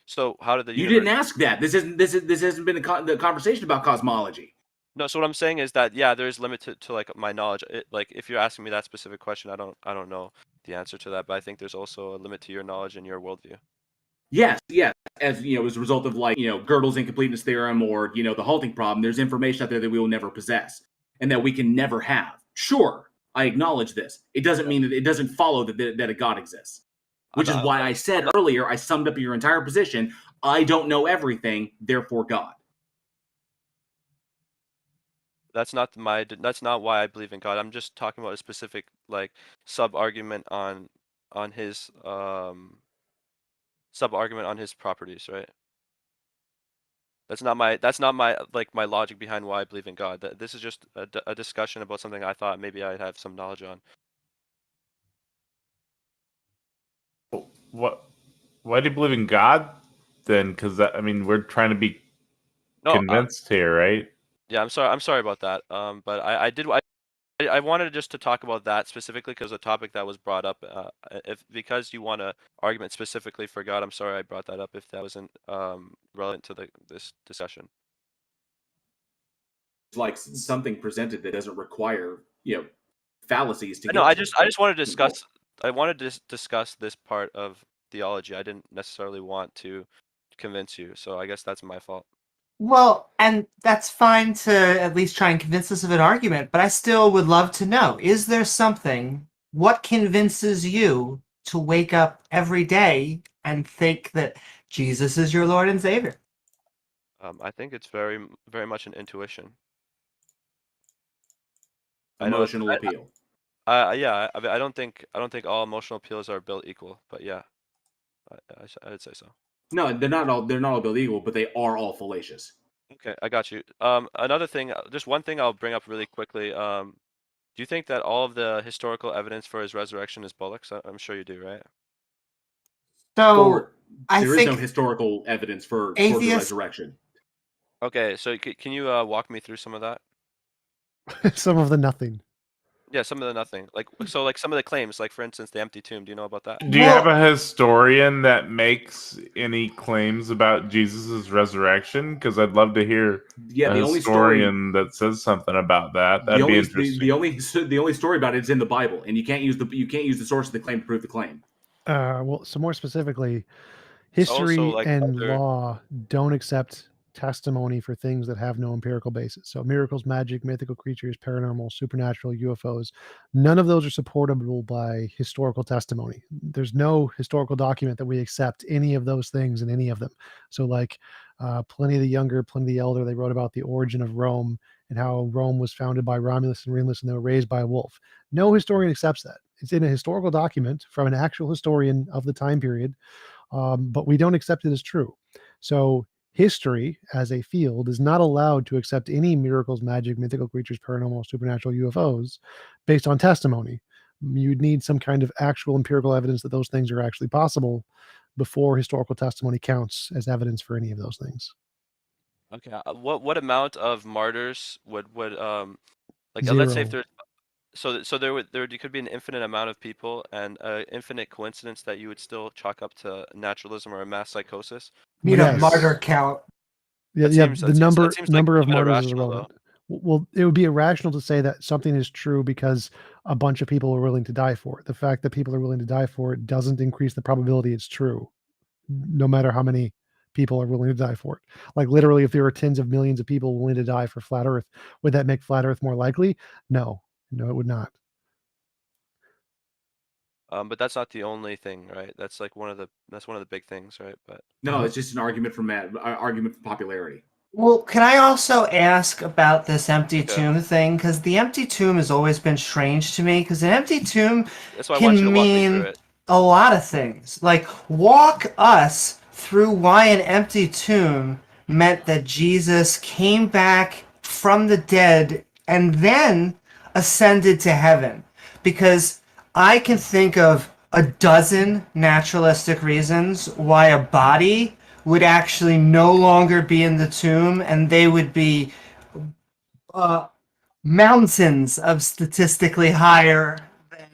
So how did the You didn't ask that. This hasn't been the conversation about cosmology. No, so what I'm saying is that yeah, there is limit to like my knowledge. Like if you're asking me that specific question, I don't know the answer to that. But I think there's also a limit to your knowledge and your worldview. Yes. As as a result of Gödel's incompleteness theorem or the halting problem, there's information out there that we will never possess and that we can never have. Sure, I acknowledge this. It doesn't mean that it doesn't follow that a God exists. Which is why I said earlier, I summed up your entire position. I don't know everything, therefore God. That's not why I believe in God. I'm just talking about a specific sub argument on his properties, right? That's not my my logic behind why I believe in God. This is just a discussion about something I thought maybe I'd have some knowledge on. Why do you believe in God then? Because we're trying to be convinced here, right? Yeah, I'm sorry about that. But I wanted just to talk about that specifically because a topic that was brought up. Because you want an argument specifically for God, I'm sorry I brought that up if that wasn't relevant to this discussion. It's like something presented that doesn't require fallacies to. No, I just wanted to discuss. I wanted to discuss this part of theology. I didn't necessarily want to convince you, so I guess that's my fault. Well, and that's fine to at least try and convince us of an argument, but I still would love to know, is there something, what convinces you to wake up every day and think that Jesus is your Lord and Savior? I think it's very, very much an intuition. Emotional appeal. Yeah, I don't think all emotional appeals are built equal, but yeah, I'd say so. No, they're not all built equal, but they are all fallacious. Okay, I got you. Another thing, just one thing I'll bring up really quickly. Do you think that all of the historical evidence for his resurrection is bollocks? I'm sure you do, right? So there is no historical evidence for the resurrection. Okay, so can you walk me through some of that? Some of the nothing. Yeah, some of the nothing. Like so, like some of the claims, like for instance, the empty tomb. Do you know about that? Do you have a historian that makes any claims about Jesus' resurrection? Because I'd love to hear Yeah, a the only story, historian that says something about that. the That'd be only interesting. the only story about it is in the Bible, and you can't use the source of the claim to prove the claim. Well, so more specifically, It's also history like and other. law don't accept testimony for things that have no empirical basis. So miracles, magic, mythical creatures, paranormal, supernatural, UFOs, none of those are supportable by historical testimony. There's no historical document that we accept any of those things in any of them. So like Pliny the Younger, Pliny the Elder, they wrote about the origin of Rome and how Rome was founded by Romulus and Remus and they were raised by a wolf. No historian accepts that. It's in a historical document from an actual historian of the time period, but we don't accept it as true. So history as a field is not allowed to accept any miracles, magic, mythical creatures, paranormal, supernatural, UFOs based on testimony. You'd need some kind of actual empirical evidence that those things are actually possible before historical testimony counts as evidence for any of those things. Okay. What amount of martyrs would like let's say if Zero. there's there could be an infinite amount of people and infinite coincidence that you would still chalk up to naturalism or a mass psychosis. Need Yes. a martyr count. Yeah, That yeah. seems- The that seems- number that seems like number a of bit martyrs is irrational, irrelevant. Well, it would be irrational to say that something is true because a bunch of people are willing to die for it. The fact that people are willing to die for it doesn't increase the probability it's true, no matter how many people are willing to die for it. Like literally, if there were tens of millions of people willing to die for flat Earth, would that make flat Earth more likely? No, it would not. But that's not the only thing, right? That's like one of the big things, right? But No, it's just an argument for popularity. Well, can I also ask about this empty Yeah. tomb thing? Because the empty tomb has always been strange to me. Because an empty tomb that's why I want you can to walk me through mean it. a lot of things. Like, walk us through why an empty tomb meant that Jesus came back from the dead and then ascended to heaven. Because I can think of a dozen naturalistic reasons why a body would actually no longer be in the tomb and they would be mountains of statistically higher than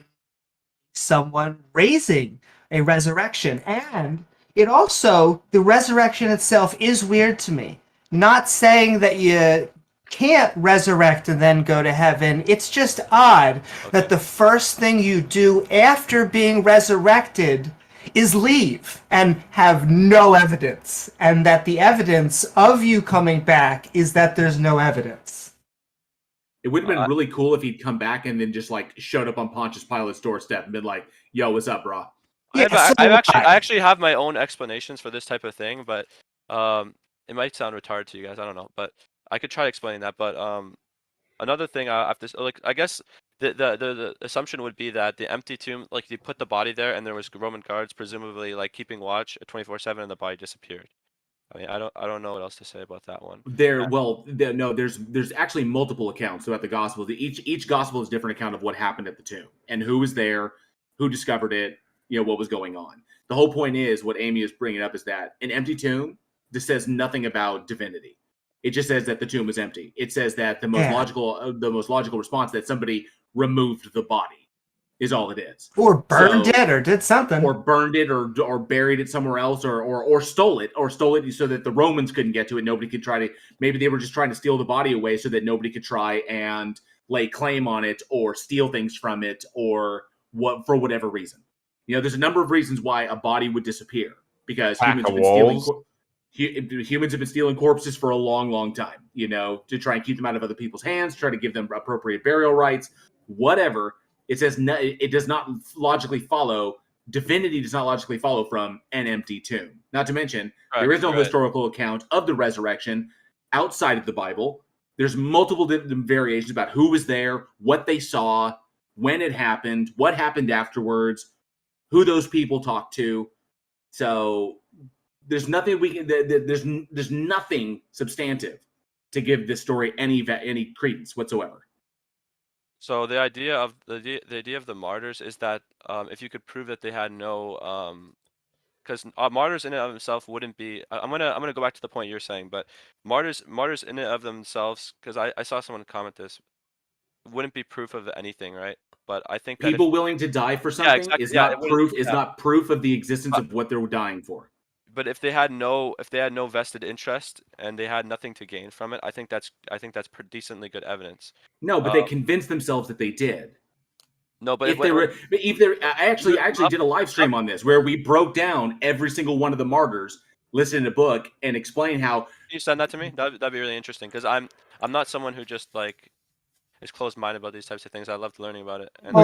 someone raising a resurrection. And it also, the resurrection itself is weird to me. Not saying that you can't resurrect and then go to heaven. It's just odd that the first thing you do after being resurrected is leave and have no evidence, and that the evidence of you coming back is that there's no evidence. It would have been really cool if he'd come back and then just like showed up on Pontius Pilate's doorstep and been like, "Yo, what's up, bro?" Yeah, I actually have my own explanations for this type of thing, but it might sound retarded to you guys. I don't know, but I could try explaining that. But another thing I have to like, I guess the assumption would be that the empty tomb, like you put the body there and there was Roman guards presumably like keeping watch 24/7 and the body disappeared. I mean, I don't know what else to say about that one. There's actually multiple accounts throughout the Gospels. Each Gospel is a different account of what happened at the tomb and who was there, who discovered it, what was going on. The whole point is what Amy is bringing up is that an empty tomb, this says nothing about divinity. It just says that the tomb was empty. It says that the most logical response that somebody removed the body is all it is, or burned it, or did something, or burned it, or buried it somewhere else, or stole it so that the Romans couldn't get to it. Nobody could try to. Maybe they were just trying to steal the body away so that nobody could try and lay claim on it or steal things from it, or what for whatever reason. There's a number of reasons why a body would disappear because humans have been stealing corpses for a long, long time. To try and keep them out of other people's hands, try to give them appropriate burial rites, whatever. It says it does not logically follow. Divinity does not logically follow from an empty tomb. Not to mention, there is no historical account of the resurrection outside of the Bible. There's multiple variations about who was there, what they saw, when it happened, what happened afterwards, who those people talked to. So there's nothing there's nothing substantive to give this story any credence whatsoever. So the idea of the martyrs is that if you could prove that they had no, because martyrs in and of themselves wouldn't be. I'm gonna go back to the point you're saying, but martyrs in and of themselves, because I saw someone comment this. wouldn't be proof of anything, right? But I think that People willing to die for something exactly, is yeah, it not wouldn't, proof. Is yeah. not proof of the existence of what they're dying for. But if they had no vested interest and they had nothing to gain from it, I think that's pretty decently good evidence. No, but they convinced themselves that they did. No, but if they were, I actually did a live stream on this where we broke down every single one of the martyrs, listened to the book, and explain how. Can you send that to me? That'd be really interesting because I'm not someone who just like is closed-minded about these types of things. I loved learning about it. And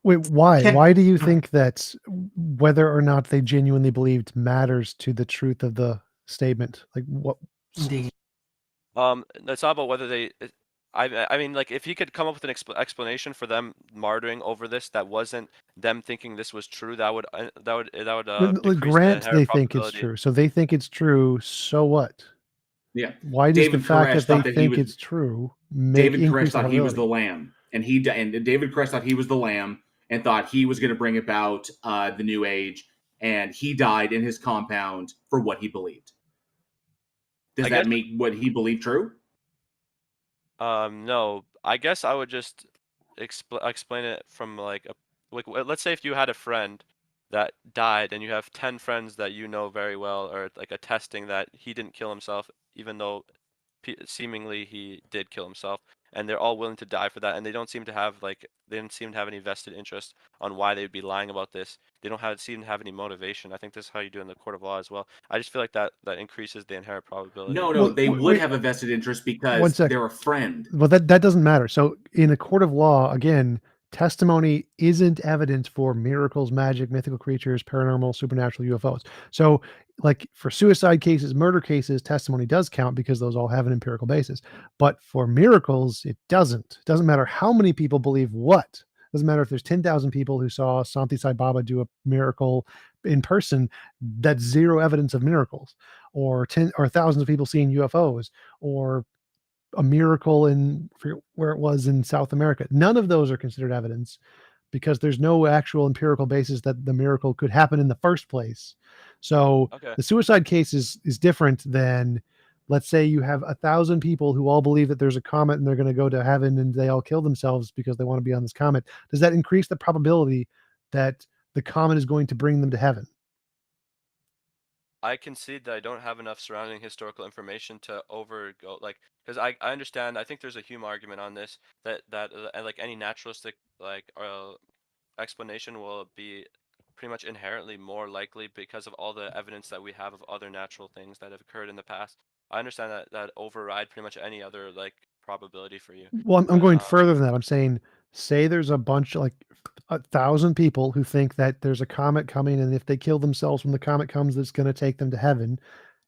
Wait, why? Why do you think that whether or not they genuinely believed matters to the truth of the statement? Like what? Indeed. It's not about whether they. I mean, like, if he could come up with an explanation for them martyring over this that wasn't them thinking this was true, that would grant they think it's true. So they think it's true. So what? Yeah. Why does the fact that they think it's true make David Koresh thought he was probability? the lamb, and David Koresh thought he was the lamb and thought he was going to bring about the new age, and he died in his compound for what he believed. Does that make what he believed true? No, I guess I would just explain it from like let's say if you had a friend that died and you have 10 friends that you know very well are like attesting that he didn't kill himself, even though seemingly he did kill himself, and they're all willing to die for that, and they didn't seem to have any vested interest on why they would be lying about this. They don't seem to have any motivation. I think this is how you do in the court of law as well. I just feel like that increases the inherent probability. No, they would have a vested interest because they're a friend. Well, that doesn't matter. So in a court of law, again, testimony isn't evidence for miracles, magic, mythical creatures, paranormal, supernatural, UFOs. So like for suicide cases, murder cases, testimony does count because those all have an empirical basis. But for miracles, it doesn't. It doesn't matter how many people believe what. It doesn't matter if there's 10,000 people who saw Santi Sai Baba do a miracle in person. That's zero evidence of miracles. Or thousands of people seeing UFOs, or a miracle in where it was in South America. None of those are considered evidence because there's no actual empirical basis that the miracle could happen in the first place. So the suicide case is different than, let's say you have 1,000 people who all believe that there's a comet and they're going to go to heaven and they all kill themselves because they want to be on this comet. Does that increase the probability that the comet is going to bring them to heaven? I concede that I don't have enough surrounding historical information to overgo, like, because I understand. I think there's a Hume argument on this that like any naturalistic explanation will be pretty much inherently more likely because of all the evidence that we have of other natural things that have occurred in the past. I understand that override pretty much any other like probability for you. Well, I'm going further than that. I'm saying, say there's a bunch, like 1,000 people who think that there's a comet coming, and if they kill themselves when the comet comes, it's going to take them to heaven,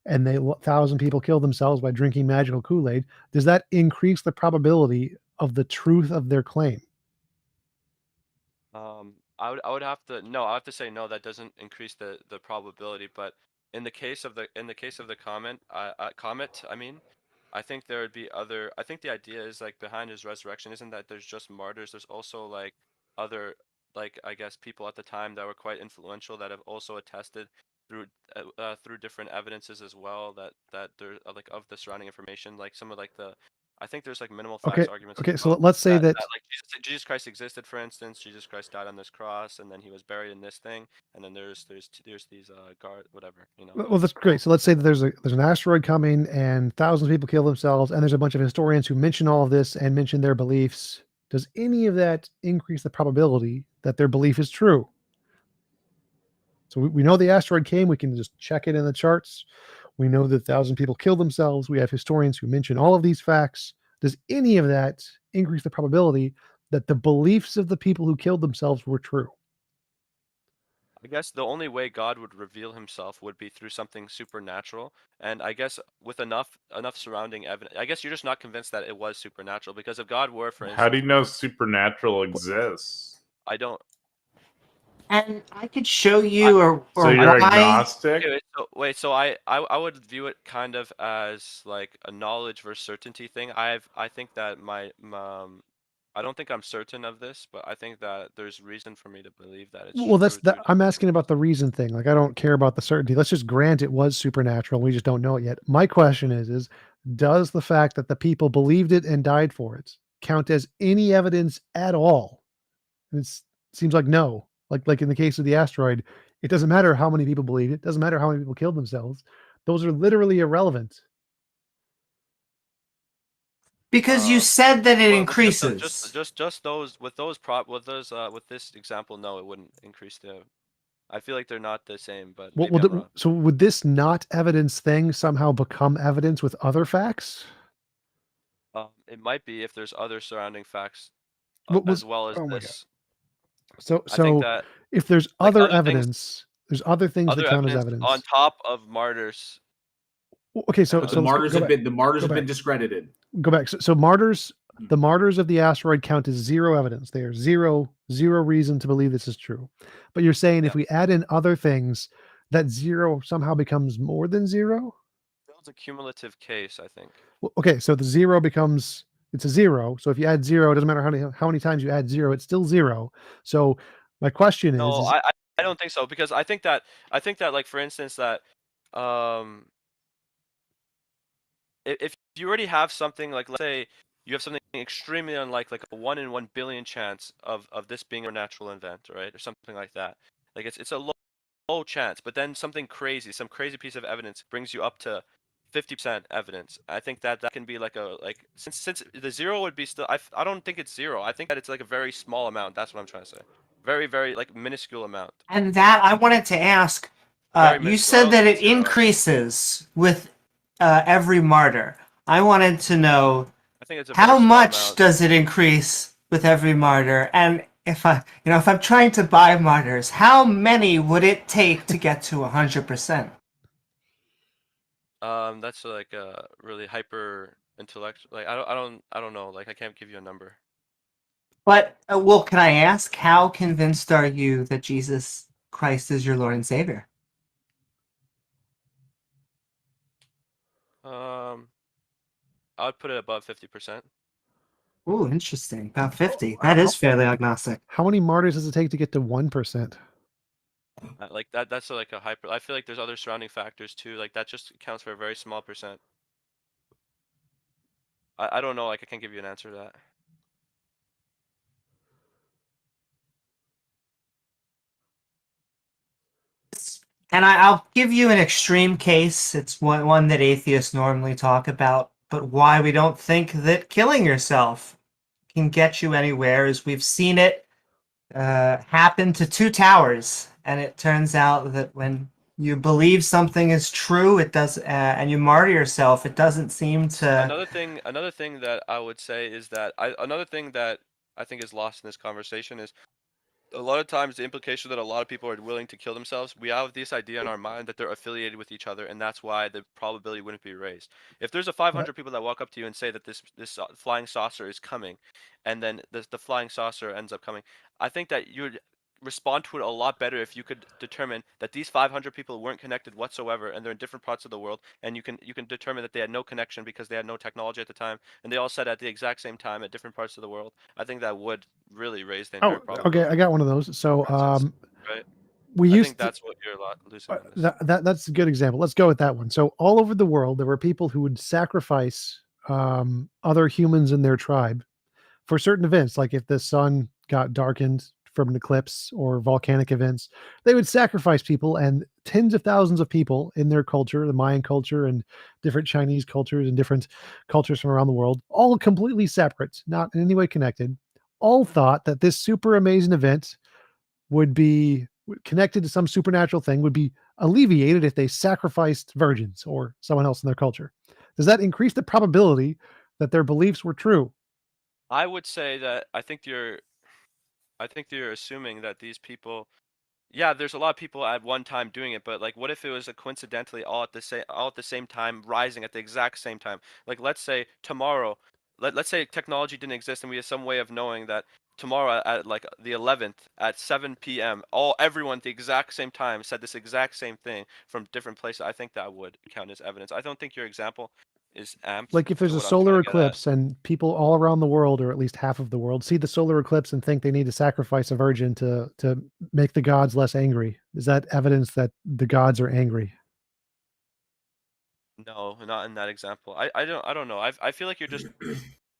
and 1,000 people kill themselves by drinking magical Kool-Aid. Does that increase the probability of the truth of their claim? I would have to say no. That doesn't increase the probability. But in the case of the comet, I think there would be other. I think the idea is like behind his resurrection isn't that there's just martyrs. There's also like other, like, I guess people at the time that were quite influential that have also attested through different evidences as well that they're like of the surrounding information, like some of like the. I think there's like minimal facts arguments. Okay, so let's say that like Jesus Christ existed, for instance. Jesus Christ died on this cross, and then he was buried in this thing, and then there's these guard whatever, you know. Well, that's great. So let's say that there's an asteroid coming, and thousands of people kill themselves, and there's a bunch of historians who mention all of this and mention their beliefs. Does any of that increase the probability that their belief is true? So we know the asteroid came. We can just check it in the charts. We know that 1,000 people killed themselves. We have historians who mention all of these facts. Does any of that increase the probability that the beliefs of the people who killed themselves were true? I guess the only way God would reveal himself would be through something supernatural. And I guess with enough surrounding evidence, I guess you're just not convinced that it was supernatural, because if God were, for instance, how do you know supernatural exists? I don't. And I could show you or so you're why. agnostic? So I would view it kind of as like a knowledge versus certainty thing. I think that I don't think I'm certain of this, but I think that there's reason for me to believe that it's well. True. I'm asking about the reason thing. Like, I don't care about the certainty. Let's just grant it was supernatural. We just don't know it yet. My question is does the fact that the people believed it and died for it count as any evidence at all? And it seems like no. Like in the case of the asteroid, it doesn't matter how many people believe it. It doesn't matter how many people killed themselves. Those are literally irrelevant. Because you said that it Well, increases. just those with this example, no, it wouldn't increase the. I feel like they're not the same, but maybe I'm wrong. So would this not evidence thing somehow become evidence with other facts? It might be if there's other surrounding facts What was- as well as oh my God. this. So I think that if there's like, other other things- evidence, there's other things that count as evidence. on top of martyrs. Okay, so But so the let's martyrs go have back. been Go back. discredited. Go back. So martyrs, the martyrs of the asteroid count as zero evidence. They are zero reason to believe this is true. But you're saying if we add in other things, that zero somehow becomes more than zero? It's a cumulative case, I think. Well, okay, so the zero becomes, it's a zero. So if you add zero, it doesn't matter how many times you add zero, it's still zero. So my question No, is I don't think so, because I think that like, for instance, that if you already have something like, let's say you have something extremely unlikely, like a 1 in 1 billion chance of this being a natural event, right, or something like that. Like it's a low chance, but then something crazy, some crazy piece of evidence brings you up to 50% evidence. I think that can be like since the zero would be still. I don't think it's zero. I think that it's like a very small amount. That's what I'm trying to say. Very, very like minuscule amount. And that I wanted to ask. Very You minuscule. I said don't that think it it's zero. increases with every martyr. I wanted to know I think it's a very how small much amount. does it increase with every martyr, and if I'm trying to buy martyrs, how many would it take to get to 100%? That's like a really hyper intellectual. Like I don't know. Like I can't give you a number. But well, can I ask, how convinced are you that Jesus Christ is your Lord and Savior? I would put it above 50%. Ooh, interesting. About 50. That is fairly agnostic. how many martyrs does it take to get to 1%? Like that. That's like a hyper. I feel like there's other surrounding factors too. Like that just accounts for a very small percent. I don't know. Like I can't give you an answer to that. And I'll give you an extreme case. It's one that atheists normally talk about, but why we don't think that killing yourself can get you anywhere is we've seen it happen to two towers, and it turns out that when you believe something is true, it does, and you martyr yourself, it doesn't seem to. Another thing that I would say is that another thing that I think is lost in this conversation is a lot of times the implication that a lot of people are willing to kill themselves. We have this idea in our mind that they're affiliated with each other, and that's why the probability wouldn't be raised. If there's a 500 people that walk up to you and say that this flying saucer is coming, and then the flying saucer ends up coming, I think that you would respond to it a lot better if you could determine that these 500 people weren't connected whatsoever, and they're in different parts of the world, and you can determine that they had no connection because they had no technology at the time, and they all said at the exact same time at different parts of the world. I think that would really raise the entire probability. Okay, I got one of those. So Right. we I used think that's what you're losing. On this. that's a good example. Let's go with that one. So all over the world, there were people who would sacrifice other humans in their tribe for certain events, like if the sun got darkened from an eclipse or volcanic events, they would sacrifice people, and tens of thousands of people in their culture, the Mayan culture and different Chinese cultures and different cultures from around the world, all completely separate, not in any way connected, all thought that this super amazing event would be connected to some supernatural thing, would be alleviated if they sacrificed virgins or someone else in their culture. Does that increase the probability that their beliefs were true? I would say that I think you're assuming that these people, yeah, there's a lot of people at one time doing it, but like, what if it was coincidentally all at the same time, rising at the exact same time? Like, let's say tomorrow, let's say technology didn't exist and we have some way of knowing that tomorrow at like the 11th at 7 p.m. everyone at the exact same time said this exact same thing from different places. I think that would count as evidence. I don't think your example is amped. Like if there's to a what I'm solar trying to get at. eclipse and people all around the world, or at least half of the world, see the solar eclipse and think they need to sacrifice a virgin to make the gods less angry. Is that evidence that the gods are angry? No, not in that example. I don't know. I feel like you're just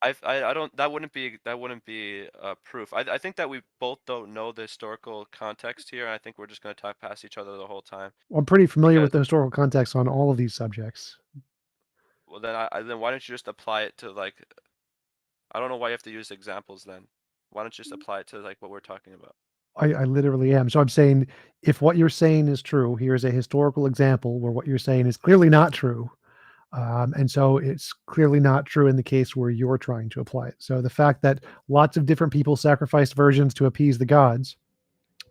I don't. That wouldn't be proof. I think that we both don't know the historical context here. And I think we're just going to talk past each other the whole time. I'm pretty familiar with Because- the historical context on all of these subjects. Well, then why don't you just apply it to like? I don't know why you have to use examples then. Why don't you just apply it to like what we're talking about? I literally am. So I'm saying, if what you're saying is true, here's a historical example where what you're saying is clearly not true. And so it's clearly not true in the case where you're trying to apply it. So the fact that lots of different people sacrificed virgins to appease the gods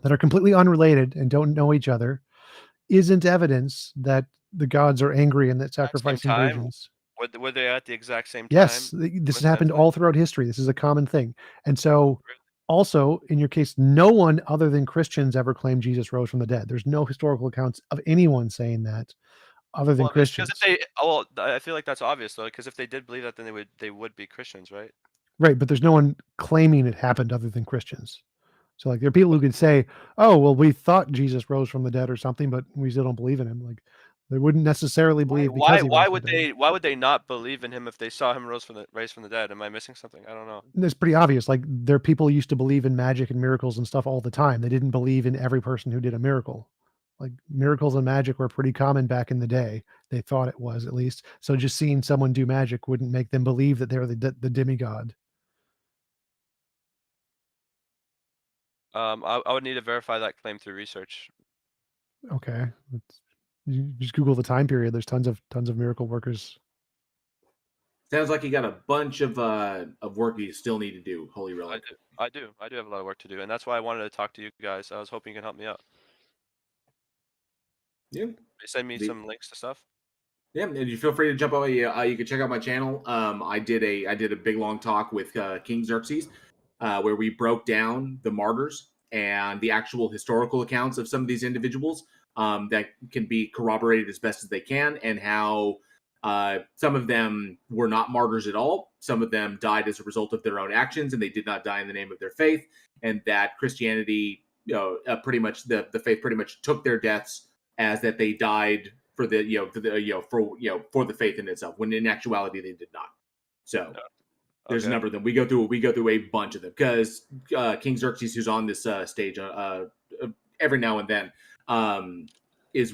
that are completely unrelated and don't know each other isn't evidence that the gods are angry and that sacrificing time? virgins. Were they at the exact same time? Yes, this has happened all throughout history. This is a common thing. And so also, in your case, no one other than Christians ever claimed Jesus rose from the dead. There's no historical accounts of anyone saying that other than Christians. I feel like that's obvious though, because if they did believe that, then they would be Christians, right? Right, but there's no one claiming it happened other than Christians. So like there are people who could say, "Oh, well, we thought Jesus rose from the dead or something, but we still don't believe in him." Like they wouldn't necessarily believe because he Why rose would from the dead. why would they not believe in him if they saw him raised from the dead? Am I missing something? I don't know. It's pretty obvious. Like there are people who used to believe in magic and miracles and stuff all the time. They didn't believe in every person who did a miracle. Like miracles and magic were pretty common back in the day. They thought it was, at least. So just seeing someone do magic wouldn't make them believe that they're the demigod. I would need to verify that claim through research. Okay, you just Google the time period. There's tons of miracle workers. Sounds like you got a bunch of work you still need to do. Holy Relic. I do have a lot of work to do, and that's why I wanted to talk to you guys. I was hoping you can help me out. Yeah. Send me some links to stuff. Yeah, and you feel free to jump over. You can check out my channel. I did a big long talk with King Xerxes, where we broke down the martyrs and the actual historical accounts of some of these individuals that can be corroborated as best as they can, and how some of them were not martyrs at all. Some of them died as a result of their own actions, and they did not die in the name of their faith. And that Christianity, pretty much the faith pretty much took their deaths as that they died for the for the faith in itself, when in actuality they did not. So there's a number of them. We go through a bunch of them because King Xerxes, who's on this stage every now and then, is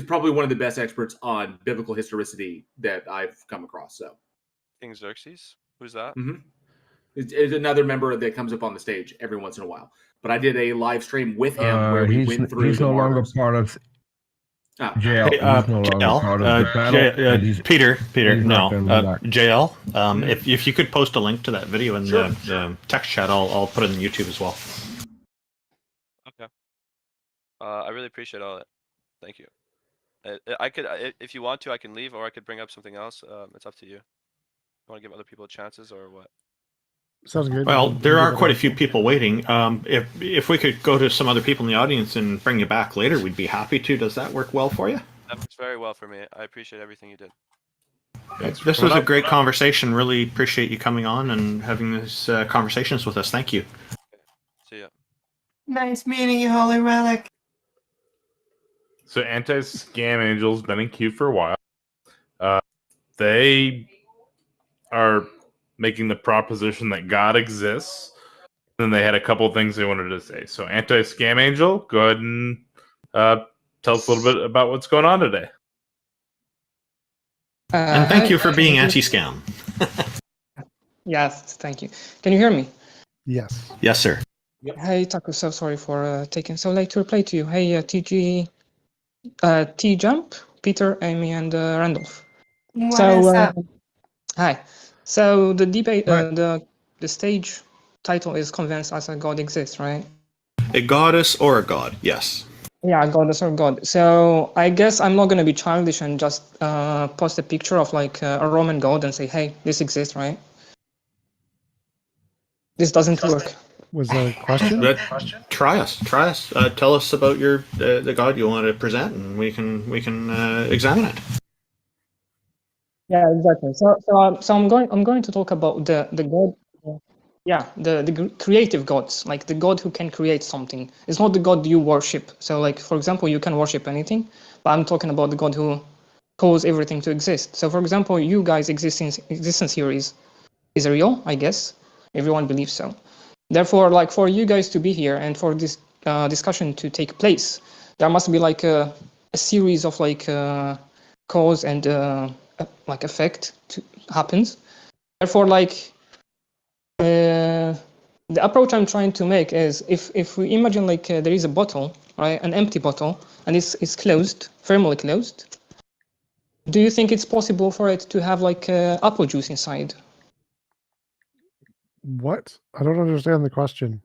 probably one of the best experts on biblical historicity that I've come across. So King Xerxes, who's that? Mm-hmm. It's another member that comes up on the stage every once in a while. But I did a live stream with him where we went through. He's no longer part of JL. He's no longer part of the battle. Peter, no. JL, if you could post a link to that video in the text chat, I'll put it in YouTube as well. Okay. I really appreciate all that. Thank you. I could, if you want to, I can leave, or I could bring up something else. It's up to you. You want to give other people chances, or what? Sounds good. Well, there are quite a few people waiting. If we could go to some other people in the audience and bring you back later, we'd be happy to. Does that work well for you? That works very well for me. I appreciate everything you did. This was a great conversation. Really appreciate you coming on and having these conversations with us. Thank you. Okay. See ya. Nice meeting you, Holy Relic. So anti-scam angels been in queue for a while. They are making the proposition that God exists. And they had a couple of things they wanted to say. So anti-scam angel, go ahead and tell us a little bit about what's going on today. And thank you for being anti-scam. Yes, thank you. Can you hear me? Yes. Yes, sir. Yep. Hey, Taco, so sorry for taking so late to reply to you. Hey, TJump, Peter, Amy, and Randolph. What is up? Hi. So the debate, Right. the stage title is "Convince Us a God Exists," right? A goddess or a god? Yes. Yeah, goddess or god. So I guess I'm not gonna be childish and just post a picture of like a Roman god and say, "Hey, this exists," right? This doesn't work. Was there a question? Try us. Tell us about your the god you want to present, and we can examine it. Yeah, exactly. So I'm going to talk about the god. Yeah, the creative gods, like the god who can create something. It's not the god you worship. So like, for example, you can worship anything, but I'm talking about the god who cause everything to exist. So, for example, you guys' existence here is real, I guess. Everyone believes so. Therefore, like for you guys to be here and for this discussion to take place, there must be like a series of like cause and like effect happens. Therefore, like the approach I'm trying to make is if we imagine like there is a bottle, right, an empty bottle, and it's closed, firmly closed. Do you think it's possible for it to have like apple juice inside? What? I don't understand the question.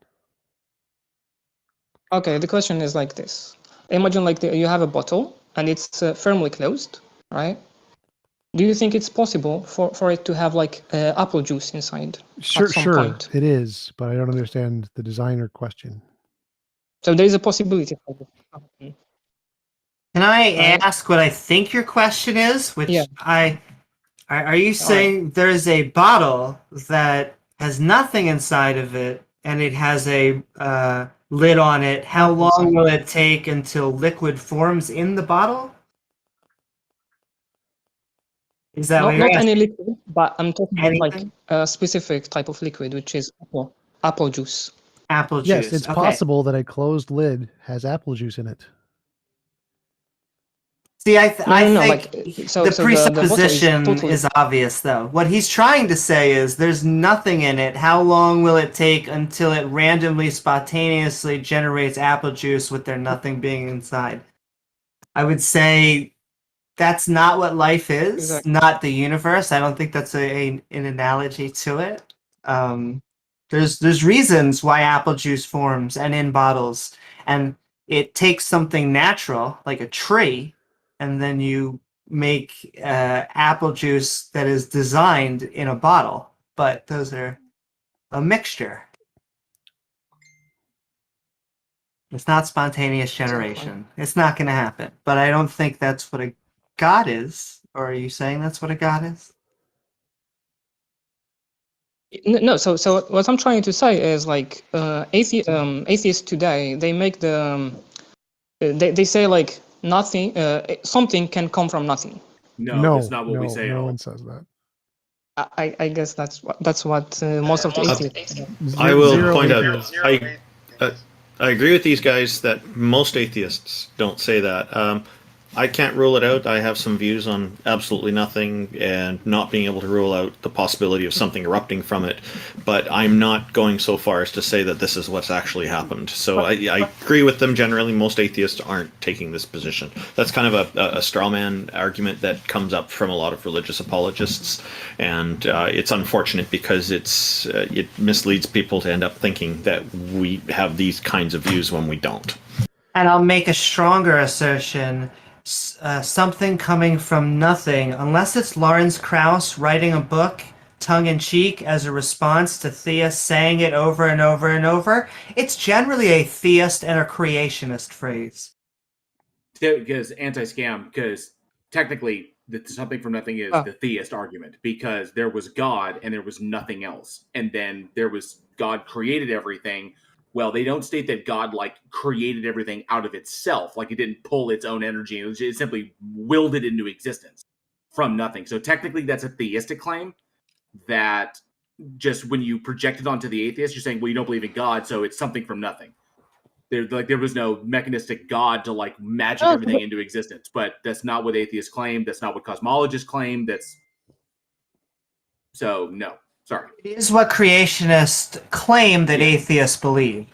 Okay, the question is like this. Imagine like you have a bottle and it's firmly closed, right? Do you think it's possible for it to have like apple juice inside Sure, at some sure, point? it is, but I don't understand the designer question. So there is a possibility for this to happen. Can I Right. ask what I think your question is? Which Yeah. are you saying there's a bottle that has nothing inside of it and it has a lid on it? How Nothing long inside. will it take until liquid forms in the bottle? Is that what you're Not asking? any liquid, but I'm talking about like Anything? a specific type of liquid, which is apple juice. Apple juice. Yes, it's Okay. possible that a closed lid has apple juice in it. See, I No, think like so. the So the bottle is presupposition totally is obvious, though. What he's trying to say is there's nothing in it. How long will it take until it randomly, spontaneously generates apple juice with there nothing being inside? I would say that's not what life is, Exactly. not the universe. I don't think that's an analogy to it. There's reasons why apple juice forms and in bottles, and it takes something natural like a tree, and then you make apple juice that is designed in a bottle. But those are a mixture. It's not spontaneous generation. It's not going to happen. But I don't think that's what a god is. Or are you saying that's what a god is? No, so what I'm trying to say is like atheists today, they make they say like nothing, something can come from nothing. No, that's not what we say at no all. one says that. I guess that's what most of the atheists. I will Zero point out, atheists. I agree with these guys that most atheists don't say that. I can't rule it out. I have some views on absolutely nothing and not being able to rule out the possibility of something erupting from it. But I'm not going so far as to say that this is what's actually happened. So I agree with them generally. Most atheists aren't taking this position. That's kind of a straw man argument that comes up from a lot of religious apologists. And it's unfortunate because it misleads people to end up thinking that we have these kinds of views when we don't. And I'll make a stronger assertion. Something coming from nothing, unless it's Lawrence Krauss writing a book tongue-in-cheek as a response to theists saying it over and over and over, it's generally a theist and a creationist phrase. Because anti-scam, because technically something from nothing is the theist argument, because there was God and there was nothing else. And then there was God created everything. Well, they don't state that God like created everything out of itself, like it didn't pull its own energy. It simply willed it into existence from nothing. So technically that's a theistic claim that just when you project it onto the atheist, you're saying, well, you don't believe in God, so it's something from nothing. There was no mechanistic God to like magic everything into existence. But that's not what atheists claim. That's not what cosmologists claim. So no. Sorry. It is what creationists claim that atheists believe.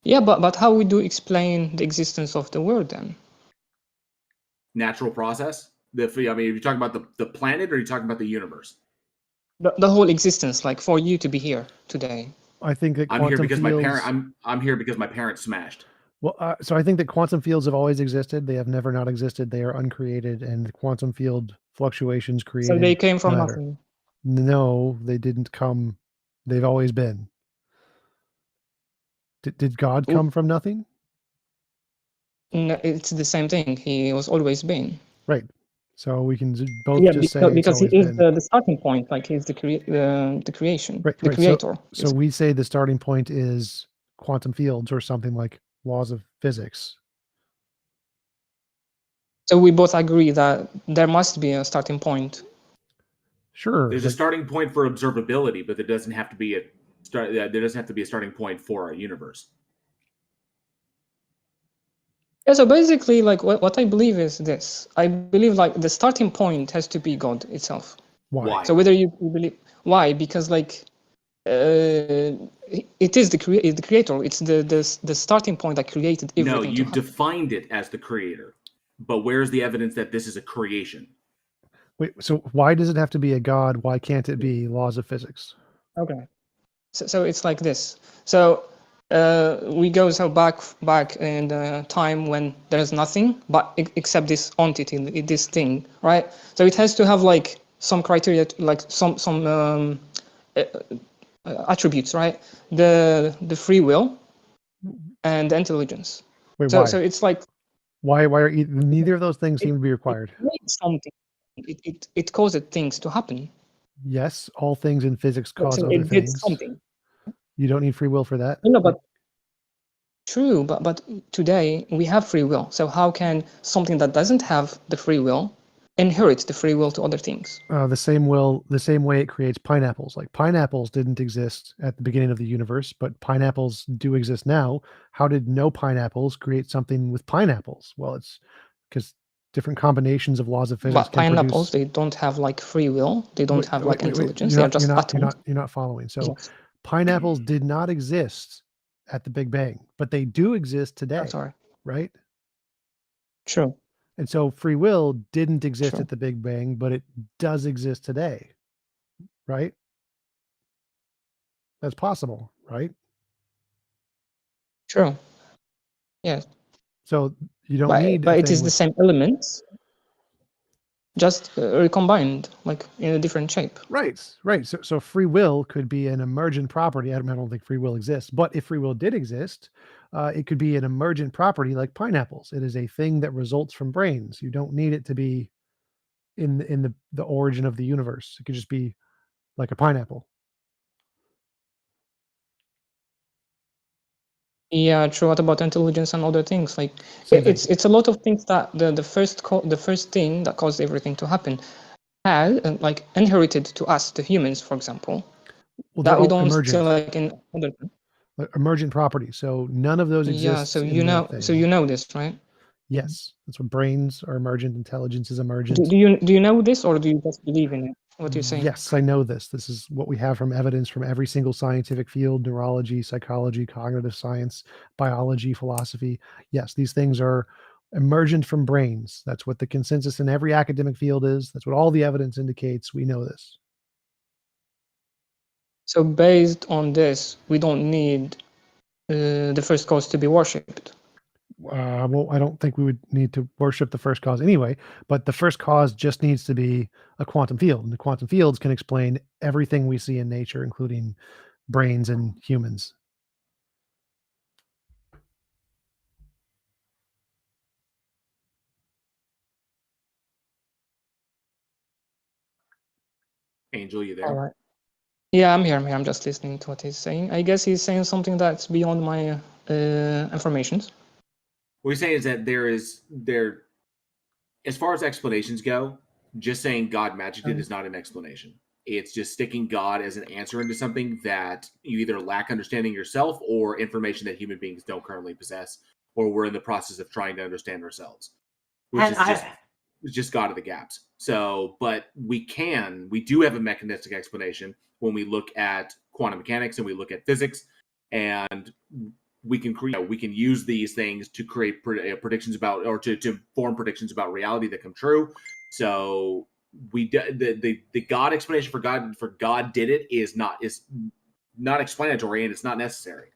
Yeah, but how would you explain the existence of the world then? Natural process? I mean, are you talking about the planet or are you talking about the universe? The whole existence, like for you to be here today. I think that I'm here quantum because fields... I'm here because my parents smashed. Well, so I think that quantum fields have always existed. They have never not existed. They are uncreated, and the quantum field fluctuations created. So they came from matter. nothing. No, they didn't come. They've always been. Did God come from nothing? No, it's the same thing. He was always been. Right. So we can both just say because he it's is always the starting point. Like he's the creation, right, the right. creator. So we say the starting point is quantum fields or something like laws of physics. So we both agree that there must be a starting point. Sure. There's a starting point for observability, but there doesn't have to be a starting point for our universe. Yeah, so basically, like what I believe is this. I believe like the starting point has to be God itself. Why? So whether you believe why, because like it is the creator. It's the starting point that created everything. No, you to happen. defined it as the creator, but where's the evidence that this is a creation? Wait, so why does it have to be a god? Why can't it be laws of physics? Okay. So it's like this. So we go so back in the time when there's nothing but except this entity, this thing, right? So it has to have like some criteria, like some attributes, right? The free will and the intelligence. Wait, So why? so it's like Why are neither of those things seem to be required? it made something. It caused things to happen. Yes, all things in physics cause So other it did things. something. You don't need free will for that. No, but true, but today we have free will. So how can something that doesn't have the free will inherit the free will to other things? The same way it creates pineapples. Like pineapples didn't exist at the beginning of the universe, but pineapples do exist now. How did no pineapples create something with pineapples? Well, it's because different combinations of laws of physics But can pineapples, produce. they don't have like free will. They don't have like intelligence. You're They are just atoms. You're not following. So Yes. pineapples did not exist at the Big Bang, but they do exist today, I'm sorry. right? True. And so free will didn't exist True. at the Big Bang, but it does exist today, right? That's possible, right? True. Yes. So you don't need. But a it thing is the with- same elements, just recombined, like in a different shape. Right. So free will could be an emergent property. I don't think free will exists, but if free will did exist, it could be an emergent property like pineapples. It is a thing that results from brains. You don't need it to be in the origin of the universe. It could just be like a pineapple. Yeah, true. What about intelligence and other things? Like Same thing. it's a lot of things that the first thing that caused everything to happen had like inherited to us, the humans, for example, Well, that they're we all don't emergent. see like in other. Emergent properties. So none of those exist. Yeah, so you know, this, right? Yes, that's what brains are emergent. Intelligence is Do emergent. you know this, or do you just believe in it? What you're saying? Yes, I know this. This is what we have from evidence from every single scientific field: neurology, psychology, cognitive science, biology, philosophy. Yes, these things are emergent from brains. That's what the consensus in every academic field is. That's what all the evidence indicates. We know this. So based on this, we don't need the first cause to be worshipped. Well, I don't think we would need to worship the first cause anyway, but the first cause just needs to be a quantum field. And the quantum fields can explain everything we see in nature, including brains and humans. Angel, you there? All right. Yeah, I'm here. I'm just listening to what he's saying. I guess he's saying something that's beyond my informations. What he's saying is that there, as far as explanations go, just saying God magic did is not an explanation. It's just sticking God as an answer into something that you either lack understanding yourself or information that human beings don't currently possess, or we're in the process of trying to understand ourselves, which And is just God of the gaps. So, but we do have a mechanistic explanation when we look at quantum mechanics and we look at physics, and we can use these things to create predictions about, or to form predictions about reality that come true. So the God explanation for God did it is not explanatory, and it's not necessary.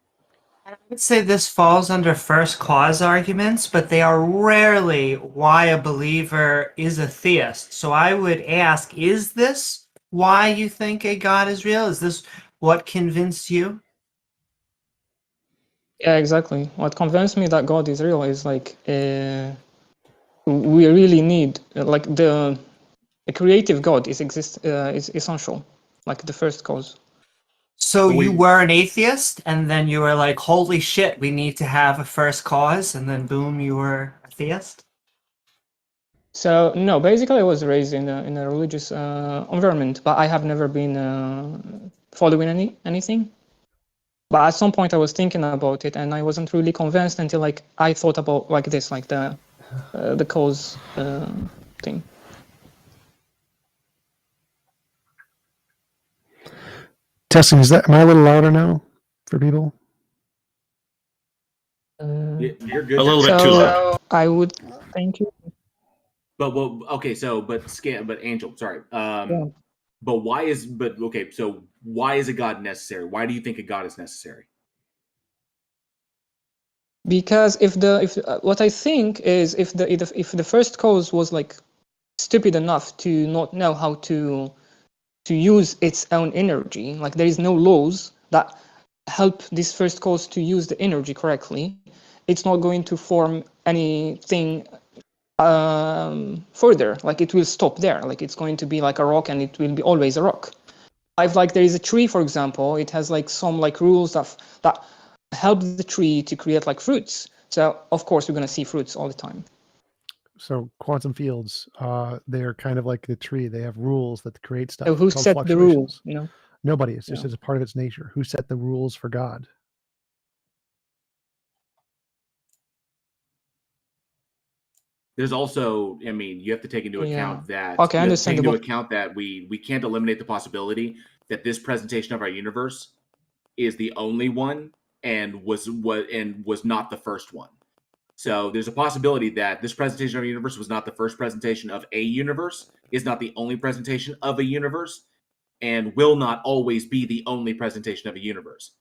I would say this falls under first cause arguments, but they are rarely why a believer is a theist. So I would ask, is this why you think a God is real? Is this what convinced you? Yeah, exactly. What convinced me that God is real is like we really need like the creative God is essential, like the first cause. So you were an atheist, and then you were like, holy shit, we need to have a first cause, and then boom, you were a theist? So no, basically I was raised in a religious environment, but I have never been following anything. But at some point I was thinking about it, and I wasn't really convinced until like I thought about like this, like the cause thing. Testing, am I a little louder now for people? You're good. A little bit too loud. I would thank you. But well, okay. So, but Angel, sorry. Yeah. But why is So why is a God necessary? Why do you think a God is necessary? Because if what I think is if the first cause was like stupid enough to not know how to use its own energy, like there is no laws that help this first cause to use the energy correctly, it's not going to form anything further. Like it will stop there. Like it's going to be like a rock, and it will be always a rock. I've like there is a tree, for example. It has like some like rules that help the tree to create like fruits. So of course we're gonna see fruits all the time. So quantum fields, they're kind of like the tree. They have rules that create stuff. So who called set the rules? You know, Nobody. It's just Yeah. as a part of its nature. Who set the rules for God? There's also, I mean, you have to take into account that. Okay, you have to take into understandable. account that we can't eliminate the possibility that this presentation of our universe is the only one and was not the first one. So there's a possibility that this presentation of our universe was not the first presentation of a universe, is not the only presentation of a universe, and will not always be the only presentation of a universe.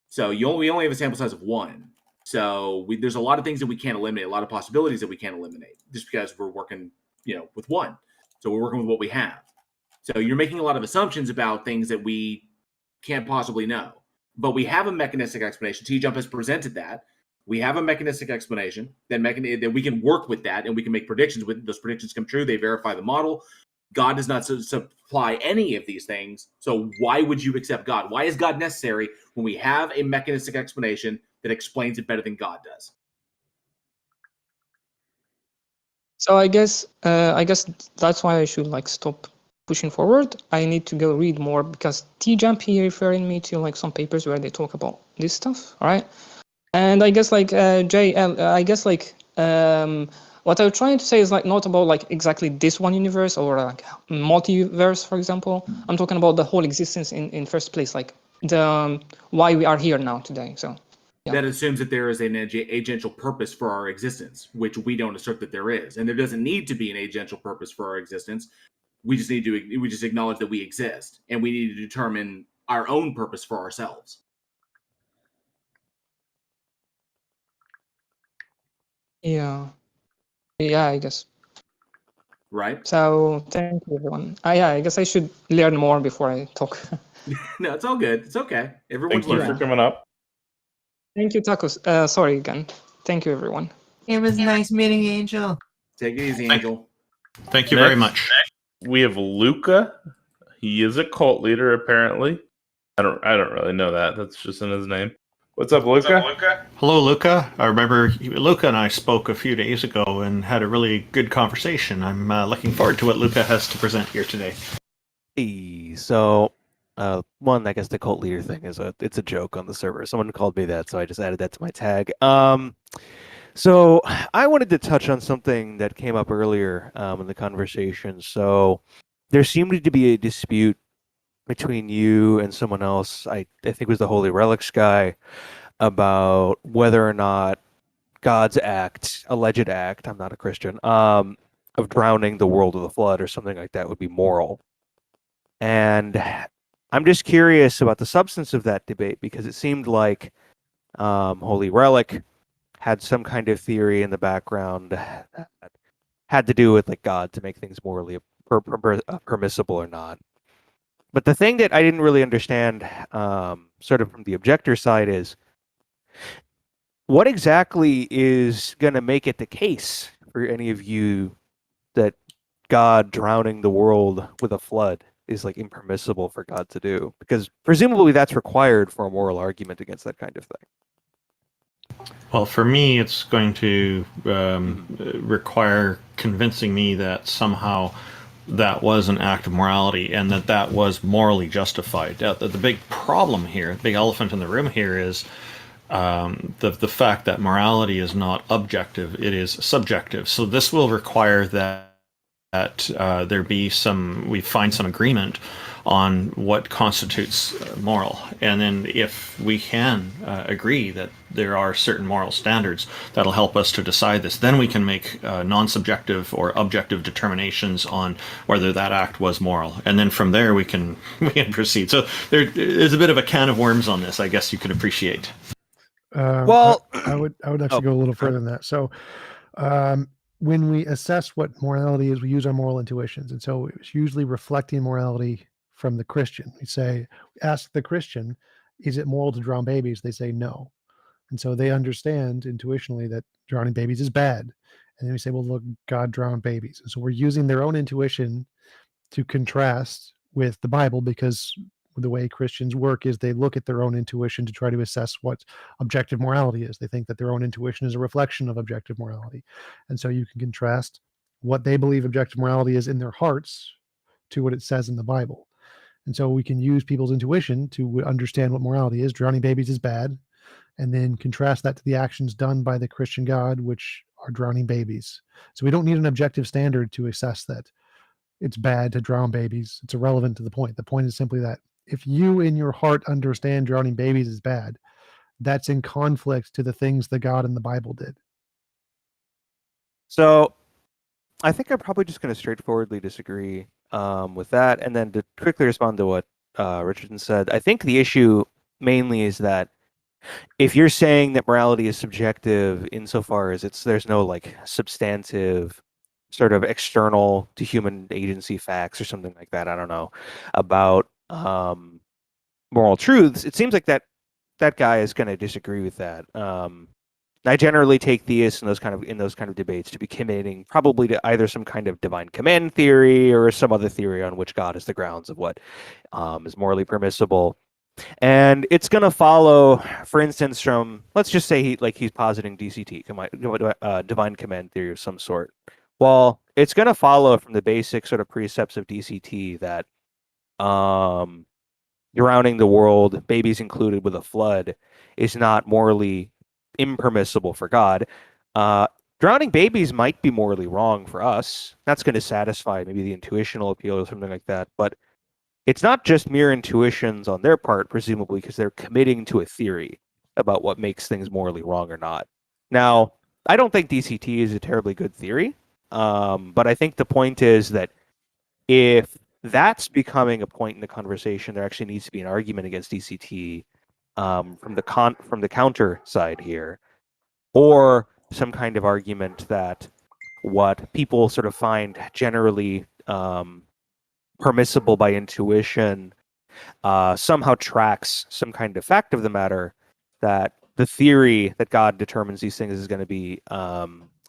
So we only have a sample size of one. So there's a lot of things that we can't eliminate, a lot of possibilities that we can't eliminate, just because we're working, with one. So we're working with what we have. So you're making a lot of assumptions about things that we can't possibly know. But we have a mechanistic explanation. TJump has presented that. We have a mechanistic explanation that we can work with that, and we can make predictions. With those predictions come true, they verify the model. God does not supply any of these things. So why would you accept God? Why is God necessary when we have a mechanistic explanation that explains it better than God does? So I guess that's why I should like stop pushing forward. I need to go read more, because TJump here referring me to like some papers where they talk about this stuff. All right. And I guess like JL, I guess like what I'm trying to say is like not about like exactly this one universe or like multiverse, for example. I'm talking about the whole existence in first place, like the why we are here now today. So yeah. That assumes that there is an agential purpose for our existence, which we don't assert that there is, and there doesn't need to be an agential purpose for our existence. We just acknowledge that we exist, and we need to determine our own purpose for ourselves. Yeah, I guess. Right? So thank you, everyone. Yeah, I guess I should learn more before I talk. No, it's all good. It's okay. Everyone's Thank you for learning. coming up. Thank you, Tacos. Sorry again. Thank you, everyone. It was nice meeting Angel. Take it easy, Angel. Thank you very Next, much. We have Luca. He is a cult leader, apparently. I don't really know that. That's just in his name. What's up, Luca? Hello, Luca. I remember Luca and I spoke a few days ago and had a really good conversation. I'm looking forward to what Luca has to present here today. Hey, so one, I guess the cult leader thing it's a joke on the server. Someone called me that, so I just added that to my tag. So I wanted to touch on something that came up earlier in the conversation. So there seemed to be a dispute between you and someone else. I think it was the Holy Relics guy, about whether or not God's alleged act, I'm not a Christian, of drowning the world with a flood or something like that would be moral. And I'm just curious about the substance of that debate, because it seemed like Holy Relic had some kind of theory in the background that had to do with like God to make things morally permissible or not. But the thing that I didn't really understand, sort of from the objector side, is what exactly is going to make it the case for any of you that God drowning the world with a flood is like impermissible for God to do? Because presumably that's required for a moral argument against that kind of thing. Well, for me, it's going to require convincing me that somehow that was an act of morality and that was morally justified. The big problem here, the big elephant in the room here, is the fact that morality is not objective; it is subjective. So this will require that there be we find some agreement on what constitutes moral, and then if we can agree that there are certain moral standards that'll help us to decide this, then we can make non-subjective or objective determinations on whether that act was moral, and then from there we can proceed. So there's a bit of a can of worms on this, I guess you could appreciate. Well, I would actually go a little further than that. So, when we assess what morality is, we use our moral intuitions, and so it's usually reflecting morality from the Christian. Ask the Christian, is it moral to drown babies? They say no, and so they understand intuitionally that drowning babies is bad. And then we say, well, look, God drowned babies, and so we're using their own intuition to contrast with the Bible, because the way Christians work is they look at their own intuition to try to assess what objective morality is. They think that their own intuition is a reflection of objective morality. And so you can contrast what they believe objective morality is in their hearts to what it says in the Bible. And so we can use people's intuition to understand what morality is. Drowning babies is bad. And then contrast that to the actions done by the Christian God, which are drowning babies. So we don't need an objective standard to assess that it's bad to drown babies. It's irrelevant to the point. The point is simply that if you in your heart understand drowning babies is bad, that's in conflict to the things that God in the Bible did. So I think I'm probably just going to straightforwardly disagree with that. And then to quickly respond to what Richardson said, I think the issue mainly is that if you're saying that morality is subjective insofar as there's no like substantive sort of external to human agency facts or something like that, I don't know, about moral truths, it seems like that guy is going to disagree with that. I generally take theists in those kind of debates to be committing probably to either some kind of divine command theory or some other theory on which God is the grounds of what is morally permissible. And it's going to follow, for instance, from, let's just say he's positing DCT, divine command theory of some sort. Well, it's going to follow from the basic sort of precepts of DCT that drowning the world, babies included, with a flood is not morally impermissible for God. Drowning babies might be morally wrong for us. That's going to satisfy maybe the intuitional appeal or something like that. But it's not just mere intuitions on their part, presumably, because they're committing to a theory about what makes things morally wrong or not. Now, I don't think DCT is a terribly good theory, but I think the point is that if that's becoming a point in the conversation, there actually needs to be an argument against DCT from the counter side here, or some kind of argument that what people sort of find generally permissible by intuition somehow tracks some kind of fact of the matter, that the theory that God determines these things is going to be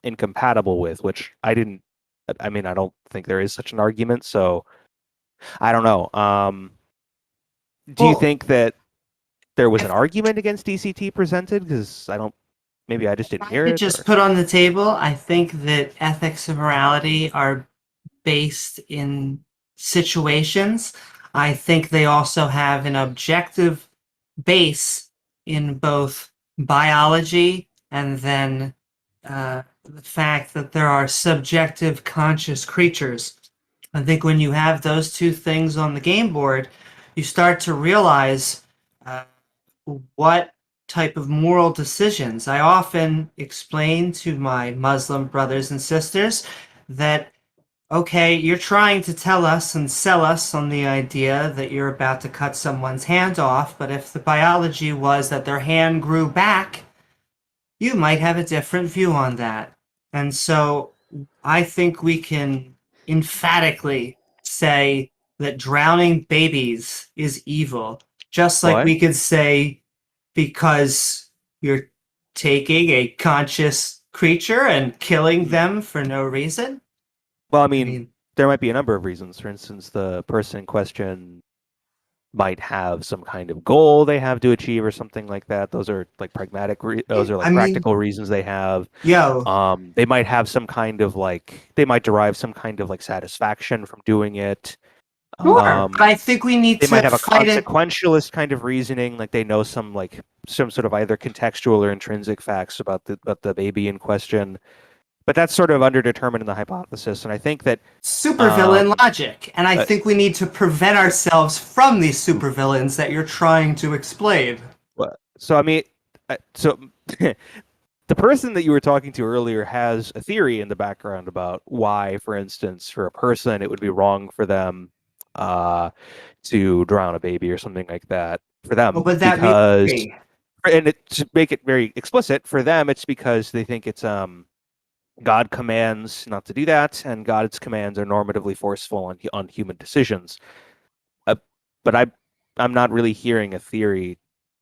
incompatible with, which I don't think there is such an argument, so I don't know. Do you think that there was an argument against DCT presented? Because maybe I just didn't hear it. Just put on the table, I think that ethics and morality are based in situations. I think they also have an objective base in both biology and then the fact that there are subjective conscious creatures. I think when you have those two things on the game board, you start to realize what type of moral decisions. I often explain to my Muslim brothers and sisters that, okay, you're trying to tell us and sell us on the idea that you're about to cut someone's hand off, but if the biology was that their hand grew back, you might have a different view on that. And so I think we can emphatically say that drowning babies is evil, just like Why? we could say because you're taking a conscious creature and killing them for no reason. Well, I mean, there might be a number of reasons. For instance, the person in question might have some kind of goal they have to achieve or something like that. Those are like those are like practical reasons they have. They might have some kind of like, they might derive some kind of like satisfaction from doing it. Sure, but I think we need they to might have a fight it. consequentialist kind of reasoning, like they know some sort of either contextual or intrinsic facts about the baby in question. But that's sort of underdetermined in the hypothesis, and I think that supervillain logic, and I think we need to prevent ourselves from these supervillains that you're trying to explain. So I mean, the person that you were talking to earlier has a theory in the background about why, for instance, for a person it would be wrong for them to drown a baby or something like that for them, to make it very explicit, for them it's because they think it's God commands not to do that, and God's commands are normatively forceful on human decisions. But I'm not really hearing a theory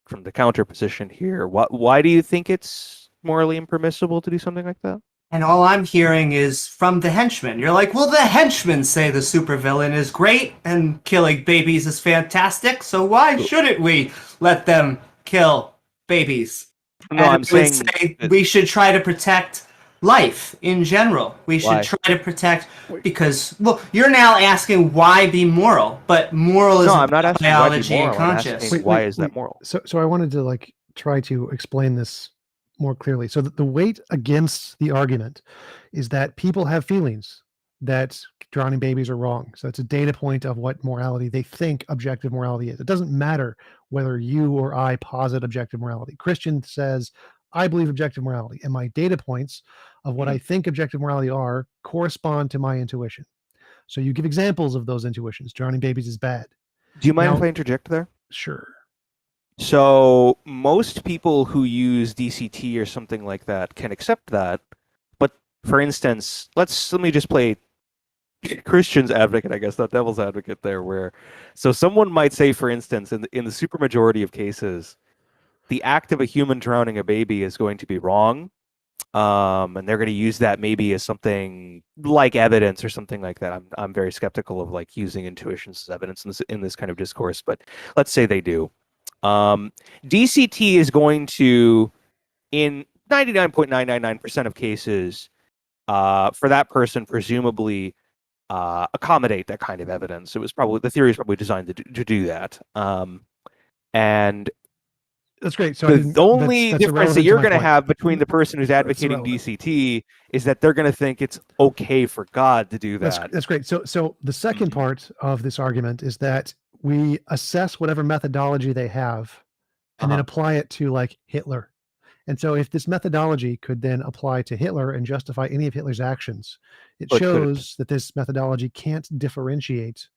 from the counter position here. Why do you think it's morally impermissible to do something like that? And all I'm hearing is from the henchmen. You're like, well, the henchmen say the supervillain is great and killing babies is fantastic, so why shouldn't we let them kill babies? No, I'm saying we should try to protect life in general. We should try to protect, because, well, you're now asking why be moral, but moral is I'm not asking biology why be moral. and conscious. Why is that moral? So I wanted to like try to explain this more clearly. So the weight against the argument is that people have feelings that drowning babies are wrong. So it's a data point of what morality they think objective morality is. It doesn't matter whether you or I posit objective morality. Christian says, I believe objective morality, and my data points of what I think objective morality are correspond to my intuition. So you give examples of those intuitions. Drowning babies is bad. Do you mind if I interject there? Sure. So most people who use DCT or something like that can accept that. But for instance, let me just play Christian's advocate, I guess, not devil's advocate there, so someone might say, for instance, in the supermajority of cases, the act of a human drowning a baby is going to be wrong, and they're going to use that maybe as something like evidence or something like that. I'm very skeptical of like using intuitions as evidence in this kind of discourse, but let's say they do. DCT is going to, in 99.999% of cases, for that person, presumably accommodate that kind of evidence. The theory is probably designed to do that, and that's great. So the only difference that you're going to have between the person who's advocating DCT is that they're going to think it's okay for God to do that. That's great. So the second part of this argument is that we assess whatever methodology they have and then apply it to like Hitler. And so if this methodology could then apply to Hitler and justify any of Hitler's actions, it shows that this methodology can't differentiate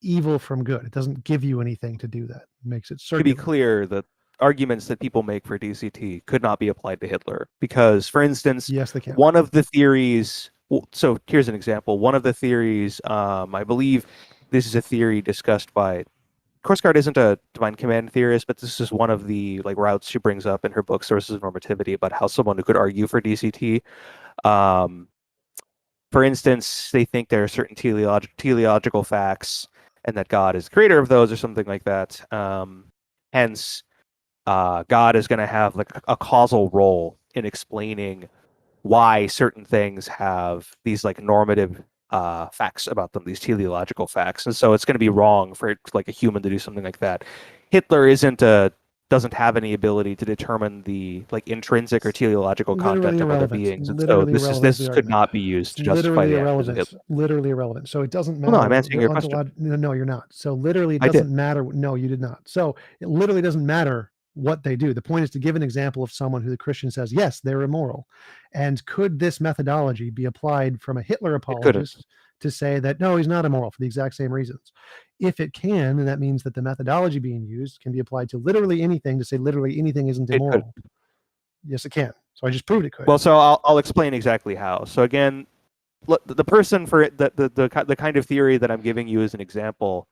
evil from good. It doesn't give you anything to do that. It makes it circular. To be clear, the arguments that people make for DCT could not be applied to Hitler because, for instance, yes, they can. One of the theories, so here's an example. One of the theories, I believe this is a theory discussed by, Korsgaard isn't a divine command theorist, but this is one of the like routes she brings up in her book Sources of Normativity about how someone who could argue for DCT. For instance, they think there are certain teleological facts and that God is the creator of those or something like that. Hence, God is going to have like a causal role in explaining why certain things have these like normative facts about them, these teleological facts, and so it's going to be wrong for like a human to do something like that. Hitler doesn't have any ability to determine the like intrinsic or teleological content of other beings, and so this could not be used to justify the actions of Hitler. Literally irrelevant. So it doesn't matter. Well, no, I'm answering your question. No, you're not. So literally, it doesn't matter. No, you did not. So it literally doesn't matter what they do. The point is to give an example of someone who the Christian says, yes, they're immoral. And could this methodology be applied from a Hitler apologist to say that, no, he's not immoral for the exact same reasons? If it can, then that means that the methodology being used can be applied to literally anything to say literally anything isn't immoral. Yes, it can. So I just proved it could. Well, so I'll explain exactly how. So again, the person for the kind of theory that I'm giving you as an example,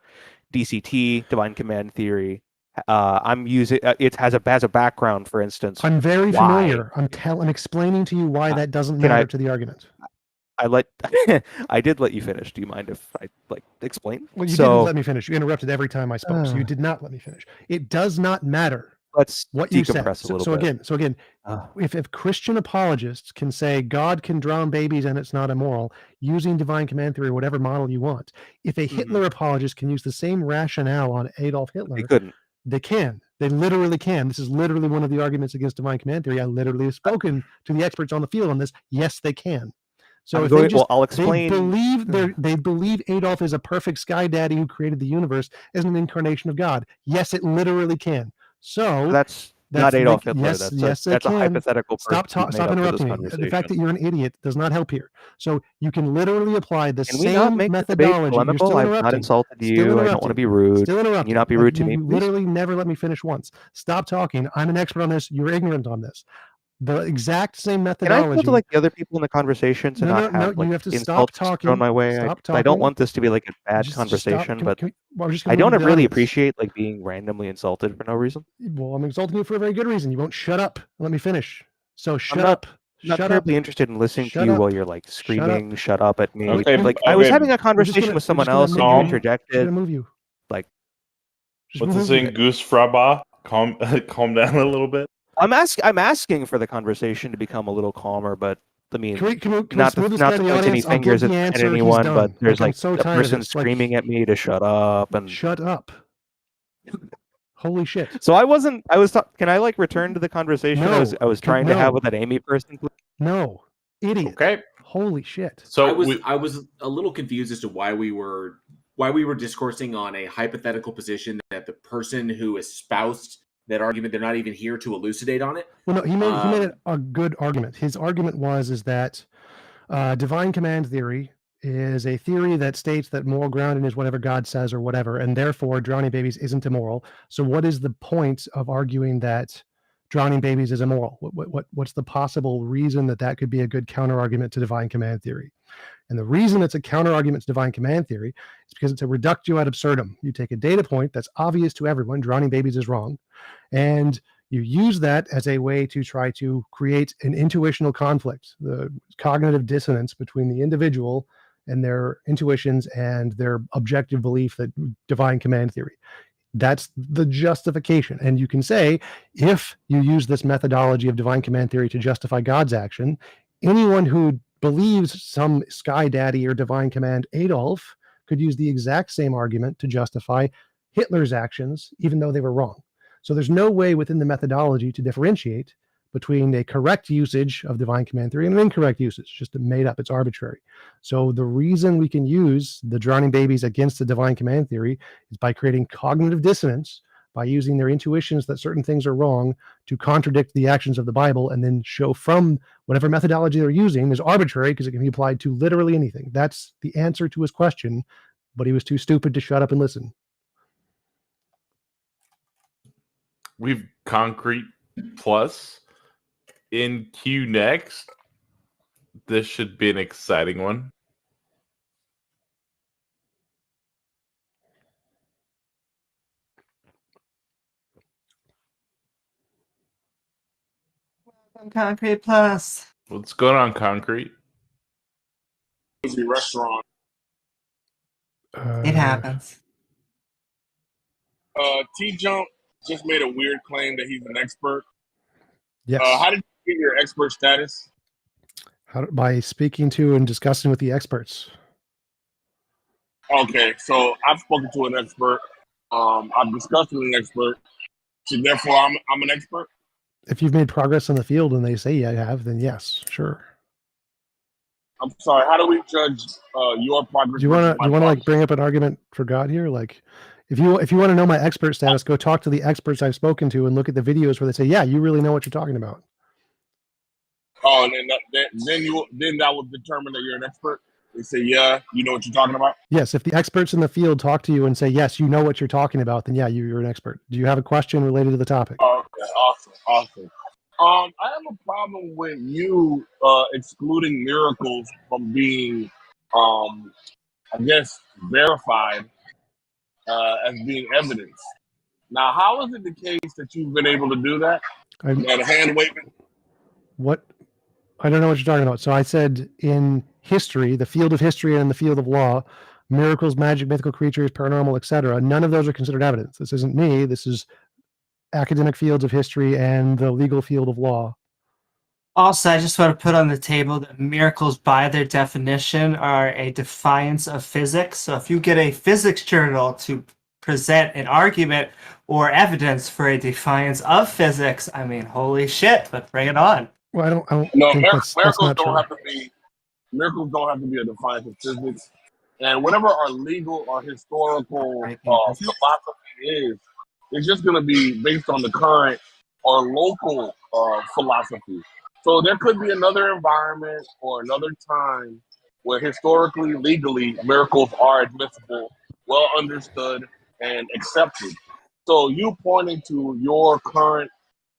DCT, divine command theory, I'm using it has a background, for instance. I'm very familiar. I'm explaining to you why that doesn't matter to the argument. I did let you finish. Do you mind if I explain? Well, you didn't let me finish. You interrupted every time I spoke, so you Uh. did not let me finish. It does not matter Let's what you said. decompress a little bit. So again, if Christian apologists can say God can drown babies and it's not immoral using divine command theory, whatever model you want, if a Hitler apologist can use the same rationale on Adolf Hitler, They couldn't. They can. They literally can. This is literally one of the arguments against divine command theory. I literally have spoken to the experts on the field on this. Yes, they can. So if they just, I'll explain. They believe Adolf is a perfect sky daddy who created the universe as an incarnation of God. Yes, it literally can. So that's not Adolf Hitler. Yes, that's they a can. hypothetical person. Stop interrupting me. The fact that you're an idiot does not help here. So you can literally apply the Can we not same make the debate methodology. You're polemical? still I've interrupting. not insulted Still you. I don't interrupting. want to be rude. Still interrupting. Can you not be rude to me, You please? literally never let me finish once. Stop talking. I'm an expert on this. You're ignorant on this. The exact same Can methodology. I go to like the other people in the conversation to not have you like have to stop insults talking. thrown my way? Stop I don't talking. want this to be like a bad Just conversation, stop. but We're just I gonna don't move to the really audience. appreciate like being randomly insulted for no reason. Well, I'm insulting you for a very good reason. You won't shut up. Let me finish. So shut I'm not, up. not Shut terribly up. interested in listening Shut to you up. while you're like screaming, "Shut up" at me. Okay, Like I was okay. having a We're just conversation gonna- with someone we're else, just and gonna you move you. interjected. Just gonna move you. Like, Just What's move the you. saying? Goose fraba? Calm down a little bit. I'm asking for the conversation to become a little calmer, but I mean, Can we not move to, this not guy to to the point any audience? I'll fingers give the at answer. He's anyone, done. but there's I'm like so a tired of person this. screaming at me to shut up, and Shut up. Holy shit. so can I like return to the conversation I was trying to have with that Amy person, please? No, idiot. Okay. Holy shit. So I was a little confused as to why we were discoursing on a hypothetical position that the person who espoused that argument, they're not even here to elucidate on it. Well, no, he made a good argument. His argument is that divine command theory is a theory that states that moral grounding is whatever God says or whatever, and therefore drowning babies isn't immoral. So what is the point of arguing that drowning babies is immoral? What's the possible reason that could be a good counter argument to divine command theory? And the reason it's a counter argument to divine command theory is because it's a reductio ad absurdum. You take a data point that's obvious to everyone, drowning babies is wrong, and you use that as a way to try to create an intuitional conflict, the cognitive dissonance between the individual and their intuitions and their objective belief that divine command theory. That's the justification. And you can say, if you use this methodology of divine command theory to justify God's action, anyone who believes some sky daddy or divine command Adolf could use the exact same argument to justify Hitler's actions, even though they were wrong. So there's no way within the methodology to differentiate between a correct usage of divine command theory and an incorrect usage, just made up, it's arbitrary. So the reason we can use the drowning babies against the divine command theory is by creating cognitive dissonance, by using their intuitions that certain things are wrong to contradict the actions of the Bible, and then show from whatever methodology they're using is arbitrary because it can be applied to literally anything. That's the answer to his question, but he was too stupid to shut up and listen. we've concrete plus in queue next. This should be an exciting one. Concrete Plus. What's going on, concrete? Restaurant. It happens. TJump just made a weird claim that he's an expert. Yes. How did you get your expert status? By speaking to and discussing with the experts. Okay, so I've spoken to an expert. I've discussed with an expert. So therefore, I'm an expert. If you've made progress in the field and they say you have, then yes, sure. I'm sorry. How do we judge your progress? Do you want to like bring up an argument for God here? Like, if you want to know my expert status, go talk to the experts I've spoken to and look at the videos where they say, "Yeah, you really know what you're talking about." Oh, and then that will determine that you're an expert. They say, "Yeah, you know what you're talking about." Yes, if the experts in the field talk to you and say, "Yes, you know what you're talking about," then yeah, you're an expert. Do you have a question related to the topic? Oh, okay, awesome. I have a problem with you excluding miracles from being, I guess, verified as being evidence. Now, how is it the case that you've been able to do that? That hand waving? What I don't know what you're talking about. So I said in history, the field of history and the field of law, miracles, magic, mythical creatures, paranormal, etc. None of those are considered evidence. This isn't me. This is academic fields of history and the legal field of law. Also, I just want to put on the table that miracles, by their definition, are a defiance of physics. So if you get a physics journal to present an argument or evidence for a defiance of physics, I mean, holy shit, but bring it on. Well, I don't No, think that's miracles not don't true. have to be. Miracles don't have to be a defiance of physics. And whatever our legal or historical philosophy is, it's just going to be based on the current or local philosophy. So there could be another environment or another time where historically, legally, miracles are admissible, well understood, and accepted. So you pointing to your current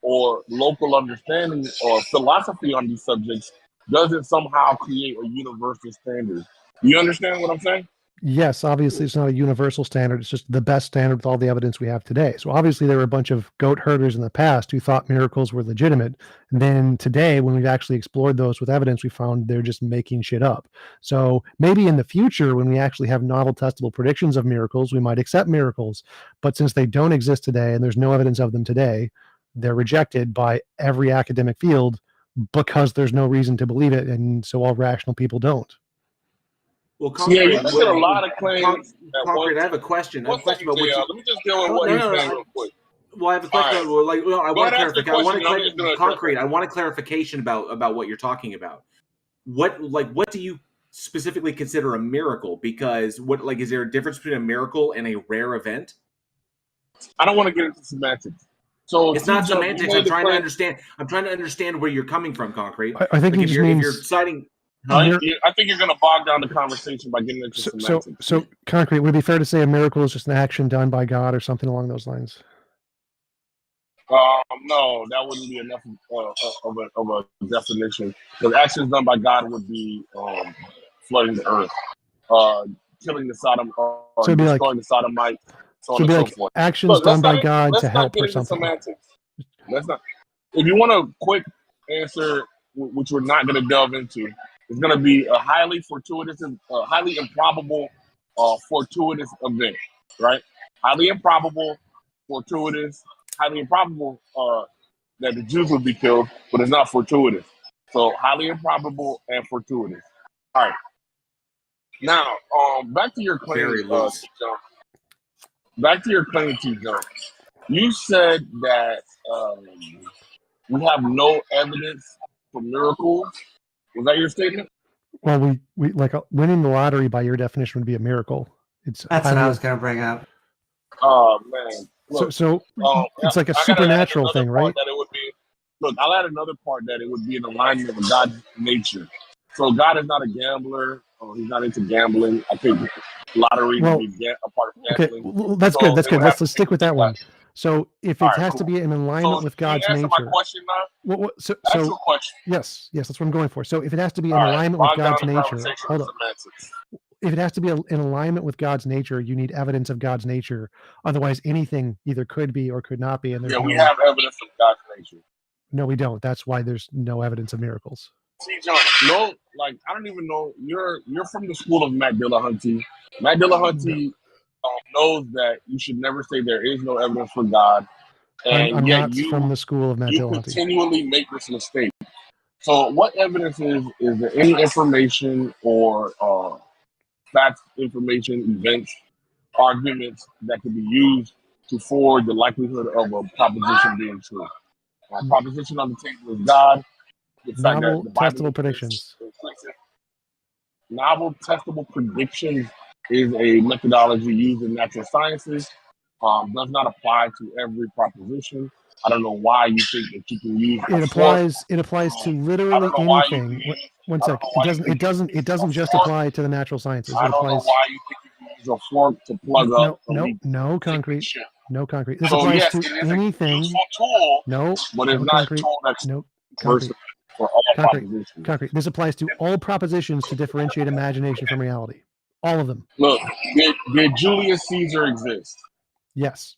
or local understanding or philosophy on these subjects doesn't somehow create a universal standard. You understand what I'm saying? Yes, obviously it's not a universal standard. It's just the best standard with all the evidence we have today. So obviously there were a bunch of goat herders in the past who thought miracles were legitimate. And then today, when we've actually explored those with evidence, we found they're just making shit up. So maybe in the future, when we actually have novel testable predictions of miracles, we might accept miracles. But since they don't exist today and there's no evidence of them today, they're rejected by every academic field because there's no reason to believe it. And so all rational people don't. Well, Yeah, you're making a lot of claims. Concrete, I have a question. I have a question about what you... Let me just deal with what you're saying real quick. Well, I have a question. About, I want clarification. Concrete. I want a clarification about what you're talking about. What do you specifically consider a miracle? Because is there a difference between a miracle and a rare event? I don't want to get into semantics. So it's not semantics. I'm trying to understand. I'm trying to understand where you're coming from, Concrete. I think if you're citing. I think you're going to bog down the conversation by getting into semantics. So, Concrete, would it be fair to say a miracle is just an action done by God or something along those lines? No, that wouldn't be enough of a definition. Because actions done by God would be flooding the earth, killing the Sodom, or so destroying the Sodomites, so on and so forth. Actions done by God to help or something. Semantics. Let's not. If you want a quick answer, which we're not going to delve into, it's going to be a highly fortuitous, highly improbable, fortuitous event, right? Highly improbable, fortuitous, highly improbable that the Jews would be killed, but it's not fortuitous. So highly improbable and fortuitous. All right. Now, back to your claim, TJump. Back to your claim, TJump. You said that we have no evidence for miracles. Was that your statement? Well, we like winning the lottery by your definition would be a miracle. That's what I was going to bring up. Oh man! Look, so it's like a supernatural thing, right? That it would be. Look, I'll add another part that it would be in alignment with God's nature. So God is not a gambler. He's not into gambling. I think lottery would be a part of gambling. Okay, well, that's good. That's good. Let's stick with that one. So if it has to be in alignment with God's nature. My question now? So your question. Yes, that's what I'm going for. So if it has to be in alignment with God's nature, hold on. If it has to be in alignment with God's nature, you need evidence of God's nature. Otherwise, anything either could be or could not be. And we have evidence of God's nature. No, we don't. That's why there's no evidence of miracles. See, John, no, I don't even know. You're from the school of Matt Dillahunty. Matt Dillahunty knows that you should never say there is no evidence for God. And I'm yet not from the school of Matt you Dillahunty. Continually make this mistake. So what evidence is there any information or facts, information, events, arguments that could be used to forward the likelihood of a proposition being true? A proposition on the table is God. Novel testable predictions. Novel testable predictions is a methodology used in natural sciences. Does not apply to every proposition. I don't know why you think that you can use it applies to literally anything. One sec. It doesn't just apply to the natural sciences. I don't know why you think you can use a fork to plug up. No concrete. No concrete. This applies to anything. No, but it's not concrete. tool that's no concrete. For all propositions. Concrete. This applies to all propositions to differentiate imagination from reality. All of them. Look, did Julius Caesar exist? Yes.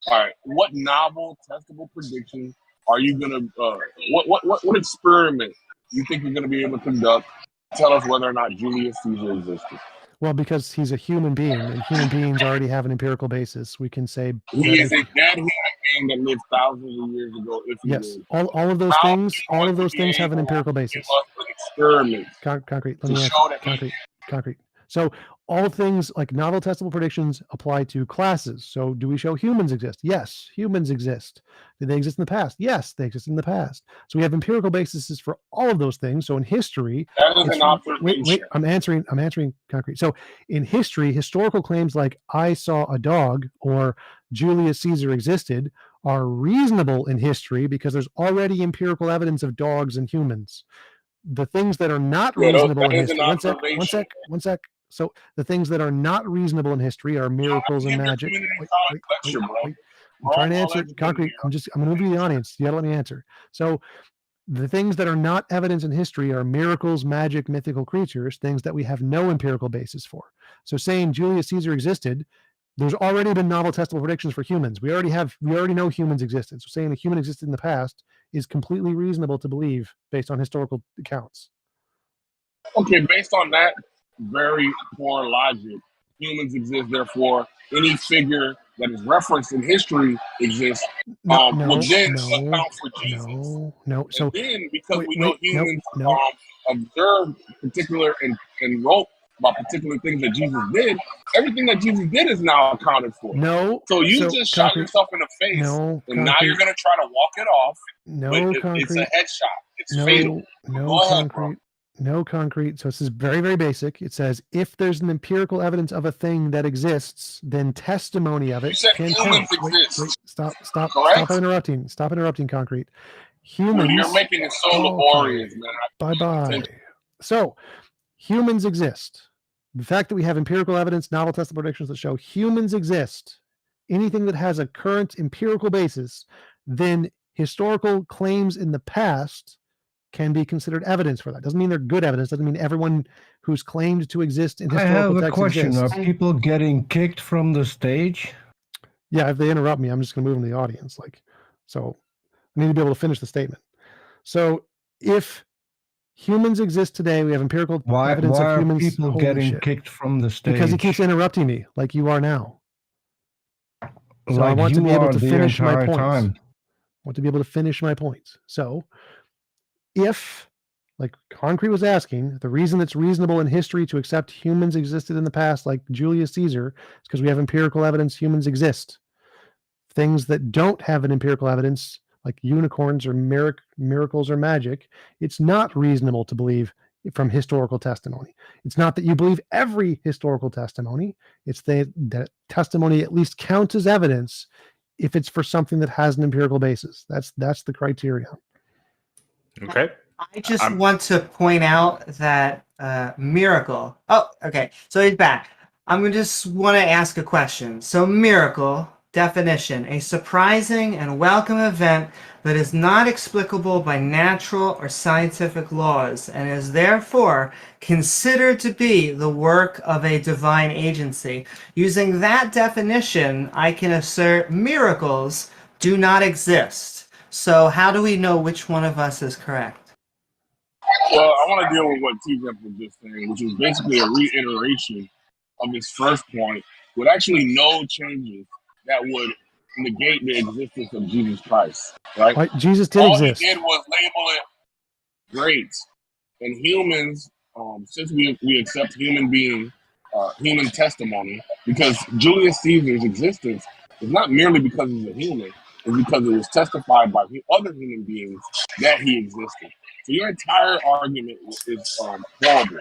All right. What novel testable prediction are you gonna? What experiment you think you're going to be able to conduct? Tell us whether or not Julius Caesar existed. Well, because he's a human being, and human beings already have an empirical basis. We can say He is a dead human being that lived thousands of years ago. If he yes, did. all of those things, all of those things have an empirical basis. Experiments. Concrete. Let To me show answer. that Concrete. So all things like novel testable predictions apply to classes. So do we show humans exist? Yes, humans exist. Did they exist in the past? Yes, they exist in the past. So we have empirical bases for all of those things. So in history, that is an observation. Wait, I'm answering concrete. So in history, historical claims like I saw a dog or Julius Caesar existed are reasonable in history because there's already empirical evidence of dogs and humans. The things that are not reasonable in history. One sec. So the things that are not reasonable in history are miracles and magic. Wait. I'm trying to answer concrete. I'm going to move to the audience. You got to let me answer. So the things that are not evidence in history are miracles, magic, mythical creatures, things that we have no empirical basis for. So saying Julius Caesar existed, there's already been novel testable predictions for humans. We already know humans existed. So saying a human existed in the past is completely reasonable to believe based on historical accounts. Okay, based on that very poor logic, humans exist, therefore any figure that is referenced in history exists. Will then account for Jesus. No. So and then because we know humans observed particular and wrote about particular things that Jesus did, everything that Jesus did is now accounted for. So you just shot yourself in the face, and now you're going to try to walk it off. It's a headshot. It's fatal. No concrete. So this is very, very basic. It says if there's an empirical evidence of a thing that exists, then testimony of it can count. Wait, stop interrupting. Stop interrupting, concrete. Humans. You're making it so laborious, man. Bye. So humans exist. The fact that we have empirical evidence, novel testable predictions that show humans exist, anything that has a current empirical basis, then historical claims in the past can be considered evidence for that. Doesn't mean they're good evidence. Doesn't mean everyone who's claimed to exist in historical text question. exists. Are people getting kicked from the stage? Yeah, if they interrupt me, I'm just going to move them to the audience. So I need to be able to finish the statement. So if humans exist today, we have empirical evidence of humans. Why are people getting kicked from the stage? Because he keeps interrupting me, like you are now. So like I want to be able to finish my points. I want to be able to finish my points. So if, like concrete was asking, the reason it's reasonable in history to accept humans existed in the past, like Julius Caesar, is because we have empirical evidence humans exist. Things that don't have an empirical evidence, like unicorns or miracles or magic, it's not reasonable to believe from historical testimony. It's not that you believe every historical testimony. It's that testimony at least counts as evidence if it's for something that has an empirical basis. That's the criteria. Okay. I just want to point out that miracle. Oh, okay. So he's back. I'm just want to ask a question. So miracle definition: a surprising and welcome event that is not explicable by natural or scientific laws and is therefore considered to be the work of a divine agency. Using that definition, I can assert miracles do not exist. So how do we know which one of us is correct? Well, I want to deal with what TJump was just saying, which is basically a reiteration of his first point with actually no changes that would negate the existence of Jesus Christ, right? Jesus did exist. All he did was label it great. And humans, since we accept human testimony, because Julius Caesar's existence is not merely because he's a human, it's because it was testified by other human beings that he existed. So your entire argument is horrible.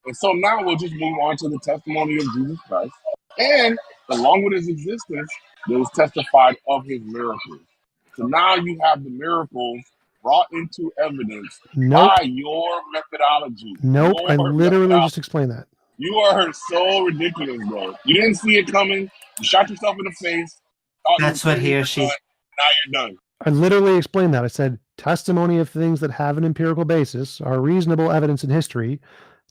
And so now we'll just move on to the testimony of Jesus Christ. And along with his existence, there was testified of his miracles. So now you have the miracles brought into evidence by your methodology. I literally just explained that. You are so ridiculous, bro. You didn't see it coming. You shot yourself in the face. That's what he or she... Now you're done. I literally explained that. I said testimony of things that have an empirical basis are reasonable evidence in history.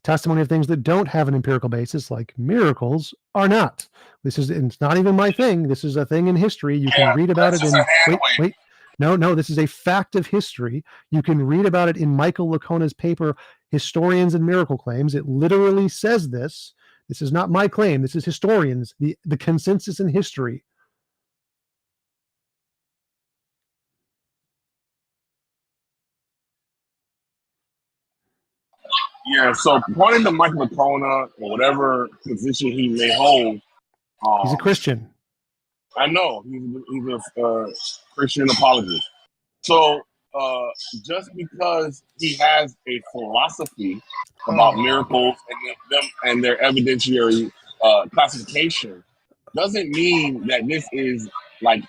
Testimony of things that don't have an empirical basis, like miracles, are not. It's not even my thing. This is a thing in history. You can read about it in No, this is a fact of history. You can read about it in Michael Lacona's paper, Historians and Miracle Claims. It literally says this. This is not my claim. This is historians, the consensus in history. Yeah, so pointing to Michael Lacona or whatever position he may hold, He's a Christian. I know he's a Christian apologist. So just because he has a philosophy about miracles and their evidentiary classification doesn't mean that this is like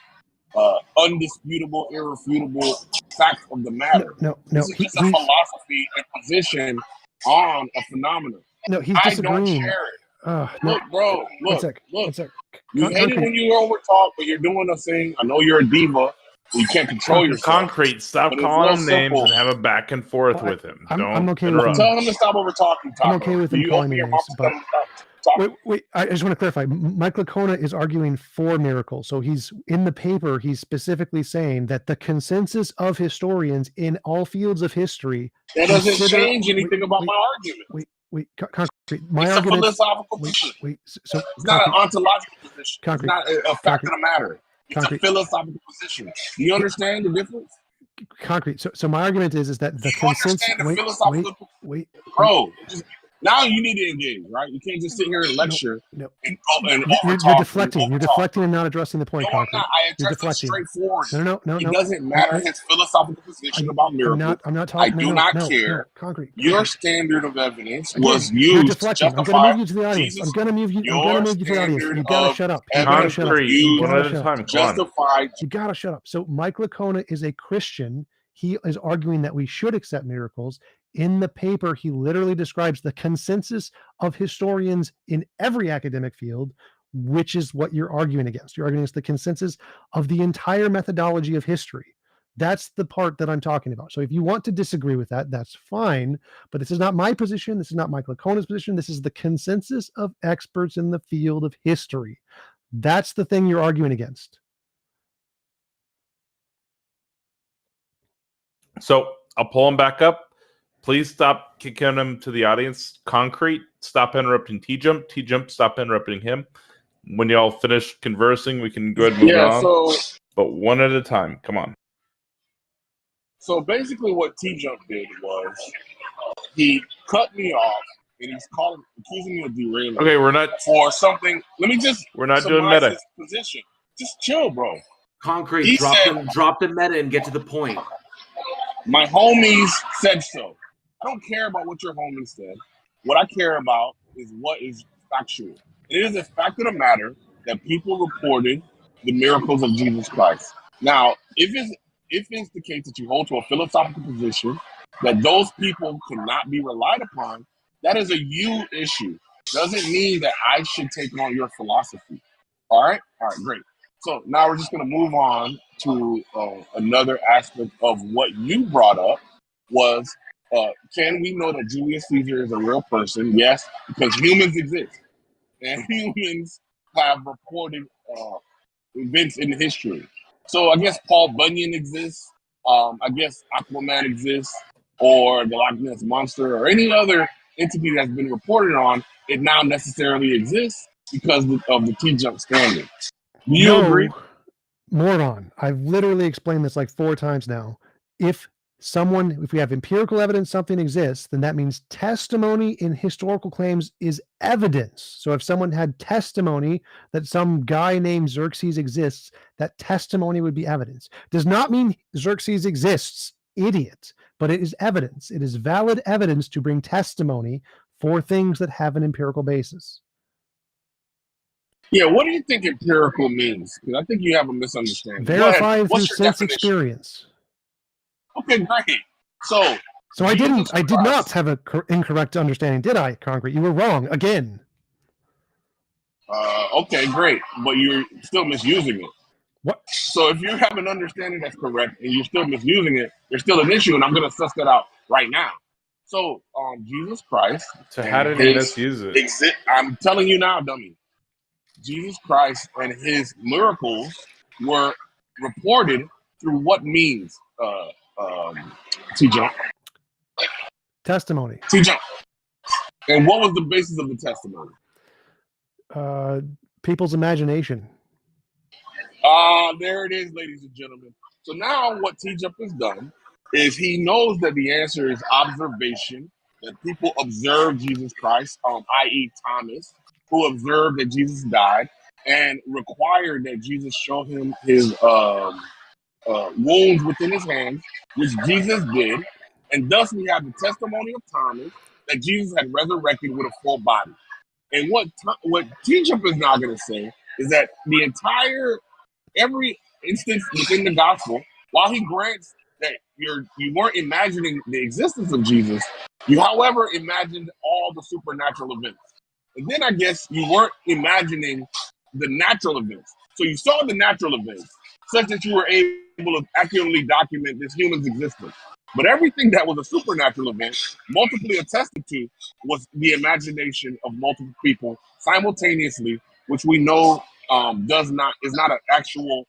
undisputable, irrefutable fact of the matter. No. This is just a philosophy and position on a phenomenon. No, he's disagreeing. I don't share it. No. Look, bro. One sec. You hate it when you over talk, but you're doing a thing. I know you're a diva. You can't control yourself. Concrete. Stop calling him names and have a back and forth with him. I'm okay with interrupt. Tell him to stop over talking. I'm okay with him calling me names, but wait. I just want to clarify. Mike Lacona is arguing for miracles. So he's in the paper. He's specifically saying that the consensus of historians in all fields of history that doesn't change anything about my argument. Concrete. It's a philosophical position. So it's not an ontological position. Concrete. It's not a fact of the matter. It's a philosophical position. Do you understand the difference? Concrete. So my argument is that the consensus. Wait. Bro, now you need to engage, right? You can't just sit here and lecture. No. And you're deflecting. You're deflecting and not addressing the point. No, I'm not. I address it straightforward. No. It doesn't matter his philosophical position about miracles. I'm not talking. I do not care. Concrete. Your standard of evidence was used. You're deflecting. I'm going to move you to the audience. Jesus, I'm going to move you to the audience. You got to shut up. One at a time. Justified. You got to shut up. So Mike Lacona is a Christian. He is arguing that we should accept miracles. In the paper, he literally describes the consensus of historians in every academic field, which is what you're arguing against. You're arguing against the consensus of the entire methodology of history. That's the part that I'm talking about. So if you want to disagree with that, that's fine. But this is not my position. This is not Mike Lacona's position. This is the consensus of experts in the field of history. That's the thing you're arguing against. So I'll pull him back up. Please stop kicking him to the audience. Concrete, stop interrupting TJump. TJump, stop interrupting him. When y'all finish conversing, we can go ahead and move on. But one at a time. Come on. So basically what TJump did was he cut me off and he's accusing me of derailing. Okay, we're not for something. Let me just we're not doing meta. Position. Just chill, bro. Concrete, drop the meta and get to the point. My homies said so. I don't care about what your homies said. What I care about is what is factual. It is a fact of the matter that people reported the miracles of Jesus Christ. Now, if it's the case that you hold to a philosophical position that those people cannot be relied upon, that is a you issue. Doesn't mean that I should take on your philosophy. All right, great. So now we're just going to move on to another aspect of what you brought up was, can we know that Julius Caesar is a real person? Yes, because humans exist. And humans have reported events in history. So I guess Paul Bunyan exists. I guess Aquaman exists, or the Loch Ness Monster, or any other entity that's been reported on. It now necessarily exists because of the TJump standard. Do you agree? Moron. I've literally explained this like 4 times now. If we have empirical evidence something exists, then that means testimony in historical claims is evidence. So if someone had testimony that some guy named Xerxes exists, that testimony would be evidence. Does not mean Xerxes exists, idiot, but it is evidence. It is valid evidence to bring testimony for things that have an empirical basis. Yeah, what do you think empirical means? Because I think you have a misunderstanding. Verified through sense experience. Okay, great. So I did not have an incorrect understanding, did I, Concrete? You were wrong again. Okay, great, but you're still misusing it. What? So if you have an understanding that's correct and you're still misusing it, there's still an issue, and I'm going to suss that out right now. So, Jesus Christ. So how did he misuse it? I'm telling you now, dummy. Jesus Christ and his miracles were reported through what means, TJump? Testimony. TJump. And what was the basis of the testimony? People's imagination. There it is, ladies and gentlemen. So now what TJump has done is he knows that the answer is observation, that people observe Jesus Christ, i.e. Thomas, who observed that Jesus died and required that Jesus show him his wounds within his hands, which Jesus did. And thus we have the testimony of Thomas that Jesus had resurrected with a full body. And what TJump is now going to say is that every instance within the gospel, while he grants that you weren't imagining the existence of Jesus, you, however, imagined all the supernatural events. And then I guess you weren't imagining the natural events. So you saw the natural events, such that you were able to accurately document this human's existence. But everything that was a supernatural event, multiply attested to, was the imagination of multiple people simultaneously, which we know is not an actual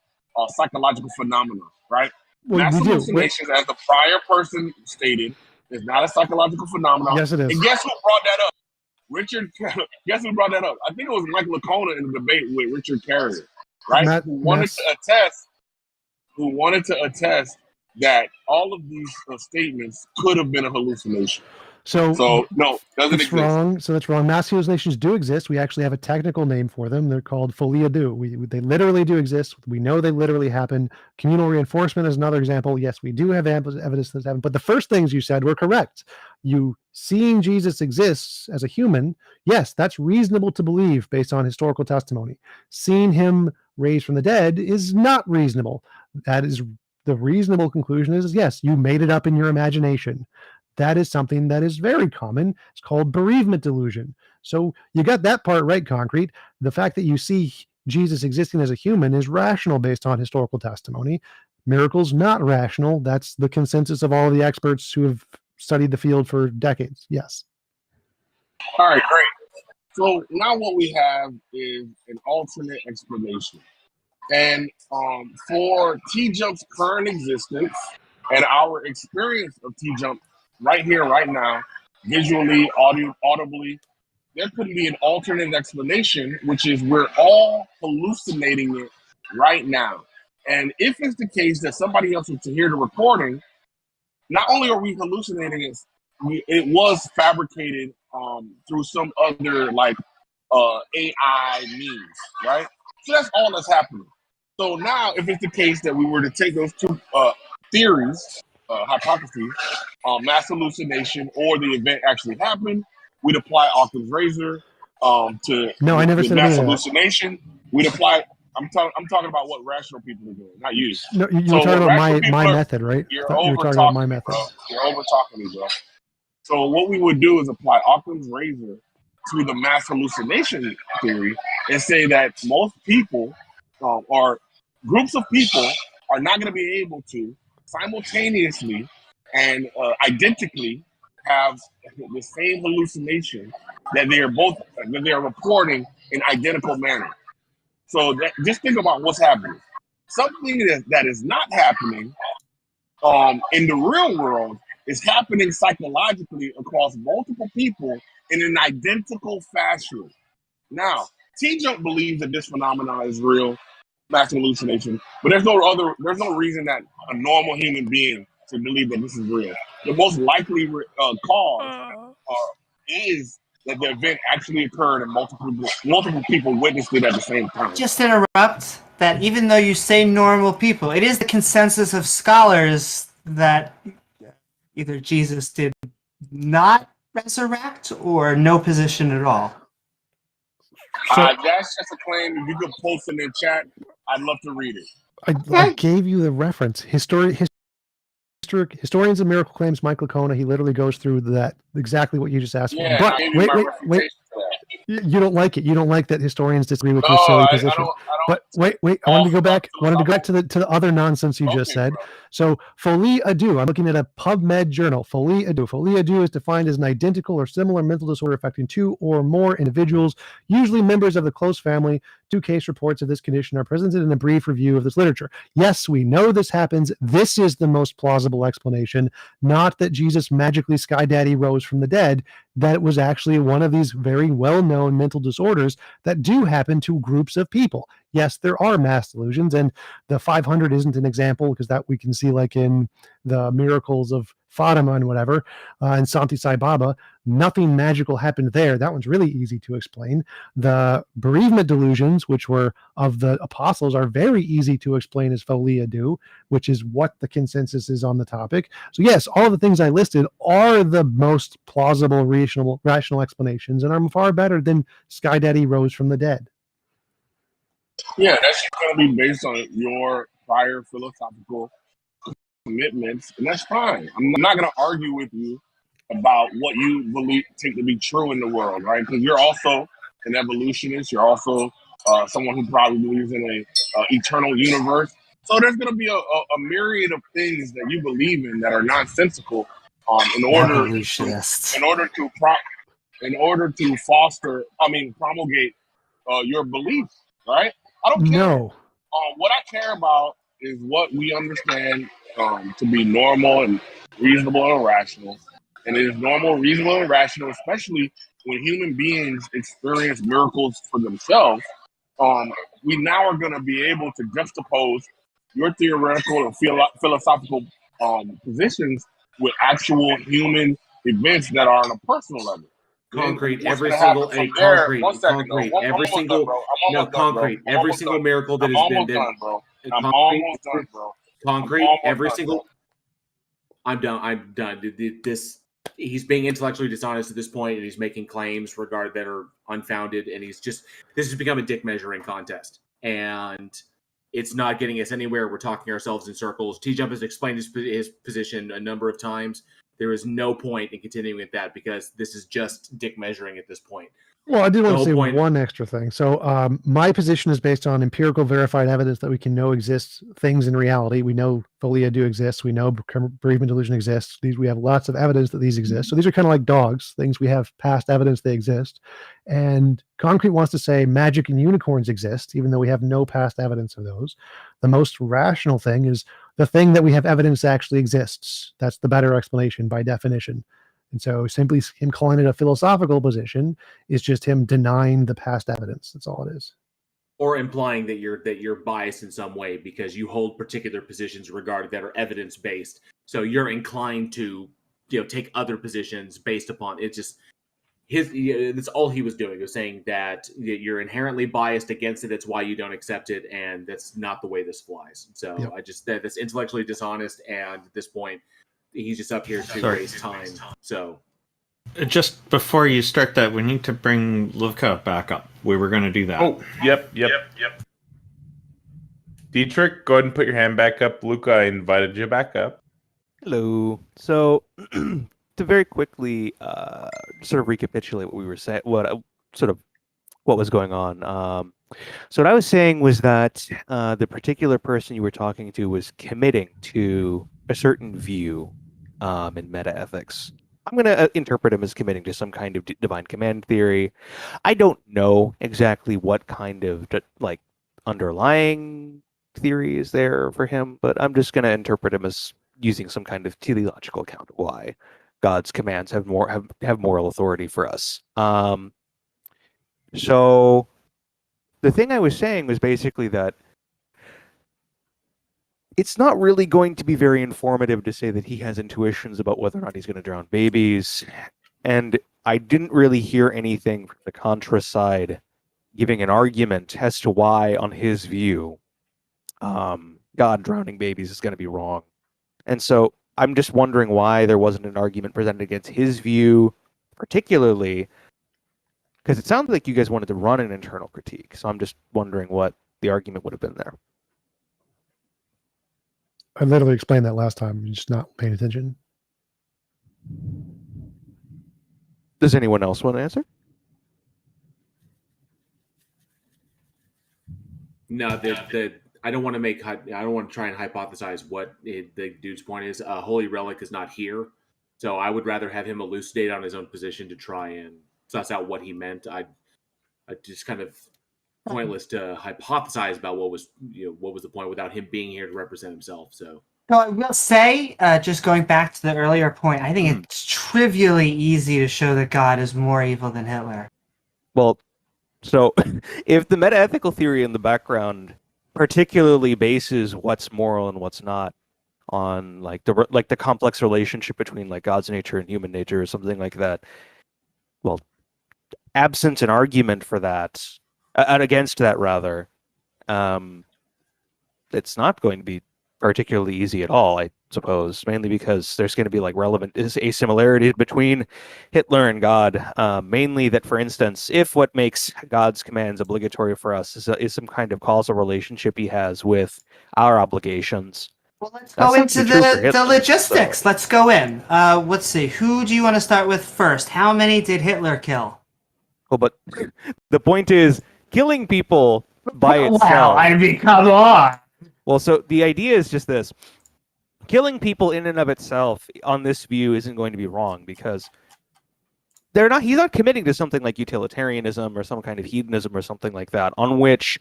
psychological phenomenon, right? Well, Mass we do. hallucinations, as the prior person stated, is not a psychological phenomenon. Yes, it is. And guess who brought that up? Guess who brought that up? I think it was Michael Lacona in the debate with Richard Carrier, right? Who wanted to attest that all of these statements could have been a hallucination. So no, doesn't it's exist. wrong. So that's wrong. Mass hallucinations do exist. We actually have a technical name for them. They're called folia do. They literally do exist. We know they literally happen. Communal reinforcement is another example. Yes, we do have evidence that happen. But the first things you said were correct. You seeing Jesus exists as a human, yes, that's reasonable to believe based on historical testimony. Seeing him raised from the dead is not reasonable. That is the reasonable conclusion is yes, you made it up in your imagination. That is something that is very common. It's called bereavement delusion. So you got that part right, Concrete. The fact that you see Jesus existing as a human is rational based on historical testimony. Miracles, not rational. That's the consensus of all the experts who have studied the field for decades. Yes. All right, great. So now what we have is an alternate explanation. And for TJump's current existence and our experience of TJump right here, right now, visually, audibly, there could be an alternate explanation, which is we're all hallucinating it right now. And if it's the case that somebody else was to hear the recording, not only are we hallucinating it, it was fabricated through some other AI means, right? So that's all that's happening. So now, if it's the case that we were to take those two theories, hypotheses, mass hallucination or the event actually happened, we'd apply Occam's razor to No, I never said mass any of that. hallucination. We'd apply. I'm talking about what rational people are doing, not you. No, you're So talking what about rational my people method, right? You're You were over talking talking about my me, method. bro. You're over talking me, bro. So what we would do is apply Occam's razor to the mass hallucination theory and say that most people or groups of people are not going to be able to simultaneously and identically have the same hallucination that they are reporting in identical manner. So just think about what's happening. Something that is not happening in the real world is happening psychologically across multiple people in an identical fashion. Now, TJump believes that this phenomenon is real, mass hallucination, but there's no reason that a normal human being should believe that this is real. The most likely cause is that the event actually occurred and multiple people witnessed it at the same time. Just interrupt that even though you say normal people, it is the consensus of scholars that either Jesus did not resurrect or no position at all. That's just a claim. If you could post it in chat, I'd love to read it. I gave you the reference. Historians of Miracle Claims, Mike Lacona, he literally goes through that, exactly what you just asked for. But wait. You don't like it. You don't like that historians disagree with your silly position. But wait. I wanted to go back. To the other nonsense you just said. Bro. So folie à deux. I'm looking at a PubMed journal. Folie à deux. Folie à deux is defined as an identical or similar mental disorder affecting two or more individuals, usually members of the close family, 2 case reports of this condition are presented in a brief review of this literature. Yes, we know this happens. This is the most plausible explanation, not that Jesus magically Sky Daddy rose from the dead. That was actually one of these very well-known mental disorders that do happen to groups of people. Yes, there are mass delusions, and the 500 isn't an example, because that we can see like in the miracles of Fatima and whatever, and Santi Sai Baba. Nothing magical happened there. That one's really easy to explain. The bereavement delusions, which were of the apostles, are very easy to explain as Folia do, which is what the consensus is on the topic. So yes, all the things I listed are the most plausible, rational explanations, and are far better than Sky Daddy rose from the dead. Yeah, that's going to be based on your prior philosophical commitments, and that's fine. I'm not going to argue with you about what you take to be true in the world, right? Because you're also an evolutionist. You're also someone who probably believes in a eternal universe. So there's going to be a myriad of things that you believe in that are nonsensical in order to promulgate your beliefs, right? I don't care. No. What I care about is what we understand to be normal and reasonable and rational. And it is normal, reasonable, and rational, especially when human beings experience miracles for themselves. We now are going to be able to juxtapose your theoretical and philosophical positions with actual human events that are on a personal level. Concrete, Then every what's single gonna happen a from there- concrete, one second, concrete, though. I'm every almost single done, bro. I'm no almost done, bro. concrete, I'm every almost single done. miracle that I'm has been almost done. done, bro. I'm Concrete, almost done, bro. concrete, I'm almost every done, single. bro. I'm done. I'm done. This he's being intellectually dishonest at this point, and he's making claims that are unfounded, and this has become a dick measuring contest, and it's not getting us anywhere. We're talking ourselves in circles. TJump has explained his position a number of times. There is no point in continuing with that, because this is just dick measuring at this point. Well, I did want to say point- one extra thing. So my position is based on empirical verified evidence that we can know exists things in reality. We know Folia do exist. We know bereavement delusion exists. We have lots of evidence that these exist. So these are kind of like dogs, things we have past evidence they exist. And Concrete wants to say magic and unicorns exist, even though we have no past evidence of those. The most rational thing is the thing that we have evidence actually exists. That's the better explanation by definition. And so simply him calling it a philosophical position is just him denying the past evidence. That's all it is. Or implying that you're biased in some way because you hold particular positions that are evidence based. So you're inclined to take other positions based upon it. Just that's all he was doing, was saying that you're inherently biased against it. That's why you don't accept it, and that's not the way this flies. So Yep. that's intellectually dishonest, and at this point he's just up here to waste time. So Just before you start that, we need to bring Livka back up. We were going to do that. Oh, yep. Dietrich, go ahead and put your hand back up. Luca, I invited you back up. Hello. So, to very quickly sort of recapitulate what we were saying, what was going on. So what I was saying was that the particular person you were talking to was committing to a certain view in metaethics. I'm going to interpret him as committing to some kind of divine command theory. I don't know exactly what kind of underlying theory is there for him, but I'm just going to interpret him as using some kind of teleological account of why God's commands have moral authority for us. So the thing I was saying was basically that it's not really going to be very informative to say that he has intuitions about whether or not he's going to drown babies. And I didn't really hear anything from the Contra side giving an argument as to why, on his view, God drowning babies is going to be wrong. And so I'm just wondering why there wasn't an argument presented against his view, particularly because it sounded like you guys wanted to run an internal critique. So I'm just wondering what the argument would have been there. I literally explained that last time. You're just not paying attention. Does anyone else want to answer? No, I don't want to try and hypothesize what the dude's point is. Holy Relic is not here, so I would rather have him elucidate on his own position to try and suss out what he meant. I just kind of pointless to hypothesize about what was the point without him being here to represent himself. So I will say, just going back to the earlier point, I think it's trivially easy to show that God is more evil than Hitler. Well, so if the metaethical theory in the background particularly bases what's moral and what's not on like the complex relationship between like God's nature and human nature or something like that, well, absent an argument for that, and against that rather, it's not going to be particularly easy at all, I suppose, mainly because there's going to be like relevant asimilarity between Hitler and God, mainly that, for instance, if what makes God's commands obligatory for us is some kind of causal relationship he has with our obligations. Well, let's go into the logistics. So. Let's go in. Let's see. Who do you want to start with first? How many did Hitler kill? Well, but the point is, killing people by itself... Well, I mean, come on! Well, so the idea is just this. Killing people in and of itself, on this view, isn't going to be wrong, because he's not committing to something like utilitarianism or some kind of hedonism or something like that, on which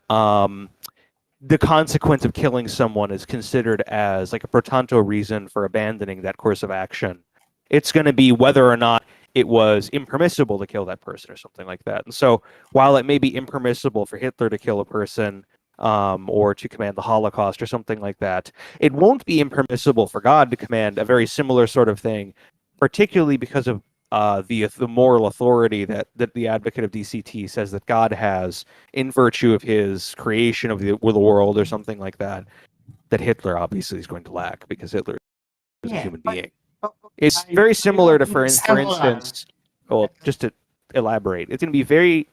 the consequence of killing someone is considered as like a pro tanto reason for abandoning that course of action. It's going to be whether or not it was impermissible to kill that person or something like that. And so while it may be impermissible for Hitler to kill a person or to command the Holocaust or something like that, it won't be impermissible for God to command a very similar sort of thing, particularly because of the moral authority that the advocate of DCT says that God has in virtue of his creation of the world or something like that, that Hitler obviously is going to lack, because Hitler is a human being. It's very similar to, for instance, well, just to elaborate, it's going to be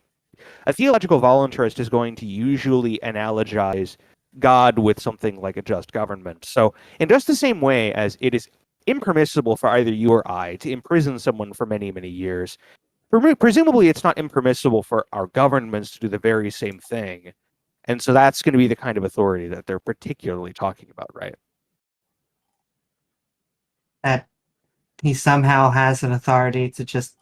a theological voluntarist is going to usually analogize God with something like a just government. So in just the same way as it is impermissible for either you or I to imprison someone for many, many years, presumably it's not impermissible for our governments to do the very same thing. And so that's going to be the kind of authority that they're particularly talking about, right? That he somehow has an authority to just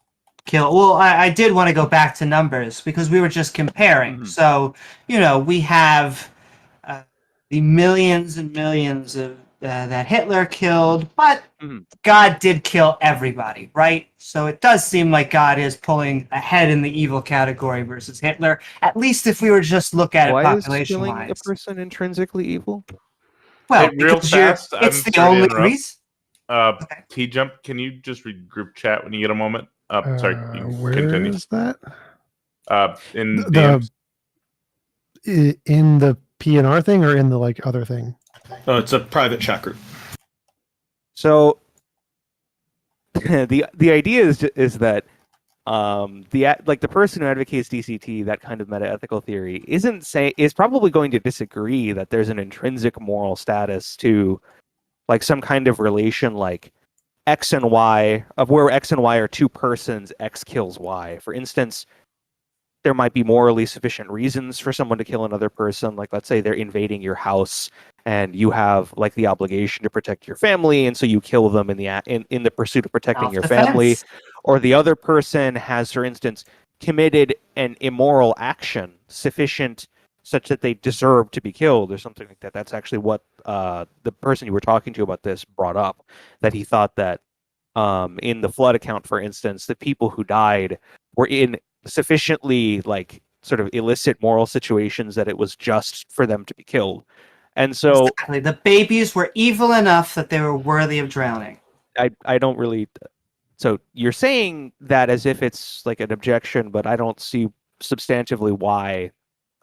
kill. Well, I did want to go back to numbers because we were just comparing. Mm-hmm. So, we have the millions and millions of that Hitler killed, but God did kill everybody, right? So it does seem like God is pulling ahead in the evil category versus Hitler, at least if we were just look at it population-wise. Why is killing a person intrinsically evil? Well, hey, real fast, it's the only reason. Okay. TJump, can you just read group chat when you get a moment? Sorry, where continue. Is that? In the PNR thing or in the like other thing? Oh, it's a private chat group. So the idea is that the person who advocates DCT, that kind of metaethical theory, is probably going to disagree that there's an intrinsic moral status to like some kind of relation like X and Y, of where X and Y are two persons, X kills Y. For instance, there might be morally sufficient reasons for someone to kill another person. Like, let's say they're invading your house and you have like the obligation to protect your family, and so you kill them in the pursuit of protecting your family. Or the other person has, for instance, committed an immoral action sufficient such that they deserve to be killed or something like that. That's actually what the person you were talking to about this brought up, that he thought that in the flood account, for instance, the people who died were in sufficiently like sort of illicit moral situations that it was just for them to be killed. And so exactly. The babies were evil enough that they were worthy of drowning. I don't really. So you're saying that as if it's like an objection, but I don't see substantively why,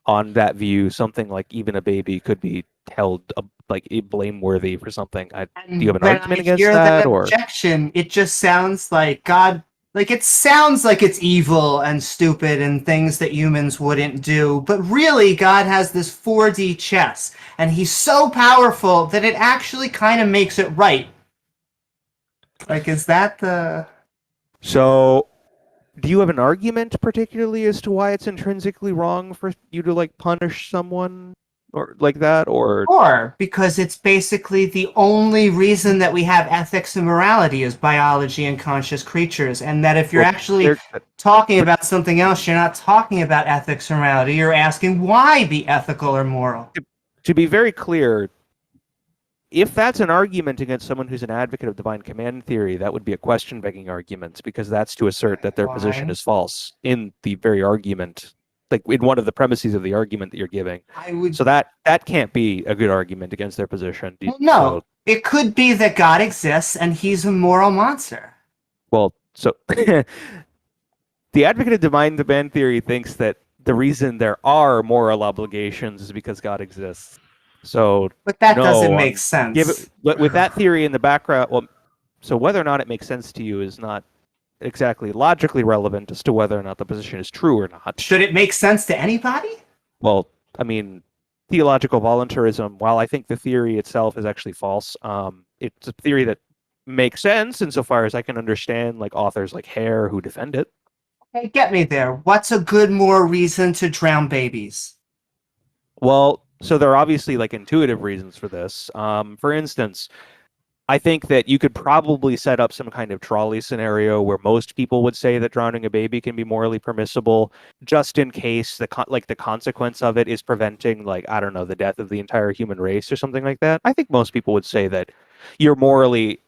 on that view, something like even a baby could be held like blameworthy for something. Do you have an argument against that? Or objection? It just sounds like God. Like, it sounds like it's evil and stupid and things that humans wouldn't do, but really God has this 4D chess, and he's so powerful that it actually kind of makes it right. Like, is that the... So, do you have an argument particularly as to why it's intrinsically wrong for you to, like, punish someone or like that, or Or because it's basically the only reason that we have ethics and morality is biology and conscious creatures, and that if you're Well, actually they're- talking about something else, you're not talking about ethics or morality. You're asking why be ethical or moral. to be very clear, if that's an argument against someone who's an advocate of divine command theory, that would be a question-begging argument, because that's to assert that their position Why? is false in the very argument, like in one of the premises of the argument that you're giving. I would So that can't be a good argument against their position. Well, no. It could be that God exists and he's a moral monster. Well, so the advocate of divine command theory thinks that the reason there are moral obligations is because God exists. So, But that no, doesn't make sense. With that theory in the background, well, so whether or not it makes sense to you is not exactly logically relevant as to whether or not the position is true or not. Should it make sense to anybody? Well, I mean, theological voluntarism, while I think the theory itself is actually false, it's a theory that makes sense insofar as I can understand like authors like Hare who defend it. Hey, get me there. What's a good moral reason to drown babies? Well, so there are obviously like intuitive reasons for this. For instance, I think that you could probably set up some kind of trolley scenario where most people would say that drowning a baby can be morally permissible, just in case the consequence of it is preventing, like, I don't know, the death of the entire human race or something like that. I think most people would say that you're morally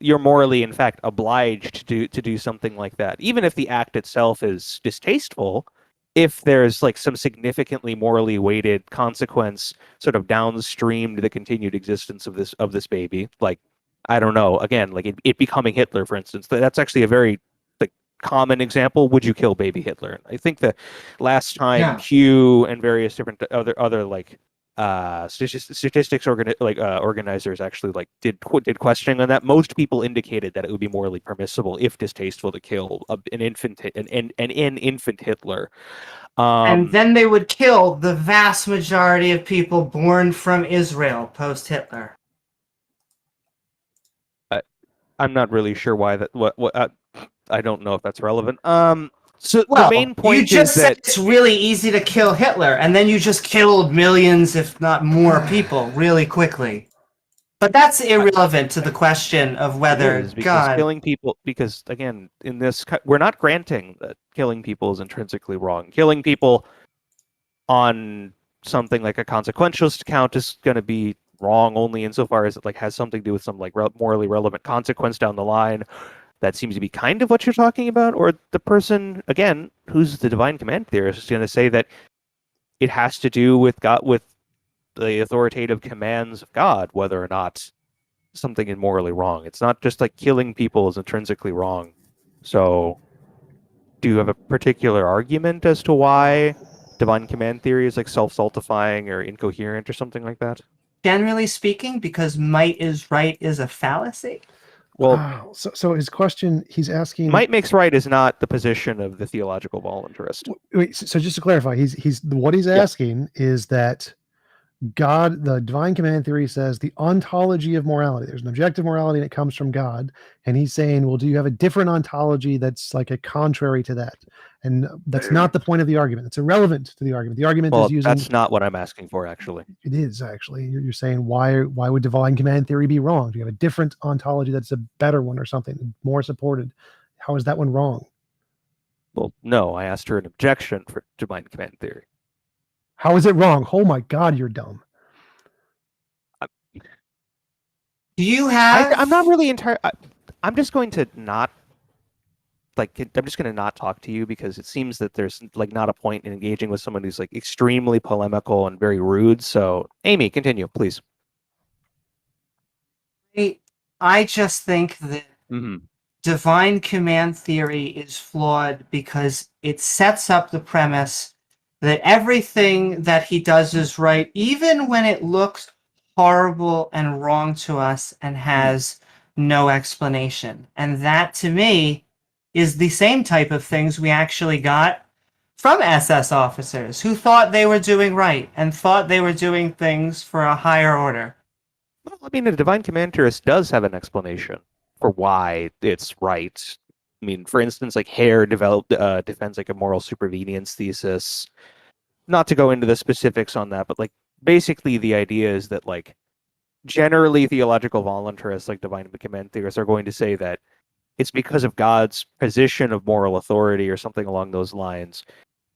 in fact obliged to do something like that, even if the act itself is distasteful. If there's like some significantly morally weighted consequence sort of downstream to the continued existence of this baby, like, I don't know, again, like it becoming Hitler, for instance, that's actually a very like common example. Would you kill baby Hitler? And I think the last time Q and various different other like statistics organizers actually like did questioning on that, most people indicated that it would be morally permissible if distasteful to kill an infant Hitler. And then they would kill the vast majority of people born from Israel post-Hitler. I'm not really sure why that. I don't know if that's relevant. So well, the main point you just is said that it's really easy to kill Hitler, and then you just killed millions, if not more, people really quickly. But that's irrelevant to the question of whether God. Killing people, because again, in this, we're not granting that killing people is intrinsically wrong. Killing people on something like a consequential count is going to be wrong only insofar as it like has something to do with some like morally relevant consequence down the line. That seems to be kind of what you're talking about. Or the person, again, who's the divine command theorist, is going to say that it has to do with God, with the authoritative commands of God, whether or not something is morally wrong. It's not just like killing people is intrinsically wrong. So do you have a particular argument as to why divine command theory is like self-stultifying or incoherent or something like that? Generally speaking, because might is right is a fallacy. Well, so his question, he's asking, might makes right is not the position of the theological voluntarist. Wait, so just to clarify, he's what he's asking is that God, the divine command theory says the ontology of morality. There's an objective morality and it comes from God. And he's saying, well, do you have a different ontology that's like a contrary to that? And that's not the point of the argument. It's irrelevant to the argument. The argument is using. That's not what I'm asking for, actually. It is actually. You're saying why would divine command theory be wrong? Do you have a different ontology that's a better one or something more supported? How is that one wrong? Well, no, I asked her an objection for divine command theory. How is it wrong? Oh my God, you're dumb. Do you have? I'm not really entirely. I'm just going to not. I'm just going to not talk to you because it seems that there's like not a point in engaging with someone who's like extremely polemical and very rude. So, Amy, continue, please. I just think that divine command theory is flawed because it sets up the premise that everything that he does is right, even when it looks horrible and wrong to us and has no explanation. And that, to me, is the same type of things we actually got from SS officers who thought they were doing right and thought they were doing things for a higher order. Well, I mean, a divine command theorist does have an explanation for why it's right. I mean, for instance, like Hare defends like a moral supervenience thesis. Not to go into the specifics on that, but like basically the idea is that like generally theological voluntarists like divine command theorists are going to say that it's because of God's position of moral authority or something along those lines.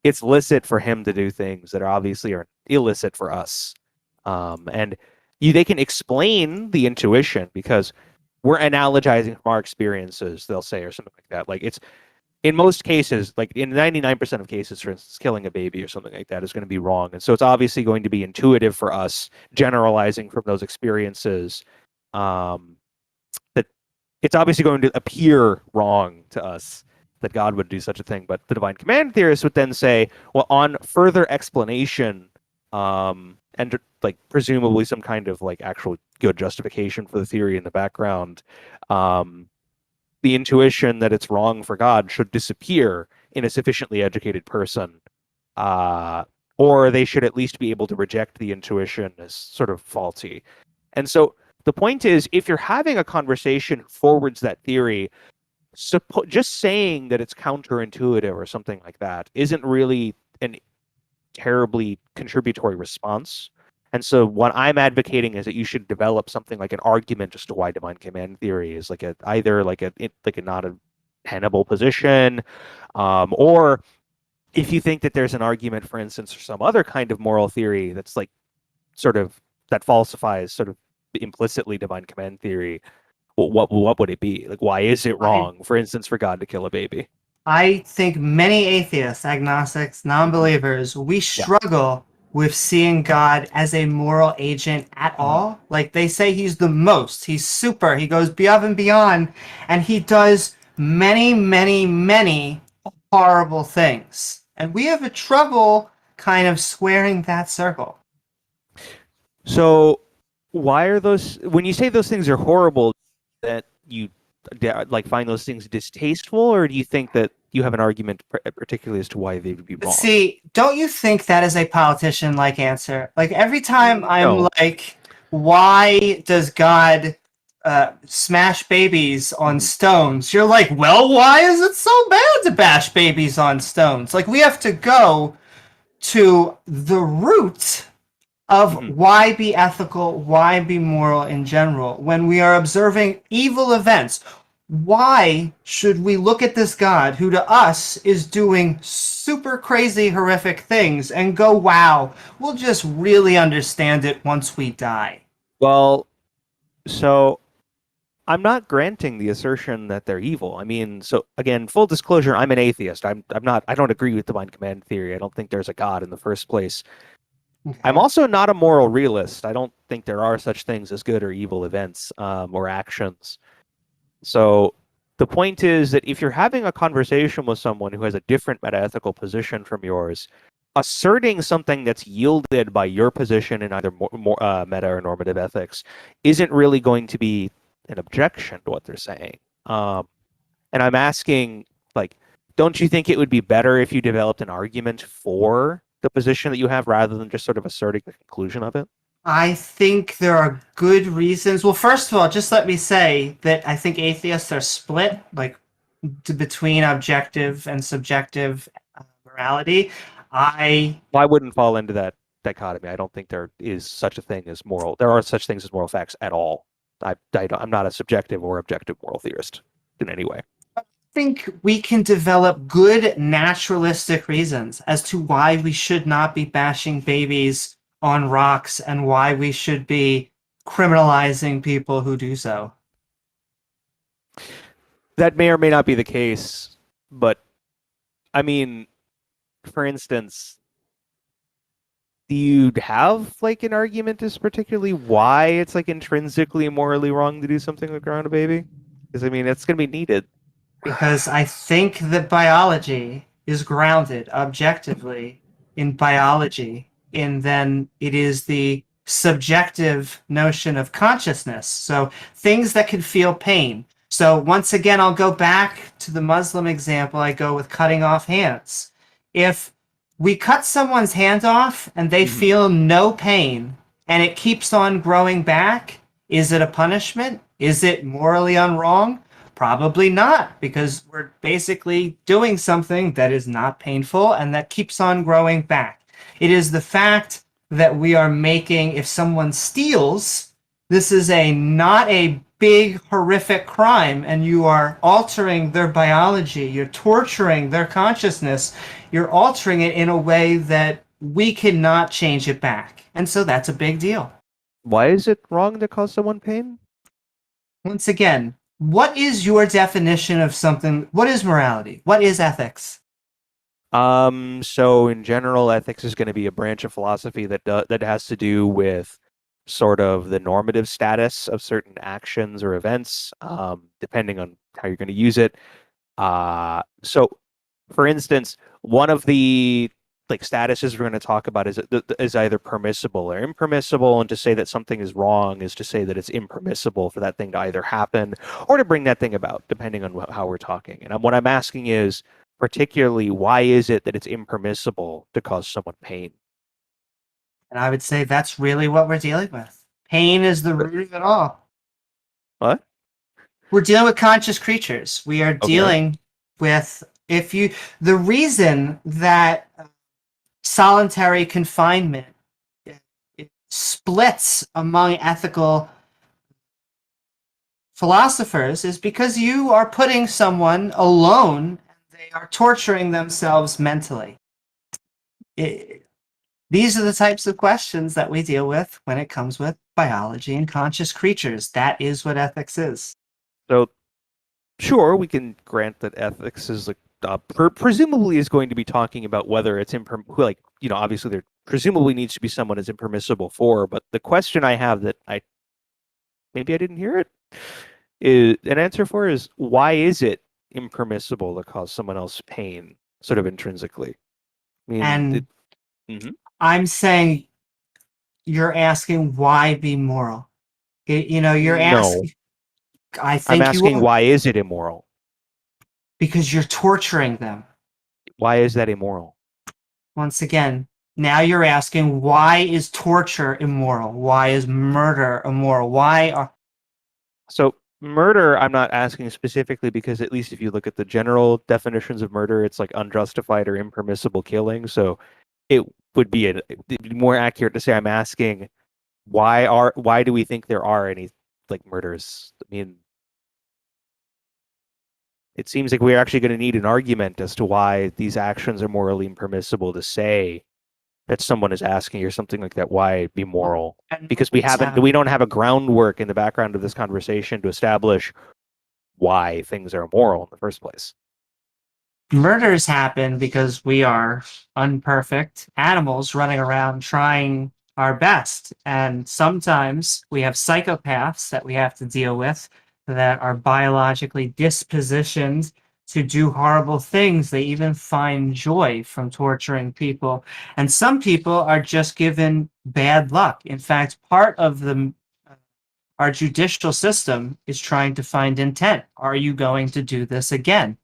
It's licit for him to do things that are obviously are illicit for us. And they can explain the intuition because we're analogizing from our experiences, they'll say, or something like that. Like it's in most cases, like in 99% of cases, for instance, killing a baby or something like that is going to be wrong. And so it's obviously going to be intuitive for us, generalizing from those experiences, that it's obviously going to appear wrong to us that God would do such a thing. But the divine command theorists would then say, well, on further explanation, and like presumably some kind of like actual good justification for the theory in the background, the intuition that it's wrong for God should disappear in a sufficiently educated person, or they should at least be able to reject the intuition as sort of faulty. And so the point is, if you're having a conversation forwards that theory, just saying that it's counterintuitive or something like that isn't really an terribly contributory response. And so what I'm advocating is that you should develop something like an argument as to why divine command theory is like either not a tenable position, or if you think that there's an argument, for instance, for some other kind of moral theory that's like sort of that falsifies sort of implicitly divine command theory, well, what would it be? Like, why is it wrong, for instance, for God to kill a baby? I think many atheists, agnostics, non-believers, we struggle with seeing God as a moral agent at all. Like they say he's the most, he's super, he goes above and beyond, and he does many, many, many horrible things. And we have a trouble kind of squaring that circle. So why are those, when you say those things are horrible, that you like find those things distasteful, or do you think that you have an argument particularly as to why they would be wrong? See, don't you think that is a politician-like answer? Like every time I'm like, why does God smash babies on stones? You're like, well, why is it so bad to bash babies on stones? Like we have to go to the root of why be ethical, why be moral in general. When we are observing evil events, why should we look at this God who to us is doing super crazy, horrific things and go, wow, we'll just really understand it once we die? Well, so I'm not granting the assertion that they're evil. I mean, so again, full disclosure, I'm an atheist. I don't agree with divine command theory. I don't think there's a God in the first place. Okay. I'm also not a moral realist. I don't think there are such things as good or evil events or actions. So the point is that if you're having a conversation with someone who has a different metaethical position from yours, asserting something that's yielded by your position in either meta or normative ethics isn't really going to be an objection to what they're saying. And I'm asking, like, don't you think it would be better if you developed an argument for the position that you have rather than just sort of asserting the conclusion of it? I think there are good reasons. Well, first of all, just let me say that I think atheists are split, like between objective and subjective morality. I wouldn't fall into that dichotomy. I don't think there is such a thing as moral. There are such things as moral facts at all. I'm not a subjective or objective moral theorist in any way. I think we can develop good naturalistic reasons as to why we should not be bashing babies on rocks and why we should be criminalizing people who do so. That may or may not be the case, but I mean, for instance, do you have like an argument as particularly why it's like intrinsically morally wrong to do something like around a baby? Because I mean, it's going to be needed. Because I think that biology is grounded objectively in biology, and then it is the subjective notion of consciousness. So things that can feel pain. So once again, I'll go back to the Muslim example. I go with cutting off hands. If we cut someone's hand off and they feel no pain and it keeps on growing back, is it a punishment? Is it morally unwrong? Probably not, because we're basically doing something that is not painful and that keeps on growing back. It is the fact that we are making, if someone steals, this is not a big horrific crime, and you are altering their biology, you're torturing their consciousness, you're altering it in a way that we cannot change it back. And so that's a big deal. Why is it wrong to cause someone pain? Once again, what is your definition of something? What is morality? What is ethics? So in general, ethics is going to be a branch of philosophy that has to do with sort of the normative status of certain actions or events, depending on how you're going to use it. So, for instance, one of the statuses we're going to talk about is either permissible or impermissible, and to say that something is wrong is to say that it's impermissible for that thing to either happen or to bring that thing about, depending on how we're talking. And what I'm asking is, particularly, why is it that it's impermissible to cause someone pain? And I would say that's really what we're dealing with. Pain is the root of it all. What? We're dealing with conscious creatures. We are dealing with, the reason that solitary confinement it splits among ethical philosophers is because you are putting someone alone and they are torturing themselves mentally. These are the types of questions that we deal with when it comes with biology and conscious creatures. That is what ethics is. So, sure, we can grant that ethics is presumably is going to be talking about whether it's obviously there presumably needs to be someone it's impermissible for. But the question I have that maybe I didn't hear it is an answer for is, why is it impermissible to cause someone else pain, sort of intrinsically? I'm saying you're asking why be moral. You're asking. I think I'm asking why is it immoral? Because you're torturing them. Why is that immoral? Once again, now you're asking, why is torture immoral? Why is murder immoral? So murder, I'm not asking specifically because at least if you look at the general definitions of murder, it's like unjustified or impermissible killing. So it would be more accurate to say I'm asking why do we think there are any murders? I mean, it seems like we're actually going to need an argument as to why these actions are morally impermissible to say that someone is asking or something like that. Why be moral? Because we don't have a groundwork in the background of this conversation to establish why things are immoral in the first place. Murders happen because we are unperfect animals running around trying our best. And sometimes we have psychopaths that we have to deal with that are biologically dispositioned to do horrible things. They even find joy from torturing people. And some people are just given bad luck. In fact, part of our judicial system is trying to find intent. Are you going to do this again?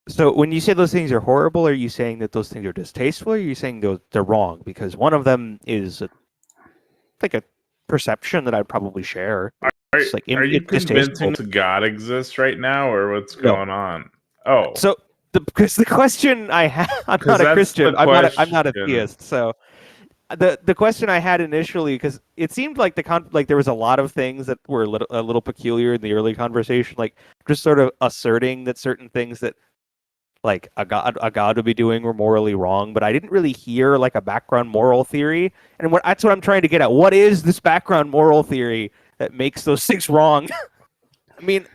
So when you say those things are horrible, are you saying that those things are distasteful, or are you saying they're wrong? Because one of them is a perception that I'd probably share. Are you convincing God exists right now, or what's going on? Oh, so because the question I have, I'm not a Christian. I'm not a theist. So the question I had initially, because it seemed like there was a lot of things that were a little peculiar in the early conversation, like just sort of asserting that certain things that a god would be doing were morally wrong, but I didn't really hear a background moral theory. And that's what I'm trying to get at. What is this background moral theory that makes those things wrong? I mean,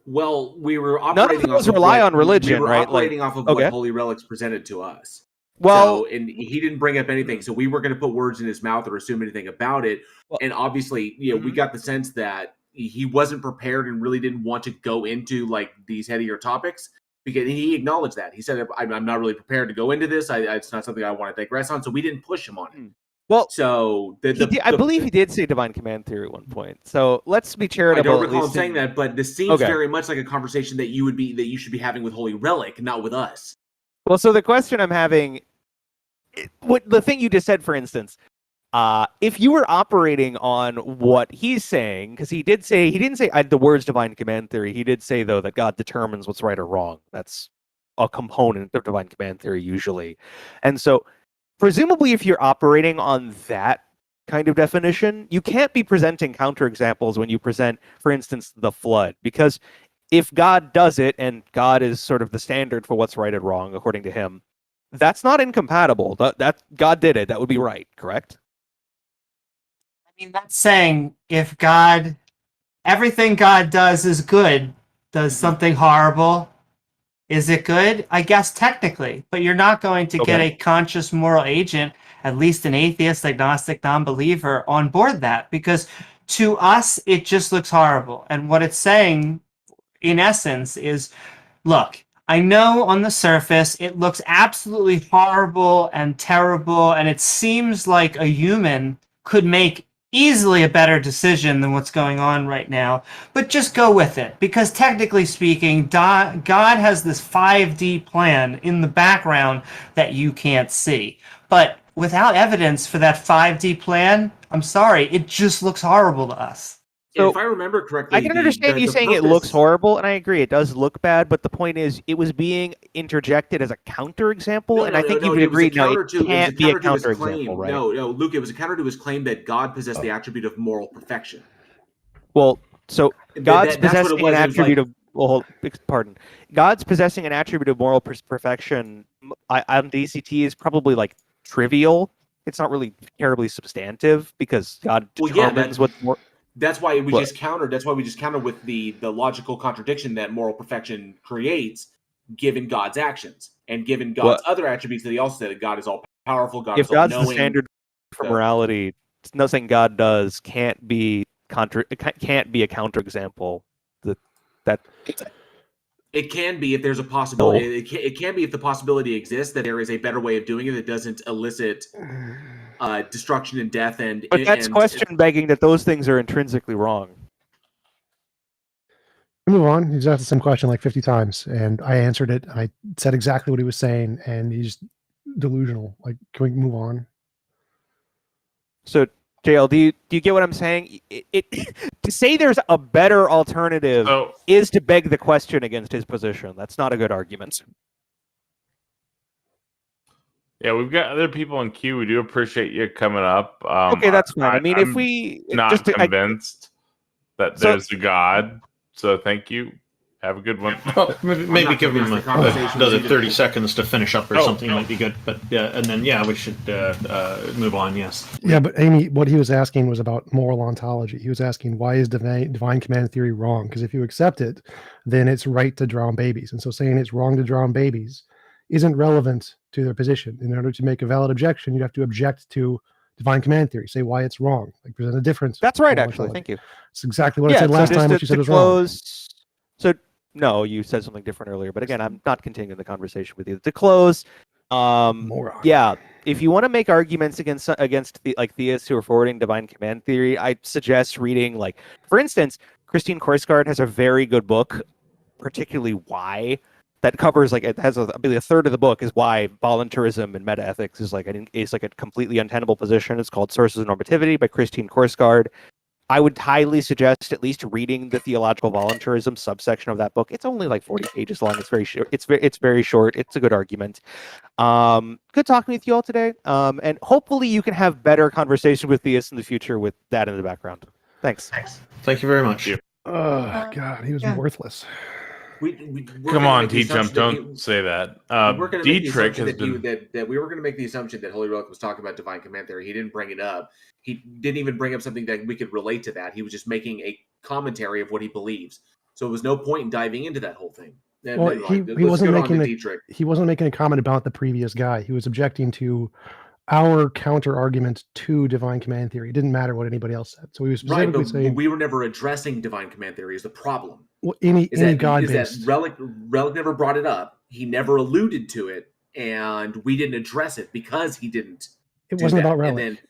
well, we were operating none of those rely on religion, we were right? Operating off of what Holy Relics presented to us. Well, and he didn't bring up anything, so we were going to put words in his mouth or assume anything about it. And obviously, we got the sense that he wasn't prepared and really didn't want to go into these headier topics. Because he acknowledged that. He said, I'm not really prepared to go into this. It's not something I want to digress on. So we didn't push him on it. Well, so I believe he did say divine command theory at one point. So let's be charitable. I don't recall him saying that, but this seems very much like a conversation that you should be having with Holy Relic, not with us. Well, so the question I'm having, the thing you just said, for instance, if you were operating on what he's saying, because he didn't say the words divine command theory. He did say, though, that God determines what's right or wrong. That's a component of divine command theory usually. And so presumably if you're operating on that kind of definition, you can't be presenting counterexamples when you present, for instance, the flood, because if God does it and God is sort of the standard for what's right and wrong according to him, that's not incompatible. That God did it, that would be right, correct? I mean, that's saying if God, everything God does is good, does something horrible, is it good? I guess technically, but you're not going to get a conscious moral agent, at least an atheist, agnostic, non-believer, on board that, because to us, it just looks horrible. And what it's saying, in essence, is, look, I know on the surface it looks absolutely horrible and terrible, and it seems like a human could make easily a better decision than what's going on right now, but just go with it, because technically speaking, God has this 5D plan in the background that you can't see. But without evidence for that 5D plan, I'm sorry, it just looks horrible to us. So, if I remember correctly, I can understand you saying it looks horrible, and I agree, it does look bad, but the point is, it was being interjected as a counterexample, and I think you would agree, no, it can't be a counterexample, right? No, Luke, it was a counter to his claim that God possessed the attribute of moral perfection. Well, so God's possessing an attribute of, God's possessing an attribute of moral perfection on DCT is probably like trivial. It's not really terribly substantive, because God determines what's more... That's why we just countered. That's why we just countered with the logical contradiction that moral perfection creates, given God's actions and given God's other attributes that he also said that God is all powerful. God is all knowing. If God's the standard for morality, nothing God does can't be a counterexample. It can be if there's a possibility. It can be if the possibility exists that there is a better way of doing it that doesn't elicit destruction and death. But that's question begging that those things are intrinsically wrong. Move on. He's asked the same question like 50 times, and I answered it. I said exactly what he was saying, and he's delusional. Like, can we move on? So, JL, do you get what I'm saying? To say there's a better alternative is to beg the question against his position. That's not a good argument. Yeah, we've got other people in queue. We do appreciate you coming up. Okay, that's fine. I mean, I'm not convinced that there's a God, so thank you. Have a good one. Well, maybe give him another 30 seconds to finish up or something might be good. But and then we should move on. Yes. Yeah, but Amy, what he was asking was about moral ontology. He was asking, why is divine command theory wrong? Because if you accept it, then it's right to drown babies, and so saying it's wrong to drown babies isn't relevant to their position. In order to make a valid objection, you'd have to object to divine command theory, say why it's wrong, like present a difference. That's right, actually. Thank you. It's exactly what I said last time, which you said was wrong. So, no, you said something different earlier, but again, I'm not continuing the conversation with you. To close, if you want to make arguments against theists who are forwarding divine command theory, I suggest reading, like, for instance, Christine Korsgaard has a very good book, particularly Why, that covers, like, it has I believe a third of the book is why voluntarism and metaethics is like a completely untenable position. It's called Sources of Normativity by Christine Korsgaard. I would highly suggest at least reading the theological voluntarism subsection of that book. It's only like 40 pages long. It's very short. It's very short. It's a good argument. Good talking with you all today. And hopefully you can have better conversation with theists in the future with that in the background. Thanks. Thank you very much. Oh God, he was worthless. Come on, TJump, don't say that. Dietrich has been... that we were going to make the assumption that Holy Relic was talking about divine command theory. He didn't bring it up. He didn't even bring up something that we could relate to that. He was just making a commentary of what he believes. So there was no point in diving into that whole thing. Well, he wasn't making a comment about the previous guy. He was objecting to our counter argument to divine command theory. It didn't matter what anybody else said. So he was specifically saying we were never addressing divine command theory is the problem. Well, any God-based. Relic never brought it up. He never alluded to it, and we didn't address it because he didn't. It wasn't about Relic.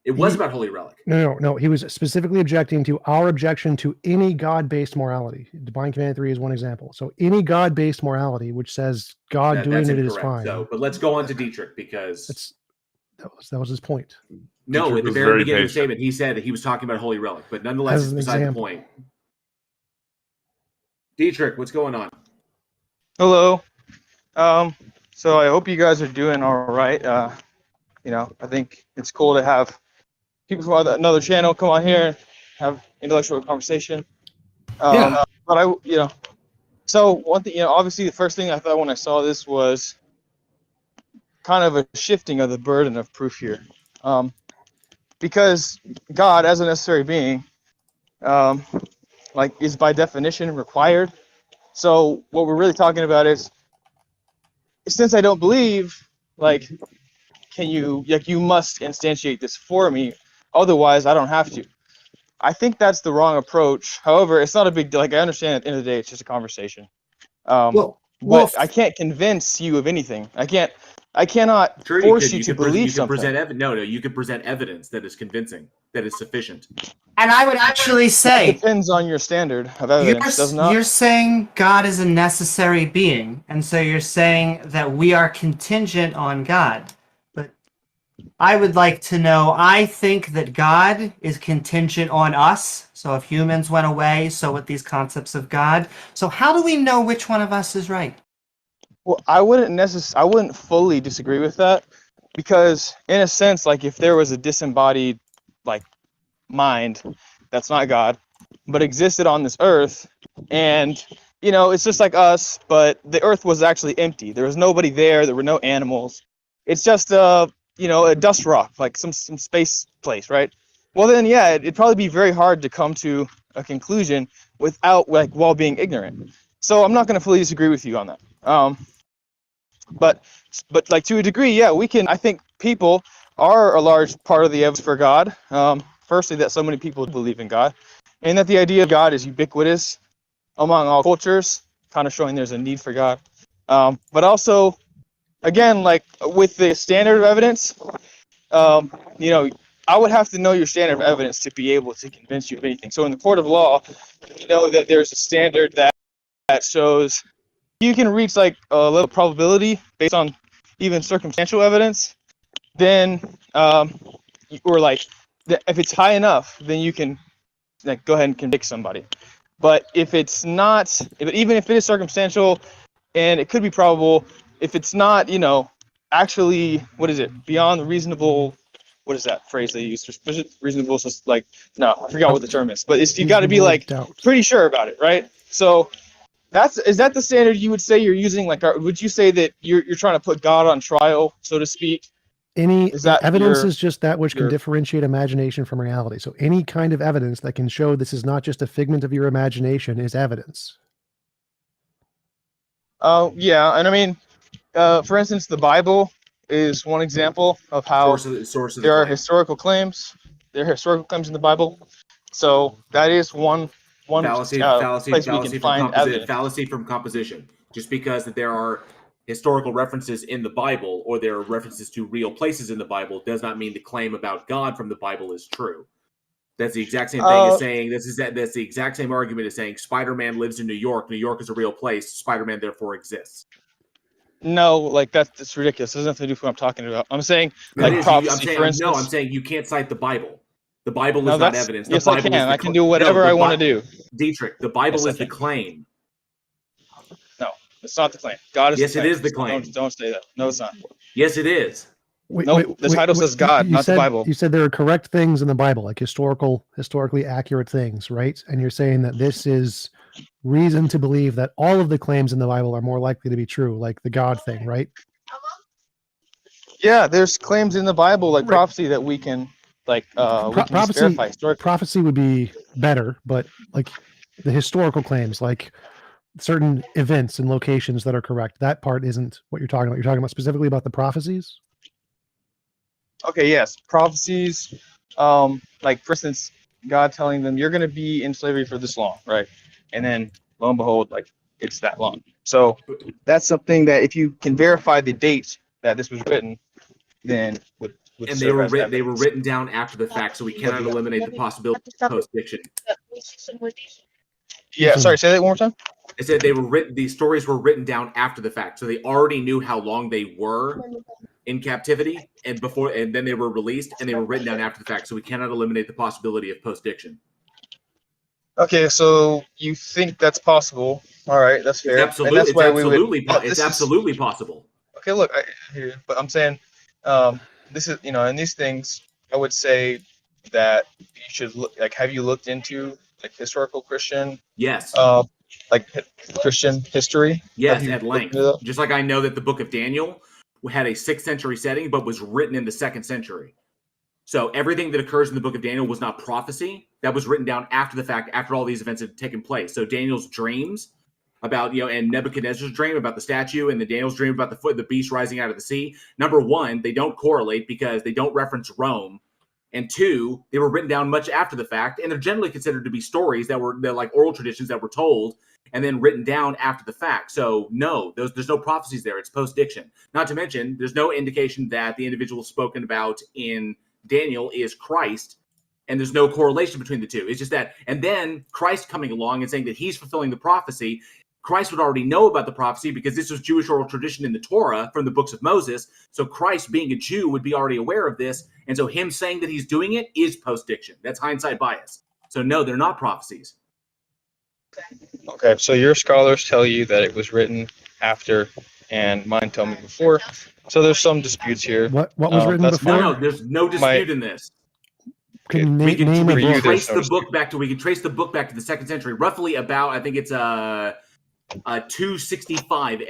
It was about Holy Relic. No. He was specifically objecting to our objection to any God-based morality. Divine command theory is one example. So any God-based morality, which says God doing it is fine. So, but let's go on to Dietrich because that was his point. No, Dietrich at the very beginning of the statement, he said that he was talking about Holy Relic, but nonetheless, it's beside the point. Dietrich, what's going on? Hello. So I hope you guys are doing all right. You know, I think it's cool to have people from another channel come on here and have intellectual conversation. Yeah. But you know, so one thing, you know, obviously the first thing I thought when I saw this was kind of a shifting of the burden of proof here. Because God, as a necessary being, like is by definition required. So what we're really talking about is, since I don't believe, like, can you, like, you must instantiate this for me, otherwise I don't have to. I think that's the wrong approach. However, it's not a big deal. Like, I understand at the end of the day, it's just a conversation. But I can't convince you of anything. I cannot force you to believe something. No, you can present evidence that is convincing, that is sufficient. And I would actually say... It depends on your standard of evidence, does not? You're saying God is a necessary being, and so you're saying that we are contingent on God. But I would like to know, I think that God is contingent on us. So if humans went away, so with these concepts of God. So how do we know which one of us is right? Well, I wouldn't fully disagree with that, because in a sense, like, if there was a disembodied, like, mind that's not God, but existed on this earth, and, you know, it's just like us, but the earth was actually empty. There was nobody there. There were no animals. It's just you know, a dust rock, like some space place, right? Well, then, yeah, it'd probably be very hard to come to a conclusion without, like, while being ignorant. So I'm not going to fully disagree with you on that. But like, to a degree, yeah, we can. I think people are a large part of the evidence for God. Firstly, that so many people believe in God, and that the idea of God is ubiquitous among all cultures, kind of showing there's a need for God. But also, again, like with the standard of evidence, you know, I would have to know your standard of evidence to be able to convince you of anything. So in the court of law, you know that there's a standard that shows you can reach, like, a little probability based on even circumstantial evidence. Then, or like, if it's high enough, then you can, like, go ahead and convict somebody. But if it's not, even if it is circumstantial, and it could be probable, if it's not, you know, actually, what is it, beyond the reasonable, what is that phrase they use? Reasonable, like, no, I forgot what the term is. But it's, you got to be, like, pretty sure about it, right? So is that the standard you would say you're using? Like, would you say that you're trying to put God on trial, so to speak? Evidence is just that which can differentiate imagination from reality. So any kind of evidence that can show this is not just a figment of your imagination is evidence. Yeah, and I mean, for instance, the Bible is one example of how there are historical claims. There are historical claims in the Bible. So that is one fallacy from composition. Just because that there are historical references in the Bible, or there are references to real places in the Bible, does not mean the claim about God from the Bible is true. That's the exact same thing as saying that's the exact same argument as saying Spider-Man lives in New York. New York is a real place. Spider-Man therefore exists. No, like that's ridiculous. It has nothing to do with what I'm talking about. I'm saying, like, prophecy, for instance. No, I'm saying you can't cite the Bible. The Bible is not evidence. Yes, I can. I can do whatever I want to do. Dietrich, the Bible is the claim. No, it's not the claim. God is yes, the claim. It is the claim. Don't say that. No, it's not. Yes, it is. The title says God, not the Bible. You said there are correct things in the Bible, like historically accurate things, right? And you're saying that this is reason to believe that all of the claims in the Bible are more likely to be true, like the God thing, right? Yeah, there's claims in the Bible, like prophecy, that we can, like, we can verify historically. Prophecy would be better, but like the historical claims, like certain events and locations that are correct, that part isn't what you're talking about. You're talking about specifically about the prophecies? Okay, yes, prophecies, like, for instance, God telling them you're going to be in slavery for this long, right? And then, lo and behold, like, it's that long. So that's something that if you can verify the date that this was written, then would and they were written down after the fact, so we cannot eliminate the possibility of post-diction. Yeah, sorry, say that one more time. I said these stories were written down after the fact, so they already knew how long they were in captivity, and then they were released, and they were written down after the fact, so we cannot eliminate the possibility of post-diction. Okay, so you think that's possible, All right, that's fair. It's And that's why we would. It's absolutely possible. Okay, look, I hear you, but I'm saying, this is, in these things, I would say that you should look. Like, have you looked into like historical Christian? Yes. Like Christian history? Yes, at length. Just like I know that the Book of Daniel had a 6th century setting, but was written in the 2nd century. So everything that occurs in the Book of Daniel was not prophecy. That was written down after the fact, after all these events had taken place. So Daniel's dreams about, and Nebuchadnezzar's dream about the statue, and the Daniel's dream about the beast rising out of the sea. Number one, they don't correlate because they don't reference Rome. And 2, they were written down much after the fact, and they're generally considered to be stories they're like oral traditions that were told and then written down after the fact. So no, there's no prophecies there. It's post-diction. Not to mention, there's no indication that the individual spoken about in Daniel is Christ, and there's no correlation between the two. It's just that, and then Christ coming along and saying that he's fulfilling the prophecy. Christ would already know about the prophecy because this was Jewish oral tradition in the Torah from the books of Moses. So Christ, being a Jew, would be already aware of this. And so him saying that he's doing it is post-diction. That's hindsight bias. So no, they're not prophecies. Okay, so your scholars tell you that it was written after, and mine tell me before. So there's some disputes here. What was written before? No, there's no dispute in this. Can we can trace no the book back to the 2nd century, roughly about, I think it's 265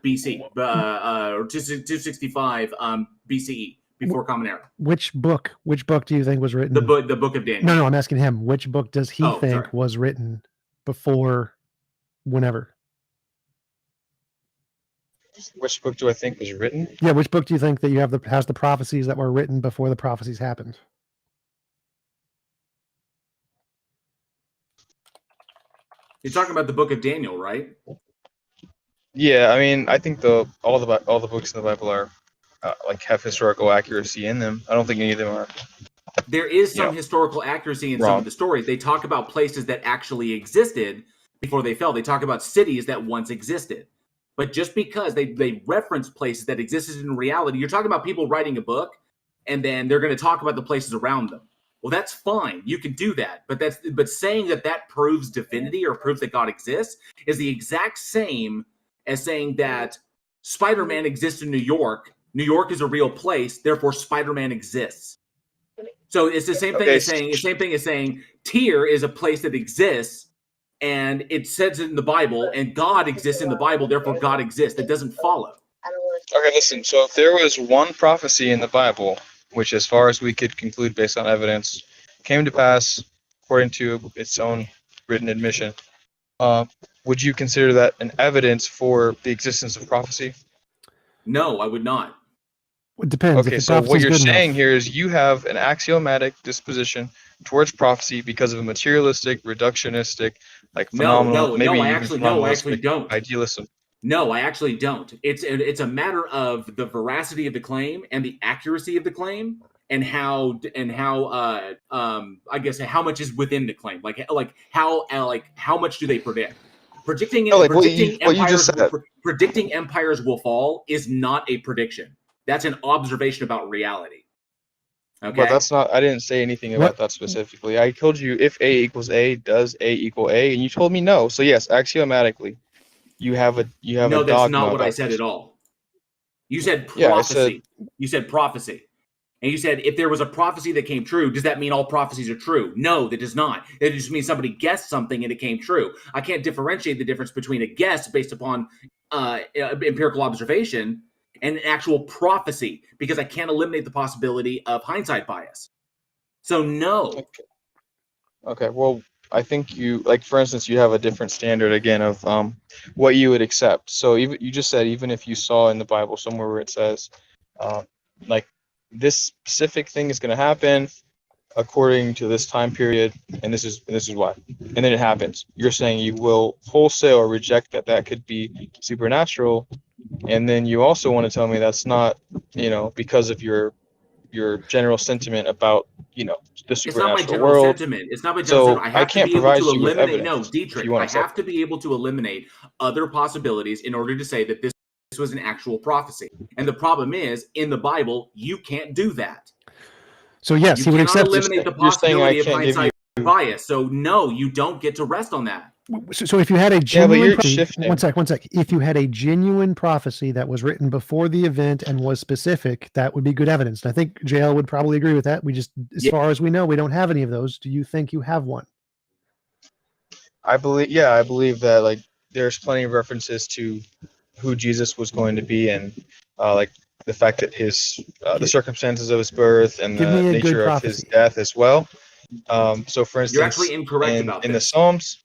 BC or 265 BCE, before Common Era. Which book do you think was written? The book of Daniel. No, I'm asking him. Which book does he think was written before whenever? Which book do I think was written? Yeah, which book do you think that you have has the prophecies that were written before the prophecies happened? You're talking about the book of Daniel, right? Yeah, I mean, I think all the books in the Bible are like have historical accuracy in them. I don't think any of them are. There is some historical accuracy in some of the stories. They talk about places that actually existed before they fell. They talk about cities that once existed. But just because they reference places that existed in reality, you're talking about people writing a book, and then they're going to talk about the places around them. Well, that's fine. You can do that. But saying that proves divinity or proves that God exists is the exact same as saying that Spider-Man exists in New York. New York is a real place, therefore Spider-Man exists. So it's the same thing as saying Tyr is a place that exists, and it says it in the Bible, and God exists in the Bible, therefore God exists. That doesn't follow. Okay, listen. So if there was one prophecy in the Bible, which as far as we could conclude based on evidence, came to pass according to its own written admission, would you consider that an evidence for the existence of prophecy? No, I would not. It depends. Okay, so what you're saying here is you have an axiomatic disposition towards prophecy because of a materialistic, reductionistic, like phenomenal, I actually don't. Idealism. No, I actually don't. It's a matter of the veracity of the claim and the accuracy of the claim, and how I guess how much is within the claim, like how much do they predict? Predicting empires will fall is not a prediction. That's an observation about reality. Okay, but that's not. I didn't say anything about that specifically. I told you if A equals A, does A equal A, and you told me no. So yes, axiomatically, you have a dogma. No, that's not what I said at all. You said prophecy. You said prophecy. And you said if there was a prophecy that came true, does that mean all prophecies are true? No, that does not. It just means somebody guessed something and it came true. I can't differentiate the difference between a guess based upon empirical observation and an actual prophecy, because I can't eliminate the possibility of hindsight bias. So no. Okay. Well, I think you, like, for instance, you have a different standard again of what you would accept. So even you just said, even if you saw in the Bible somewhere where it says like this specific thing is going to happen according to this time period, and this is why, and then it happens, you're saying you will wholesale reject that could be supernatural, and then you also want to tell me that's not, because of your general sentiment about, the supernatural it's not my general world. Sentiment. It's not my general sentiment. I can't provide you with evidence. No, Dietrich, I have to be able to eliminate other possibilities in order to say that this was an actual prophecy. And the problem is, in the Bible, you can't do that. So yes, he would accept. Eliminate the possibility of hindsight bias. So no, you don't get to rest on that. So if you had a Yeah, but genuine you're prophecy, shifting. one sec. If you had a genuine prophecy that was written before the event and was specific, that would be good evidence. And I think JL would probably agree with that. We just, as far as we know, we don't have any of those. Do you think you have one? I believe that like there's plenty of references to who Jesus was going to be, and like the fact that his the circumstances of his birth and Give the me a good nature of his prophecy. death as well. So, for instance, You're actually incorrect about in the this. Psalms,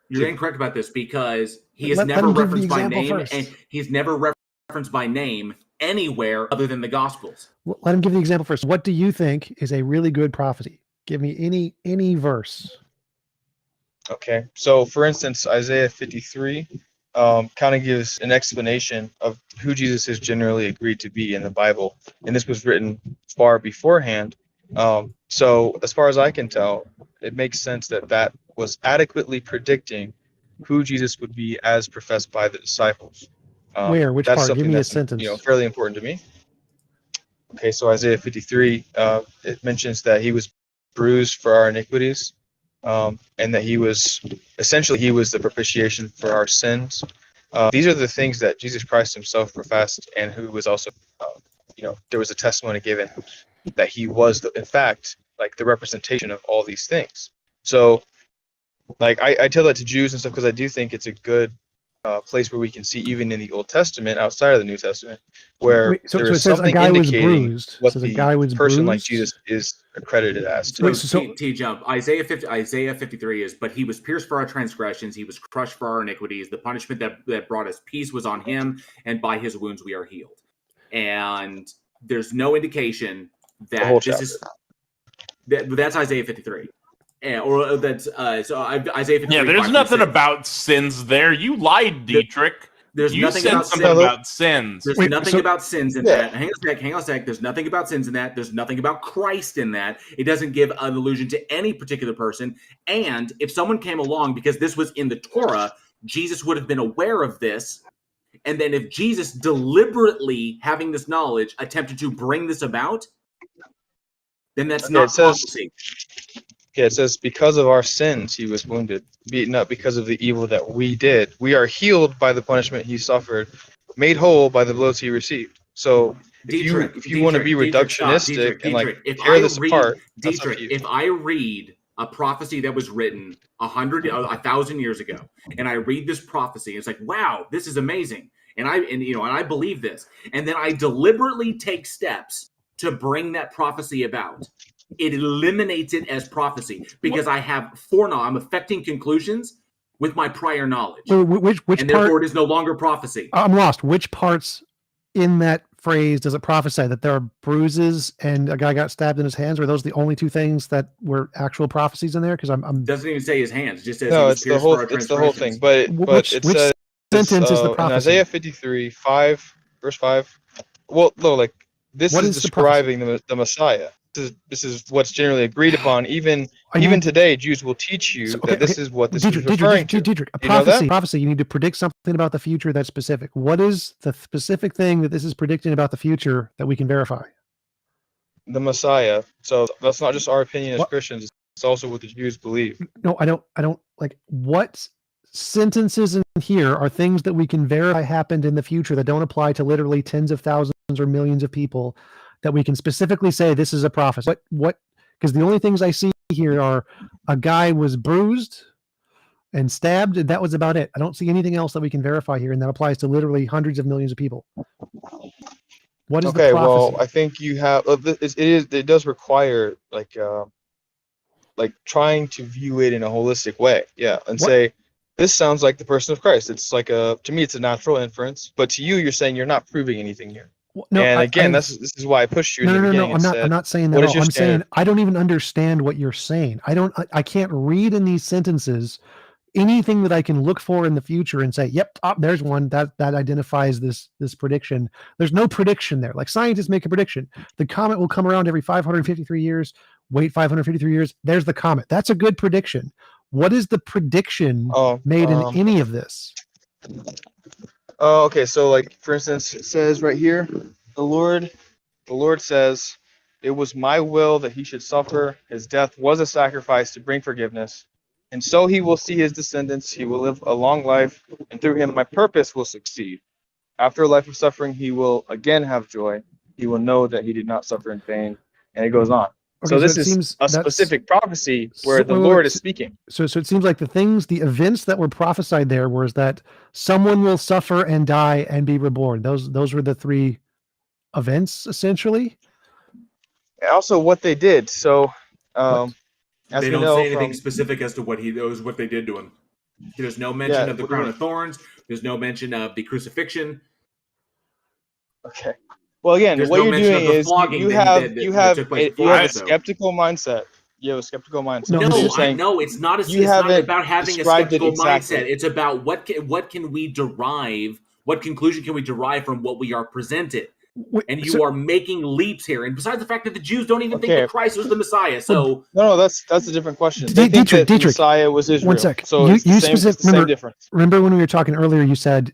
You're incorrect about this because he is Let never him give the referenced by example name, first. and he's never referenced by name anywhere other than the Gospels. Let him give the example first. What do you think is a really good prophecy? Give me any verse. okay. So, for instance, Isaiah 53 kind of gives an explanation of who Jesus is generally agreed to be in the Bible, and this was written far beforehand. So, as far as I can tell, it makes sense that that was adequately predicting who Jesus would be as professed by the disciples. Where? Which That's part? Give something me a that's sentence. fairly important to me. Okay, so Isaiah 53, it mentions that he was bruised for our iniquities, and that he was the propitiation for our sins. These are the things that Jesus Christ himself professed, and who was also, there was a testimony given that he was, in fact, like the representation of all these things. So, like, I tell that to Jews and stuff because I do think it's a good place where we can see, even in the Old Testament, outside of the New Testament, where So there it is says a something guy was indicating bruised. what Says a the guy was person like bruised. Jesus is accredited as. So, Wait, so- T-Jump, Isaiah 53 is, but he was pierced for our transgressions, he was crushed for our iniquities. The punishment that brought us peace was on him, and by his wounds we are healed. And there's no indication The whole that this is that's Isaiah 53. Or that's Isaiah 53. Yeah, there's nothing about sins there. You lied, Dietrich. There's You nothing said about something sin. about sins. There's nothing about sins in that. Hang on a sec. There's nothing about sins in that. There's nothing about Christ in that. It doesn't give an allusion to any particular person. And if someone came along, because this was in the Torah, Jesus would have been aware of this. And then if Jesus deliberately, having this knowledge, attempted to bring this about, then that's not prophecy. Yeah, it says, because of our sins he was wounded, beaten up because of the evil that we did. We are healed by the punishment he suffered, made whole by the blows he received. So if you want to be reductionistic and like tear this apart, that's up to you. If I read a prophecy that was written 1,000 years ago, and I read this prophecy, it's like, wow, this is amazing, and I believe this, and then I deliberately take steps to bring that prophecy about. It eliminates it as prophecy because I have foreknowledge. I'm affecting conclusions with my prior knowledge. Which and part? Therefore, it is no longer prophecy. I'm lost. Which parts in that phrase does it prophesy that there are bruises and a guy got stabbed in his hands? Were those the only two things that were actual prophecies in there? Because I'm doesn't even say his hands. Just says no, he was it's the pierced whole for our it's the whole thing. But it which says sentence is the in prophecy? Isaiah 53, 5, verse 5. Well, no, like this What is is the describing the Messiah. This is what's generally agreed upon. Even today, Jews will teach you that this is what this is referring to. Dietrich, a You know that? prophecy. You need to predict something about the future that's specific. What is the specific thing that this is predicting about the future that we can verify? The Messiah. So that's not just our opinion as Christians. It's also what the Jews believe. No, I don't like what sentences in here are things that we can verify happened in the future that don't apply to literally tens of thousands or millions of people, that we can specifically say this is a prophecy. What? Because the only things I see here are a guy was bruised and stabbed, and that was about it. I don't see anything else that we can verify here, and that applies to literally hundreds of millions of people. What is the prophecy? Well, I think you have. It does require like trying to view it in a holistic way. Yeah, and say this sounds like the person of Christ. It's like to me, it's a natural inference, but to you, you're saying you're not proving anything here. No, and again, this is why I pushed you in the beginning. I'm not saying that. I'm saying I don't even understand what you're saying. I can't read in these sentences anything that I can look for in the future and say, yep, there's one that identifies this prediction. There's no prediction there. Like scientists make a prediction. The comet will come around every 553 years. Wait 553 years. There's the comet. That's a good prediction. What is the prediction made in any of this? Oh, okay. So, like for instance, it says right here, the Lord says, "It was my will that he should suffer. His death was a sacrifice to bring forgiveness, And so he will see his descendants, he will live a long life, and through him my purpose will succeed. After a life of suffering, he will again have joy. He will know that he did not suffer in vain. And it goes on. Okay, So so this it is seems a that's specific prophecy where so, the wait, Lord is speaking. So it seems like the events that were prophesied there was that someone will suffer and die and be reborn. Those were the three events essentially. And also what they did. So as They we don't know say anything from specific as to what they did to him. There's no mention Yeah, of the what do you crown mean? of thorns. There's no mention of the crucifixion. Okay. Well, again, There's what no you're mention doing of the is flogging you that have took place you before have a that, though. skeptical mindset. You have a skeptical mindset. No, So this you're is- saying No, it's not. you It's not haven't about having a described it skeptical exactly. mindset. It's about what can we derive? What conclusion can we derive from what we are presented? And you are making leaps here. And besides the fact that the Jews don't even think Okay. that Christ was the Messiah, so No, that's a different question. They think Dietrich, that the Messiah was Israel. One sec. So it's the same. It's the same remember, difference. remember when we were talking earlier, you said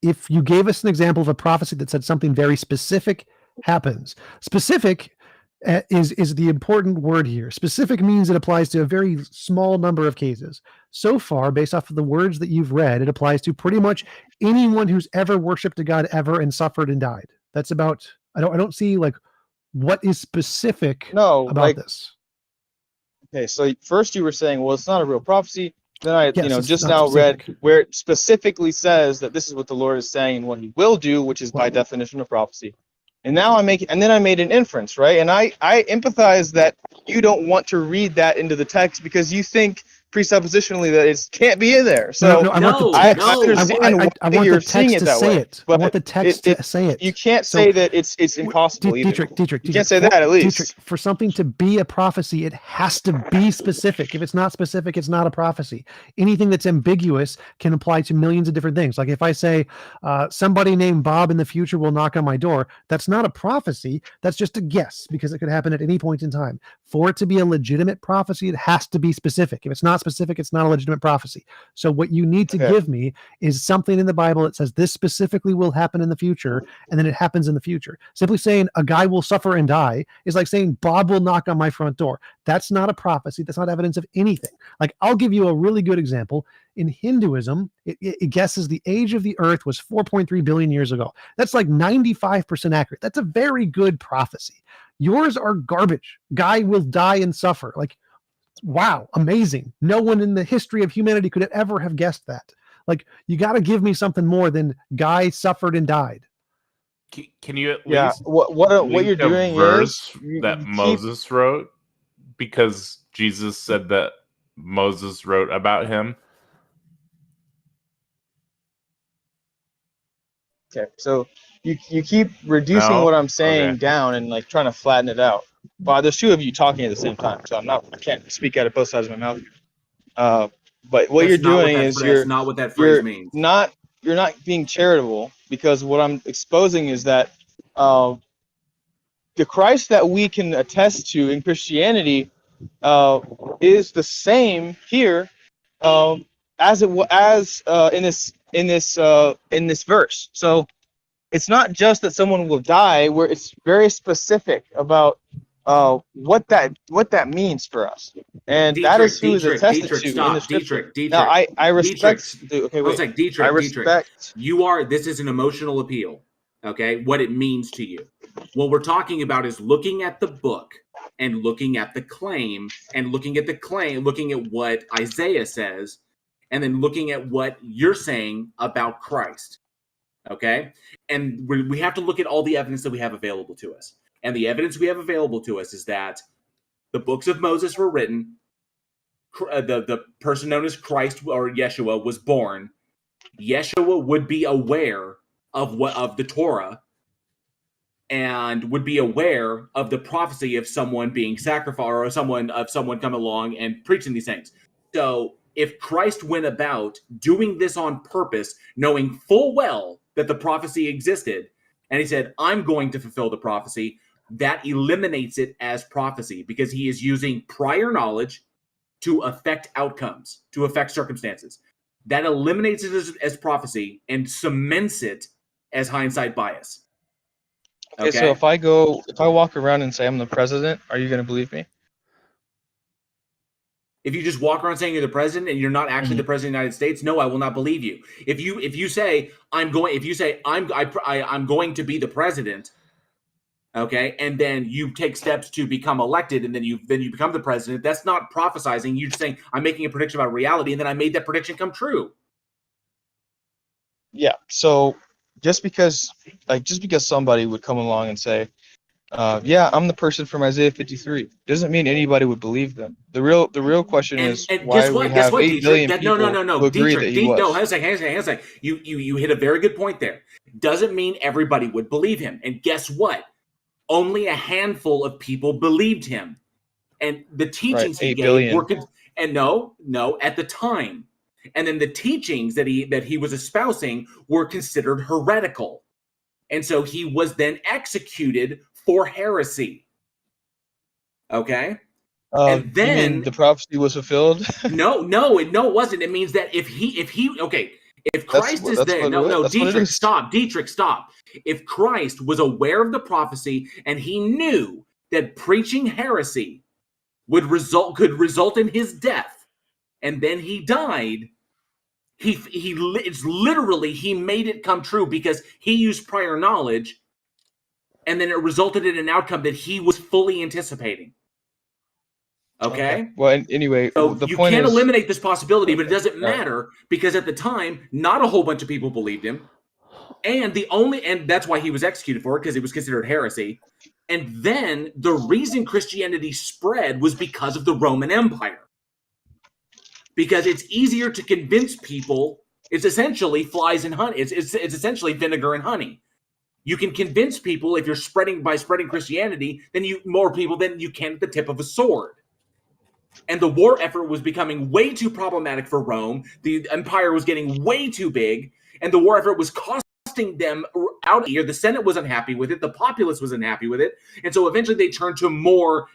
if you gave us an example of a prophecy that said something very specific happens. Specific is the important word here. Specific means it applies to a very small number of cases. So far, based off of the words that you've read, it applies to pretty much anyone who's ever worshipped a god ever and suffered and died. That's about. I don't see like what is specific about this. Okay, so first you were saying, well, it's not a real prophecy. Then I, Yes, it's just not now specific. read where it specifically says that this is what the Lord is saying and what He will do, which is by definition a prophecy. And now then I made an inference, right? And I empathize that you don't want to read that into the text because you think presuppositionally that it can't be in there. So I want the I text. understand why I want you're the seeing text it to that say way. it. I But want the text to say it. You can't So- say that it's impossible either. Dietrich, You can't say that at least. Dietrich, for something to be a prophecy, it has to be specific. If it's not specific, it's not a prophecy. Anything that's ambiguous can apply to millions of different things. Like if I say somebody named Bob in the future will knock on my door, that's not a prophecy. That's just a guess because it could happen at any point in time. For it to be a legitimate prophecy, it has to be specific. If it's not specific, it's not a legitimate prophecy. So what you need to give me is something in the Bible that says this specifically will happen in the future, and then it happens in the future. Simply saying a guy will suffer and die is like saying Bob will knock on my front door. That's not a prophecy. That's not evidence of anything. Like I'll give you a really good example. In Hinduism, it guesses the age of the earth was 4.3 billion years ago. That's like 95% accurate. That's a very good prophecy. Yours are garbage. Guy will die and suffer. Like, wow, amazing. No one in the history of humanity could ever have guessed that. Like, you got to give me something more than guy suffered and died. Can you at Yeah, least what link you're a doing verse is you that keep- Moses wrote because Jesus said that Moses wrote about him? Okay, so you keep reducing No? what I'm saying Okay. down and like trying to flatten it out. Well, there's two of you talking at the same time, so I can't speak out of both sides of my mouth. But what you're doing is that's not what that phrase means. You're not being charitable, because what I'm exposing is that the Christ that we can attest to in Christianity is the same here as in this verse. So it's not just that someone will die, where it's very specific about what that means for us, and that is who is attested to in the scripture. Now I respect. Okay, wait. Dietrich, I respect. This is an emotional appeal. Okay, what it means to you. What we're talking about is looking at the book and looking at the claim and looking at what Isaiah says, and then looking at what you're saying about Christ. Okay, and we have to look at all the evidence that we have available to us. And the evidence we have available to us is that the books of Moses were written. The person known as Christ or Yeshua was born. Yeshua would be aware of the Torah and would be aware of the prophecy of someone being sacrificed or someone coming along and preaching these things. So if Christ went about doing this on purpose, knowing full well that the prophecy existed, and he said, I'm going to fulfill the prophecy, that eliminates it as prophecy because he is using prior knowledge to affect outcomes, to affect circumstances. That eliminates it as prophecy and cements it as hindsight bias. Okay, so if I walk around and say I'm the president, are you going to believe me? If you just walk around saying you're the president and you're not actually the president of the United States, no, I will not believe you. If you say I'm going to be the president, okay, and then you take steps to become elected, and then you become the president, that's not prophesizing. You're just saying I'm making a prediction about reality, and then I made that prediction come true. Yeah. So just because somebody would come along and say, yeah, I'm the person from Isaiah 53, doesn't mean anybody would believe them. The real question is why we have 8 billion people who agree that he was. No, hang on a second. You hit a very good point there. Doesn't mean everybody would believe him. And guess what? Only a handful of people believed him. And the teachings he gave were at the time. And then the teachings that he was espousing were considered heretical. And so he was then executed for heresy. Okay? And then you mean the prophecy was fulfilled? No, it wasn't. It means that if Christ is there, Dietrich, stop. If Christ was aware of the prophecy and he knew that preaching heresy could result in his death, and then he died, it's literally he made it come true because he used prior knowledge, and then it resulted in an outcome that he was fully anticipating. Okay. Well, anyway, so the you point can't is, eliminate this possibility, but it doesn't matter because at the time, not a whole bunch of people believed him, and that's why he was executed for it, because it was considered heresy. And then the reason Christianity spread was because of the Roman Empire, because it's easier to convince people. It's essentially flies and honey. It's essentially vinegar and honey. You can convince people if you're spreading Christianity, more people than you can at the tip of a sword. And the war effort was becoming way too problematic for Rome. The empire was getting way too big, and the war effort was costing them out here. The Senate was unhappy with it. The populace was unhappy with it. And so eventually they turned to more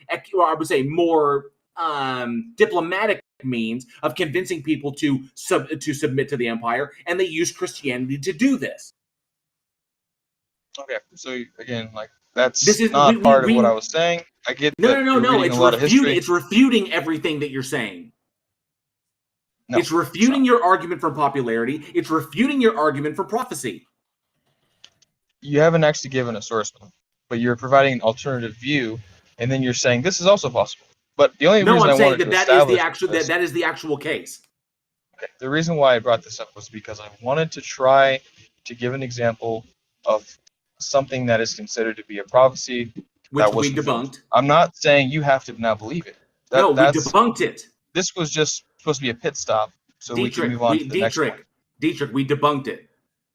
diplomatic means of convincing people to submit to the empire, and they used Christianity to do this. Okay, so again, this is not part of what I was saying. I get no. It's refuting everything that you're saying. No, it's refuting your argument for popularity. It's refuting your argument for prophecy. You haven't actually given a source, but you're providing an alternative view, and then you're saying this is also possible. But the only reason I'm saying that is the actual case. Okay. The reason why I brought this up was because I wanted to try to give an example of something that is considered to be a prophecy which we debunked. I'm not saying you have to now believe it. We debunked it. This was just supposed to be a pit stop, so we can move on to the next one. Dietrich, we debunked it.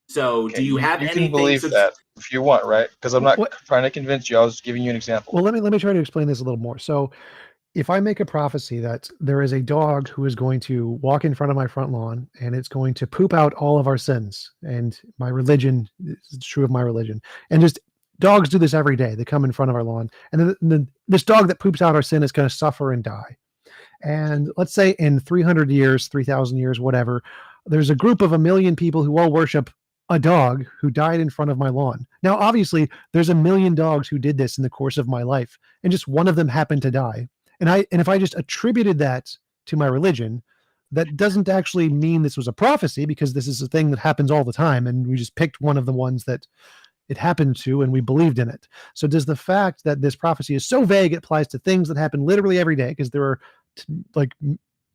So, do you have anything? You can believe that if you want, right? Because I'm not trying to convince you. I was giving you an example. Well, let me try to explain this a little more. So, if I make a prophecy that there is a dog who is going to walk in front of my front lawn and it's going to poop out all of our sins, and my religion is true of my religion, and just dogs do this every day. They come in front of our lawn, and then this dog that poops out our sin is going to suffer and die. And let's say in 300 years, 3,000 years, whatever, there's a group of 1 million people who all worship a dog who died in front of my lawn. Now, obviously, there's 1 million dogs who did this in the course of my life, and just one of them happened to die. And if I just attributed that to my religion, that doesn't actually mean this was a prophecy, because this is a thing that happens all the time, and we just picked one of the ones that it happened to, and we believed in it. So does the fact that this prophecy is so vague, it applies to things that happen literally every day, because there are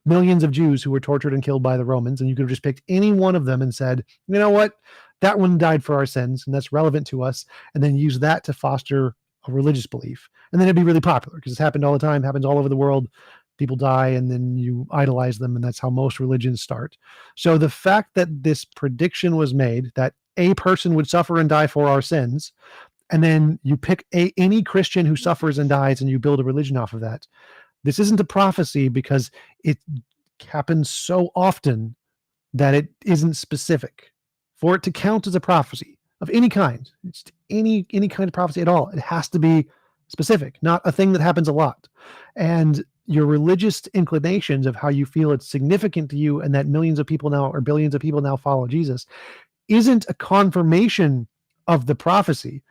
millions of Jews who were tortured and killed by the Romans, and you could have just picked any one of them and said, you know what, that one died for our sins, and that's relevant to us, and then use that to foster a religious belief. And then it'd be really popular, because it's happened all the time, happens all over the world. People die, and then you idolize them, and that's how most religions start. So the fact that this prediction was made, that a person would suffer and die for our sins, and then you pick any Christian who suffers and dies, and you build a religion off of that. This isn't a prophecy because it happens so often that it isn't specific. For it to count as a prophecy of any kind, it's any kind of prophecy at all, it has to be specific, not a thing that happens a lot. And your religious inclinations of how you feel it's significant to you, and that millions of people now or billions of people now follow Jesus, isn't a confirmation of the prophecy.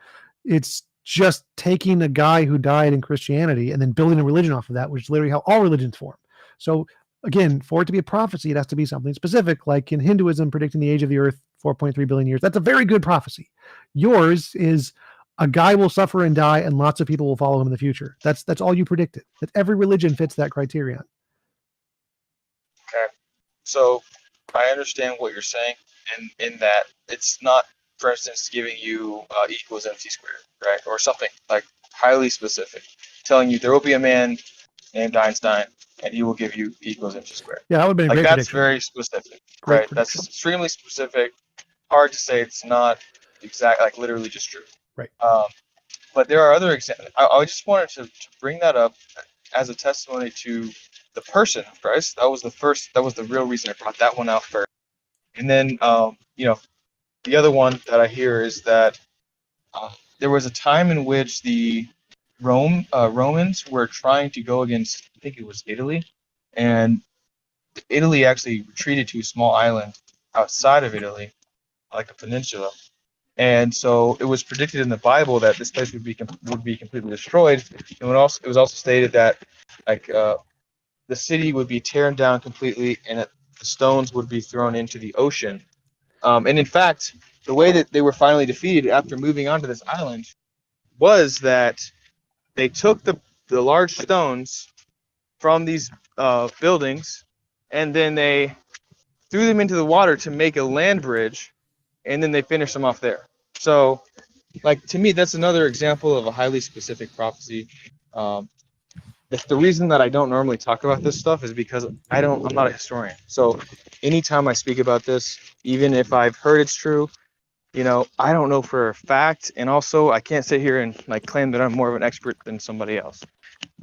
It's just taking a guy who died in Christianity and then building a religion off of that, which is literally how all religions form. So again, for it to be a prophecy, it has to be something specific, like in Hinduism predicting the age of the earth 4.3 billion years. That's a very good prophecy. Yours is a guy will suffer and die and lots of people will follow him in the future. That's all you predicted. That every religion fits that criterion. Okay. So I understand what you're saying, and in that it's not, for instance, giving you E equals MC squared, right? Or something like highly specific, telling you there will be a man named Einstein and he will give you E equals MC squared. Yeah, that would have been a Like great that's prediction. very specific, Great right? prediction. That's extremely specific. Hard to say it's not exact, like literally just true. Right. But there are other examples. I just wanted to bring that up as a testimony to the person of Christ. That was the real reason I brought that one out first. And then, the other one that I hear is that there was a time in which the Romans were trying to go against, I think it was Italy, and Italy actually retreated to a small island outside of Italy, like a peninsula. And so it was predicted in the Bible that this place would be completely destroyed. And it was also stated that the city would be torn down completely, and that the stones would be thrown into the ocean. And in fact, the way that they were finally defeated after moving onto this island was that they took the large stones from these buildings, and then they threw them into the water to make a land bridge, and then they finished them off there. So, to me, that's another example of a highly specific prophecy. The reason that I don't normally talk about this stuff is because I'm not a historian. So anytime I speak about this, even if I've heard it's true, I don't know for a fact, and also I can't sit here and claim that I'm more of an expert than somebody else.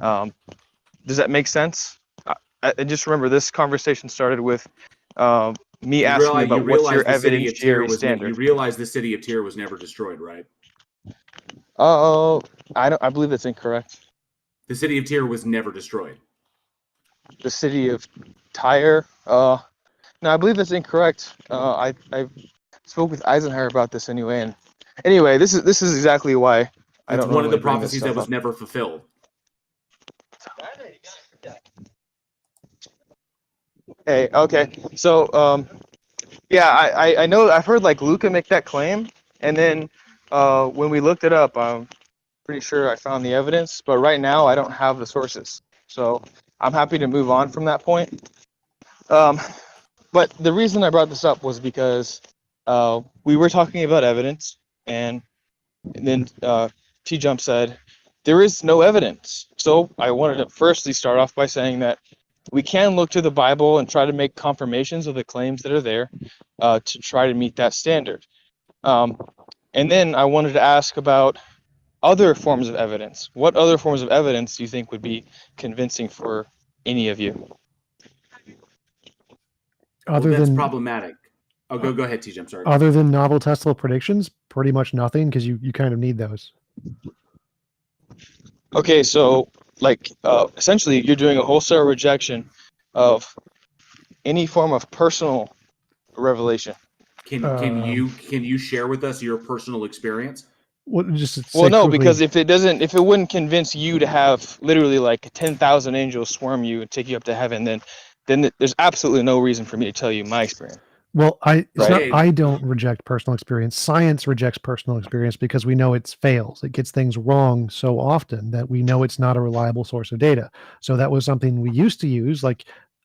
Does that make sense? I just remember this conversation started with me asking about what's your evidentiary standard. You realize the city of Tyre was never destroyed, right? Oh, I believe that's incorrect. The city of Tyre was never destroyed. The city of Tyre? No, I believe that's incorrect. I spoke with Eisenhower about this anyway, and anyway, this is exactly why I don't. It's one of the bring this prophecies stuff that was up. never fulfilled. Hey, okay. So, yeah, I know I've heard Luca make that claim, and then when we looked it up, I'm pretty sure I found the evidence, but right now I don't have the sources. So I'm happy to move on from that point. But the reason I brought this up was because we were talking about evidence, and then TJump said there is no evidence. So I wanted to firstly start off by saying that we can look to the Bible and try to make confirmations of the claims that are there to try to meet that standard. And then I wanted to ask about other forms of evidence. What other forms of evidence do you think would be convincing for any of you? That's problematic. Oh, go ahead, TJ. I'm sorry. Other than novel testable predictions, pretty much nothing, because you kind of need those. Okay, so essentially you're doing a wholesale rejection of any form of personal revelation. Can you share with us your personal experience? Well, no, because if it wouldn't convince you to have literally 10,000 angels swarm you and take you up to heaven, then there's absolutely no reason for me to tell you my experience. Well, I don't reject personal experience. Science rejects personal experience because we know it fails. It gets things wrong so often that we know it's not a reliable source of data. So that was something we used to use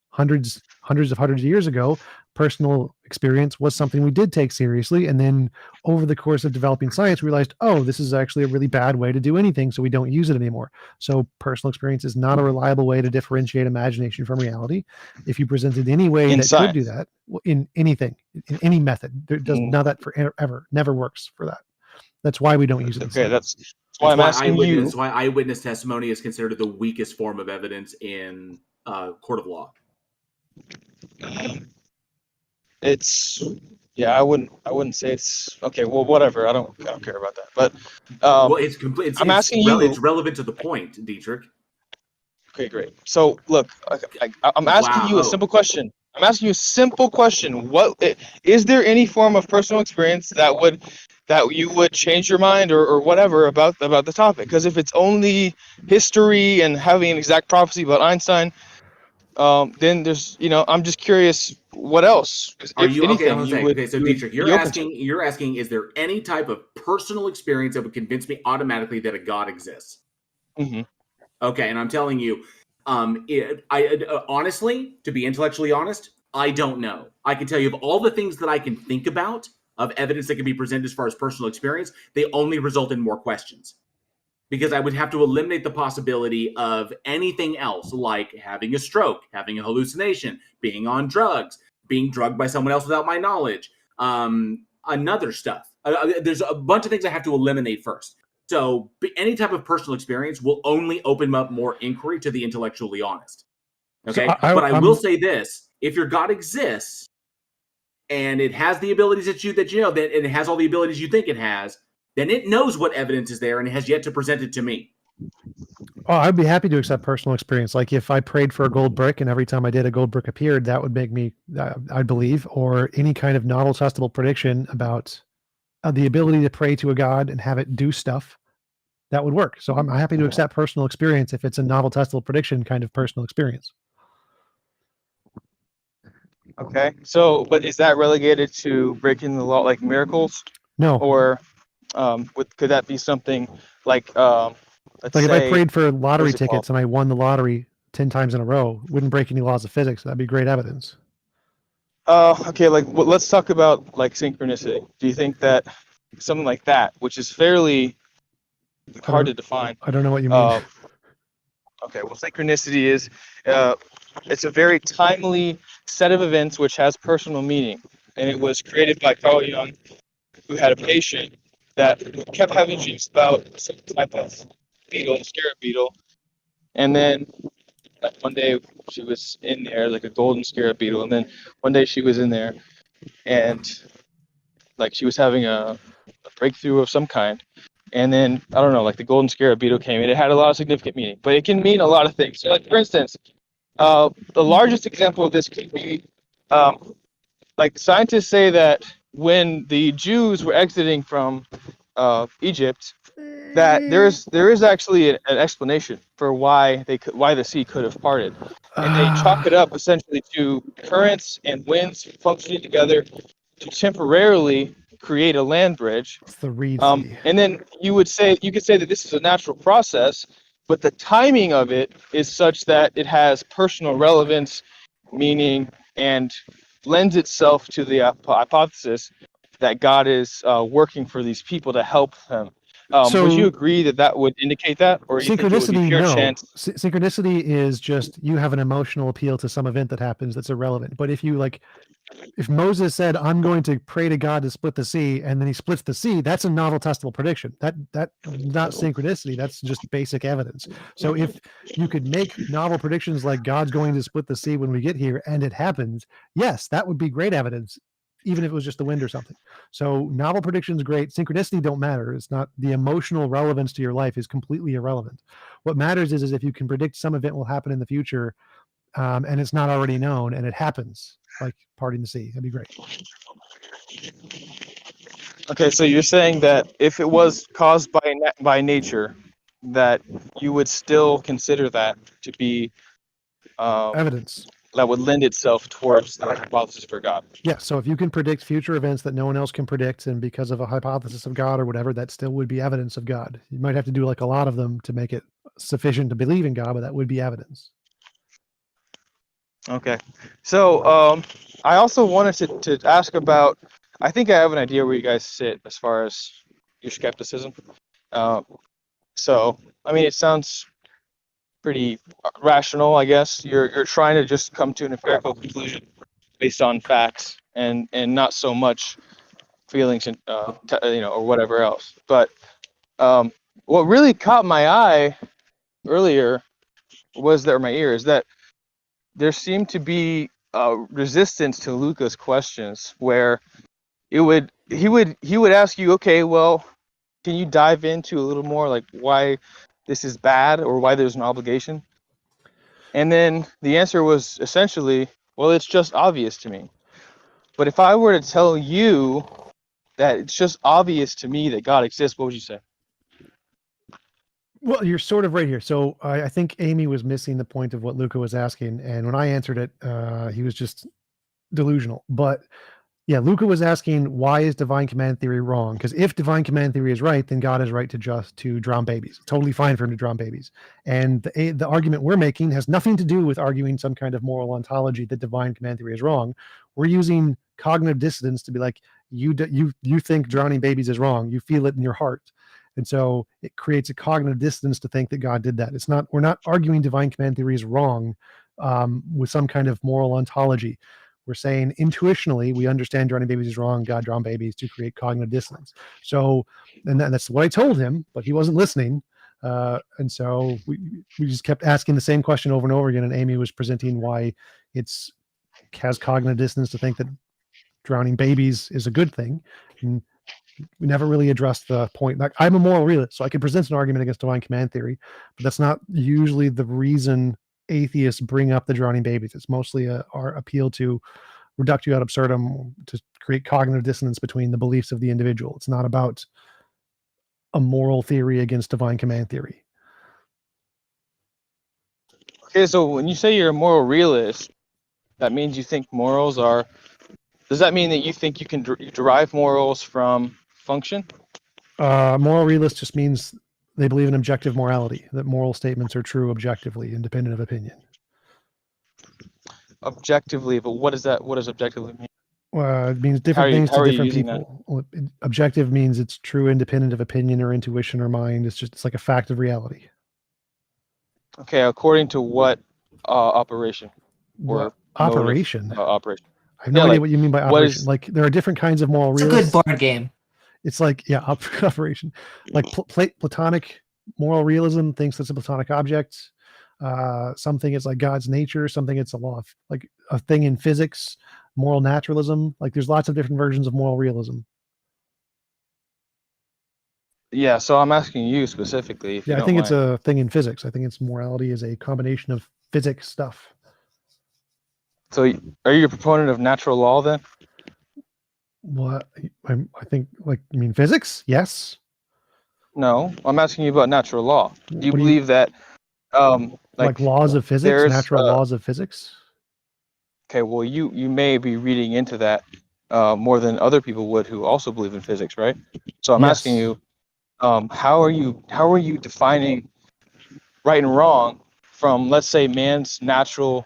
hundreds of years ago. Personal experience was something we did take seriously. And then over the course of developing science, we realized, oh, this is actually a really bad way to do anything. So we don't use it anymore. So personal experience is not a reliable way to differentiate imagination from reality. If you presented any way that could do that in anything, in any method, there does not that forever, never works for that. That's why we don't use it. Okay, that's why I'm asking you. That's why eyewitness testimony is considered the weakest form of evidence in court of law. I wouldn't say it's okay. Well, whatever. I don't care about that. But it's complete. I'm asking you. It's relevant to the point, Dietrich. Okay, great. So look, I'm asking you a simple question. I'm asking you a simple question. What is there any form of personal experience that you would change your mind or whatever about the topic? Because if it's only history and having an exact prophecy about Einstein, then there's, I'm just curious what else. 'Cause Are if you okay? anything, I'm you saying, would, okay. So, you would Dietrich, be open to. you're asking, is there any type of personal experience that would convince me automatically that a God exists? Mm-hmm. Okay, and I'm telling you, honestly, to be intellectually honest, I don't know. I can tell you of all the things that I can think about of evidence that can be presented as far as personal experience, they only result in more questions. Because I would have to eliminate the possibility of anything else, like having a stroke, having a hallucination, being on drugs, being drugged by someone else without my knowledge, another stuff. There's a bunch of things I have to eliminate first. So any type of personal experience will only open up more inquiry to the intellectually honest. Okay? So but I will say this. If your God exists and it has the abilities that you know, and it has all the abilities you think it has, then it knows what evidence is there and it has yet to present it to me. Oh, I'd be happy to accept personal experience. Like if I prayed for a gold brick and every time I did, a gold brick appeared, that would make me, I'd believe, or any kind of novel testable prediction about the ability to pray to a God and have it do stuff, that would work. So I'm happy to accept personal experience if it's a novel testable prediction kind of personal experience. Okay. So, but is that relegated to breaking the law, like miracles? No. Or could that be something like, let's Like if say, I prayed for lottery what's it called? tickets and I won the lottery 10 times in a row, wouldn't break any laws of physics. That'd be great evidence. Okay, let's talk about like synchronicity. Do you think that something like that, which is fairly hard to define? I don't know what you mean. Okay, well, synchronicity is it's a very timely set of events which has personal meaning, and it was created by Carl Jung, who had a patient that kept having dreams about some type of beetle, a scarab beetle, and then like one day she was in there, like a golden scarab beetle, and then one day she was in there, and like she was having a breakthrough of some kind, and then I don't know, like the golden scarab beetle came, and it had a lot of significant meaning, but it can mean a lot of things. So, like for instance, the largest example of this could be, like scientists say that when the Jews were exiting from Egypt, that there is actually an explanation for why the sea could have parted, and they chalk it up essentially to currents and winds functioning together to temporarily create a land bridge. It's the Reed Sea. And then you could say that this is a natural process, but the timing of it is such that it has personal relevance, meaning, and lends itself to the hypothesis that God is working for these people to help them. Would you agree that would indicate that, or you think it would be pure chance? Synchronicity is just you have an emotional appeal to some event that happens that's irrelevant. But if Moses said, "I'm going to pray to God to split the sea," and then he splits the sea, that's a novel testable prediction. That not synchronicity. That's just basic evidence. So if you could make novel predictions like God's going to split the sea when we get here, and it happens, yes, that would be great evidence, even if it was just the wind or something. So novel predictions, great. Synchronicity don't matter. It's not, the emotional relevance to your life is completely irrelevant. What matters is if you can predict some event will happen in the future, and it's not already known, and it happens, like parting the sea. That'd be great. Okay, so you're saying that if it was caused by nature, that you would still consider that to be evidence that would lend itself towards the hypothesis for God. Yeah, so if you can predict future events that no one else can predict, and because of a hypothesis of God or whatever, that still would be evidence of God. You might have to do like a lot of them to make it sufficient to believe in God, but that would be evidence. Okay, so I also wanted to ask about, I think I have an idea where you guys sit as far as your skepticism. So, I mean, it sounds pretty rational, I guess. You're trying to just come to an empirical conclusion based on facts and not so much feelings and or whatever else. But what really caught my eye earlier was that, or my ear, is that there seemed to be resistance to Luca's questions, where he would ask you, okay, well, can you dive into a little more like why this is bad or why there's an obligation? And then the answer was essentially, well, it's just obvious to me. But if I were to tell you that it's just obvious to me that God exists, what would you say? Well, you're sort of right here. So I think Amy was missing the point of what Luca was asking, and when I answered it, he was just delusional. But yeah, Luca was asking, why is divine command theory wrong? Because if divine command theory is right, then God is right to drown babies. Totally fine for him to drown babies. And the argument we're making has nothing to do with arguing some kind of moral ontology that divine command theory is wrong. We're using cognitive dissonance to be like, you think drowning babies is wrong. You feel it in your heart. And so it creates a cognitive dissonance to think that God did that. We're not arguing divine command theory is wrong with some kind of moral ontology. We're saying intuitionally, we understand drowning babies is wrong. God drowned babies to create cognitive dissonance. So, and that's what I told him, but he wasn't listening. And so we just kept asking the same question over and over again. And Amy was presenting why it's has cognitive dissonance to think that drowning babies is a good thing. And we never really addressed the point. Like, I'm a moral realist, so I can present an argument against divine command theory, but that's not usually the reason atheists bring up the drowning babies. It's mostly our appeal to reductio ad absurdum, to create cognitive dissonance between the beliefs of the individual. It's not about a moral theory against divine command theory. Okay, so when you say you're a moral realist, that means you think morals are. Does that mean that you think you can derive morals from function? Moral realist just means they believe in objective morality, that moral statements are true objectively, independent of opinion. Objectively, but what does objectively mean? It means different things to different people. That? Objective means it's true independent of opinion or intuition or mind. It's like a fact of reality. Okay, according to what operation? Or operation? Operation. I have no idea what you mean by operation. Like, there are different kinds of moral realists. It's a good board game. It's like, yeah, operation. Like Platonic moral realism thinks it's a Platonic object. Something is like God's nature. Something it's a law of, like a thing in physics. Moral naturalism. Like, there's lots of different versions of moral realism. Yeah, so I'm asking you specifically. Yeah, I think it's a thing in physics. I think it's morality is a combination of physics stuff. So, are you a proponent of natural law then? What I think, like, you mean physics? Yes. No, I'm asking you about natural law. Do you believe that, like laws of physics, natural laws of physics? Okay, well, you may be reading into that more than other people would who also believe in physics, right? So I'm asking you, how are you defining right and wrong from, let's say, man's natural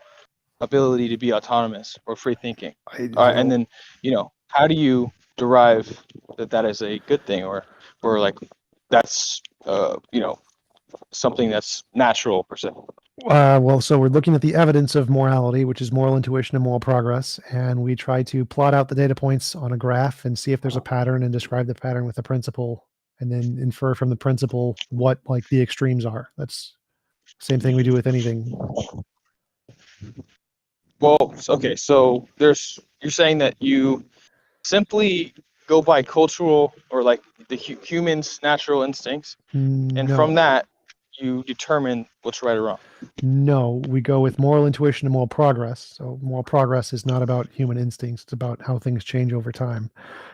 ability to be autonomous or free thinking? And then, how do you derive that is a good thing or like that's something that's natural per se? Well, so we're looking at the evidence of morality, which is moral intuition and moral progress, and we try to plot out the data points on a graph and see if there's a pattern and describe the pattern with a principle, and then infer from the principle what, like, the extremes are. That's the same thing we do with anything. Well, okay, so you're saying that you simply go by cultural or like the human's natural instincts, and from that you determine what's right or wrong. No, we go with moral intuition and moral progress. So moral progress is not about human instincts. It's about how things change over time.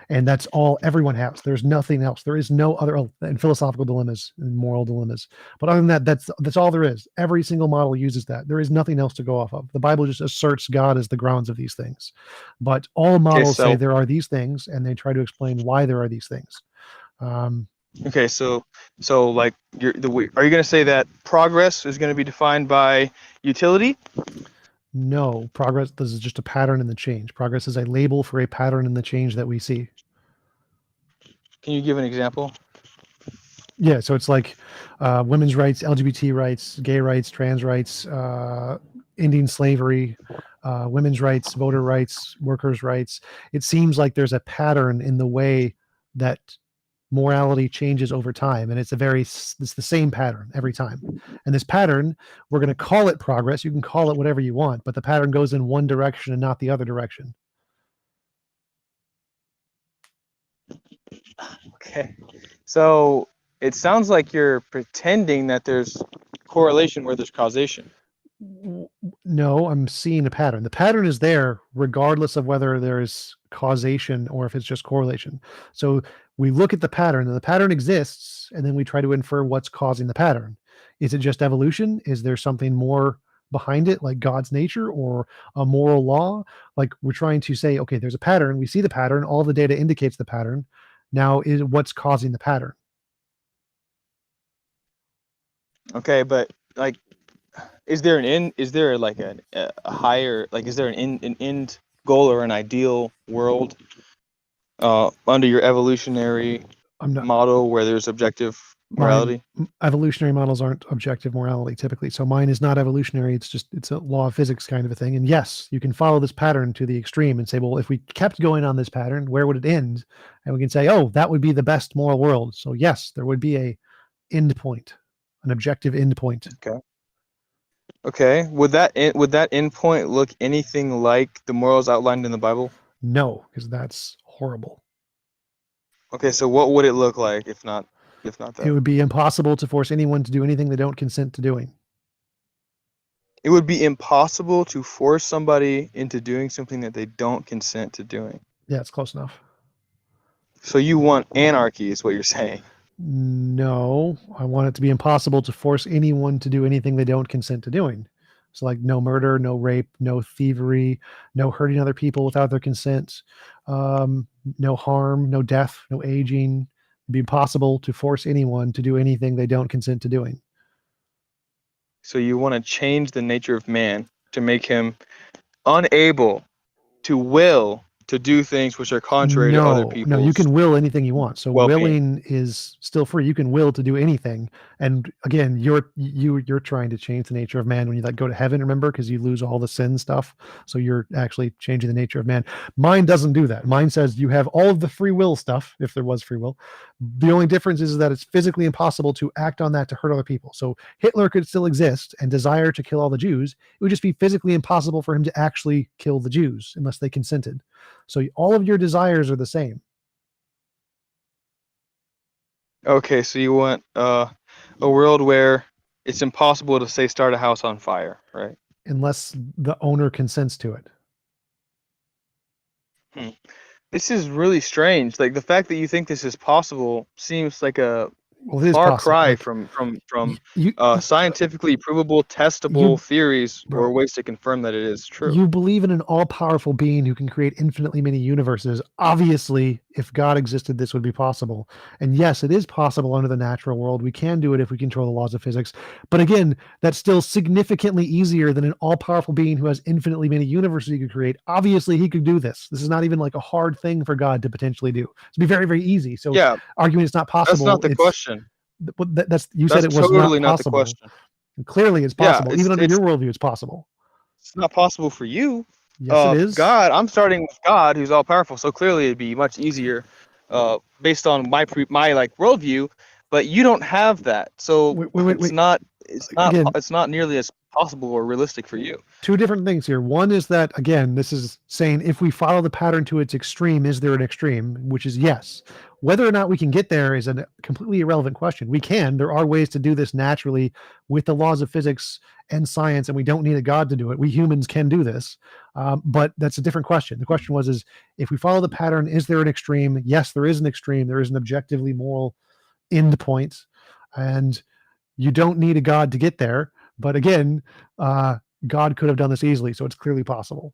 And that's all everyone has. There's nothing else. There is no other, and philosophical dilemmas and moral dilemmas. But other than that, that's all there is. Every single model uses that. There is nothing else to go off of. The Bible just asserts God as the grounds of these things. But all models say there are these things, and they try to explain why there are these things. Okay, so like are you going to say that progress is going to be defined by utility? No, progress. This is just a pattern in the change. Progress is a label for a pattern in the change that we see. Can you give an example? Yeah, so it's like women's rights, LGBT rights, gay rights, trans rights, ending slavery, women's rights, voter rights, workers' rights. It seems like there's a pattern in the way that morality changes over time, and it's the same pattern every time. And this pattern, we're going to call it progress. You can call it whatever you want, but the pattern goes in one direction and not the other direction. Okay, so it sounds like you're pretending that there's correlation where there's causation. No, I'm seeing a pattern. The pattern is there regardless of whether there is causation or if it's just correlation. So we look at the pattern, and the pattern exists, and then we try to infer what's causing the pattern. Is it just evolution? Is there something more behind it, like God's nature or a moral law? Like, we're trying to say, okay, there's a pattern. We see the pattern. All the data indicates the pattern. Now, is what's causing the pattern? Okay, but like, is there an end? Is there like a higher, like, is there an end goal or an ideal world under your evolutionary model where there's objective morality? Evolutionary models aren't objective morality typically. So mine is not evolutionary. It's a law of physics kind of a thing. And yes, you can follow this pattern to the extreme and say, well, if we kept going on this pattern, where would it end? And we can say, oh, that would be the best moral world. So yes, there would be a end point, an objective end point. Okay. Okay. Would that end point look anything like the morals outlined in the Bible? No, because that's horrible. Okay, so what would it look like if not that? It would be impossible to force anyone to do anything they don't consent to doing. It would be impossible to force somebody into doing something that they don't consent to doing. Yeah, it's close enough. So you want anarchy is what you're saying. No, I want it to be impossible to force anyone to do anything they don't consent to doing. So like no murder, no rape, no thievery, no hurting other people without their consent, no harm, no death, no aging. It'd be impossible to force anyone to do anything they don't consent to doing. So you want to change the nature of man to make him unable to will to do things which are contrary to other people. No, you can will anything you want. So well-being. Willing is still free. You can will to do anything. And again, you're trying to change the nature of man when you go to heaven, remember, because you lose all the sin stuff. So you're actually changing the nature of man. Mine doesn't do that. Mine says you have all of the free will stuff, if there was free will. The only difference is that it's physically impossible to act on that to hurt other people. So Hitler could still exist and desire to kill all the Jews. It would just be physically impossible for him to actually kill the Jews unless they consented. So all of your desires are the same. Okay, so you want a world where it's impossible to say start a house on fire, right? Unless the owner consents to it. This is really strange. Like the fact that you think this is possible seems like a Well, far cry from scientifically provable, testable theories or ways to confirm that it is true. You believe in an all-powerful being who can create infinitely many universes. Obviously, if God existed, this would be possible. And yes, it is possible under the natural world. We can do it if we control the laws of physics. But again, that's still significantly easier than an all-powerful being who has infinitely many universes he could create. Obviously, he could do this. This is not even like a hard thing for God to potentially do. It'd be very, very easy. So yeah, arguing it's not possible. That's not the question. You said it was totally not not the possible. question. Clearly, it's Yeah, possible. Even under your worldview, it's possible. It's not possible for you. Yes, it is. God, I'm starting with God, who's all powerful. So clearly, it'd be much easier, based on my like worldview. But you don't have that, so it's not nearly as possible or realistic for you. Two different things here. One is that, again, this is saying if we follow the pattern to its extreme, is there an extreme? Which is yes. Whether or not we can get there is a completely irrelevant question. We can. There are ways to do this naturally with the laws of physics and science, and we don't need a God to do it. We humans can do this, but that's a different question. The question is if we follow the pattern, is there an extreme? Yes, there is an extreme. There is an objectively moral end point, and you don't need a God to get there. But again, God could have done this easily, so it's clearly possible.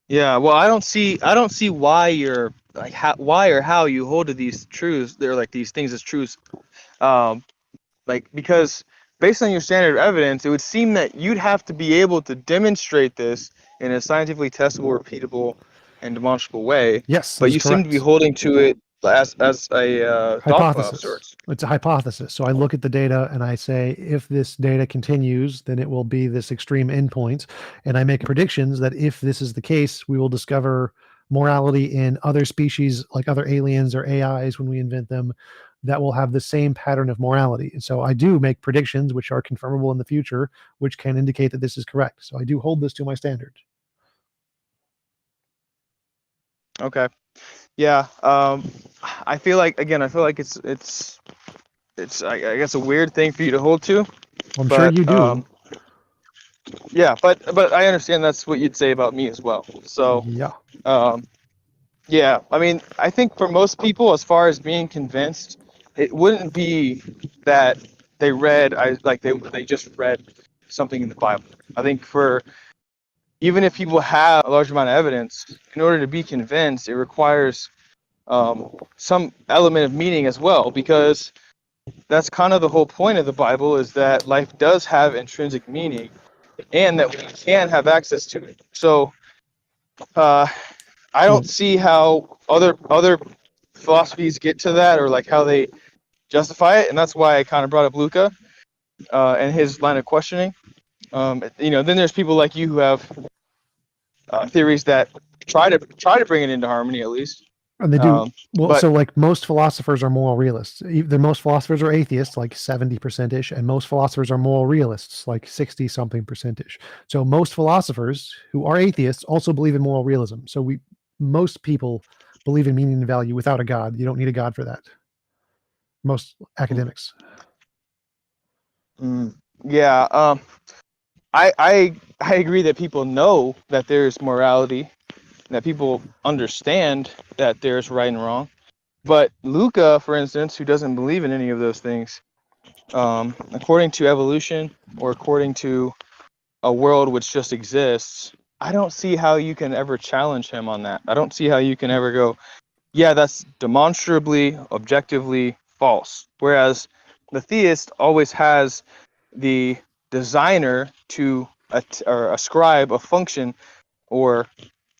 Yeah, well, I don't see why you're like why or how you hold to these truths. They're like these things as truths, like because based on your standard of evidence, it would seem that you'd have to be able to demonstrate this in a scientifically testable, repeatable, and demonstrable way. Yes, but you seem to be holding to it as a dogma of hypothesis. sorts. It's a hypothesis. So I look at the data and I say, if this data continues, then it will be this extreme endpoint. And I make predictions that if this is the case, we will discover morality in other species, like other aliens or AIs when we invent them, that will have the same pattern of morality. And so I do make predictions which are confirmable in the future, which can indicate that this is correct. So I do hold this to my standard. Okay. Yeah. I feel like it's I guess a weird thing for you to hold to. I'm sure you do. Yeah, but I understand that's what you'd say about me as well. So Yeah. Yeah, I mean, I think for most people, as far as being convinced, it wouldn't be that they read, they just read something in the Bible. I think for even if people have a large amount of evidence, in order to be convinced, it requires some element of meaning as well, because that's kind of the whole point of the Bible, is that life does have intrinsic meaning, and that we can have access to it. So I don't see how other philosophies get to that, or like how they justify it, and that's why I kind of brought up Luca and his line of questioning. Then there's people like you who have theories that try to bring it into harmony at least. And they do. But So like most philosophers are moral realists. The most philosophers are atheists, like 70%ish, and most philosophers are moral realists, like 60 something percentish. So most philosophers who are atheists also believe in moral realism. So most people believe in meaning and value without a God. You don't need a God for that. Most academics. Yeah, I agree that people know that there's morality, that people understand that there's right and wrong. But Luca, for instance, who doesn't believe in any of those things, according to evolution or according to a world which just exists, I don't see how you can ever challenge him on that. I don't see how you can ever go, yeah, that's demonstrably, objectively false. Whereas the theist always has the designer to ascribe a function or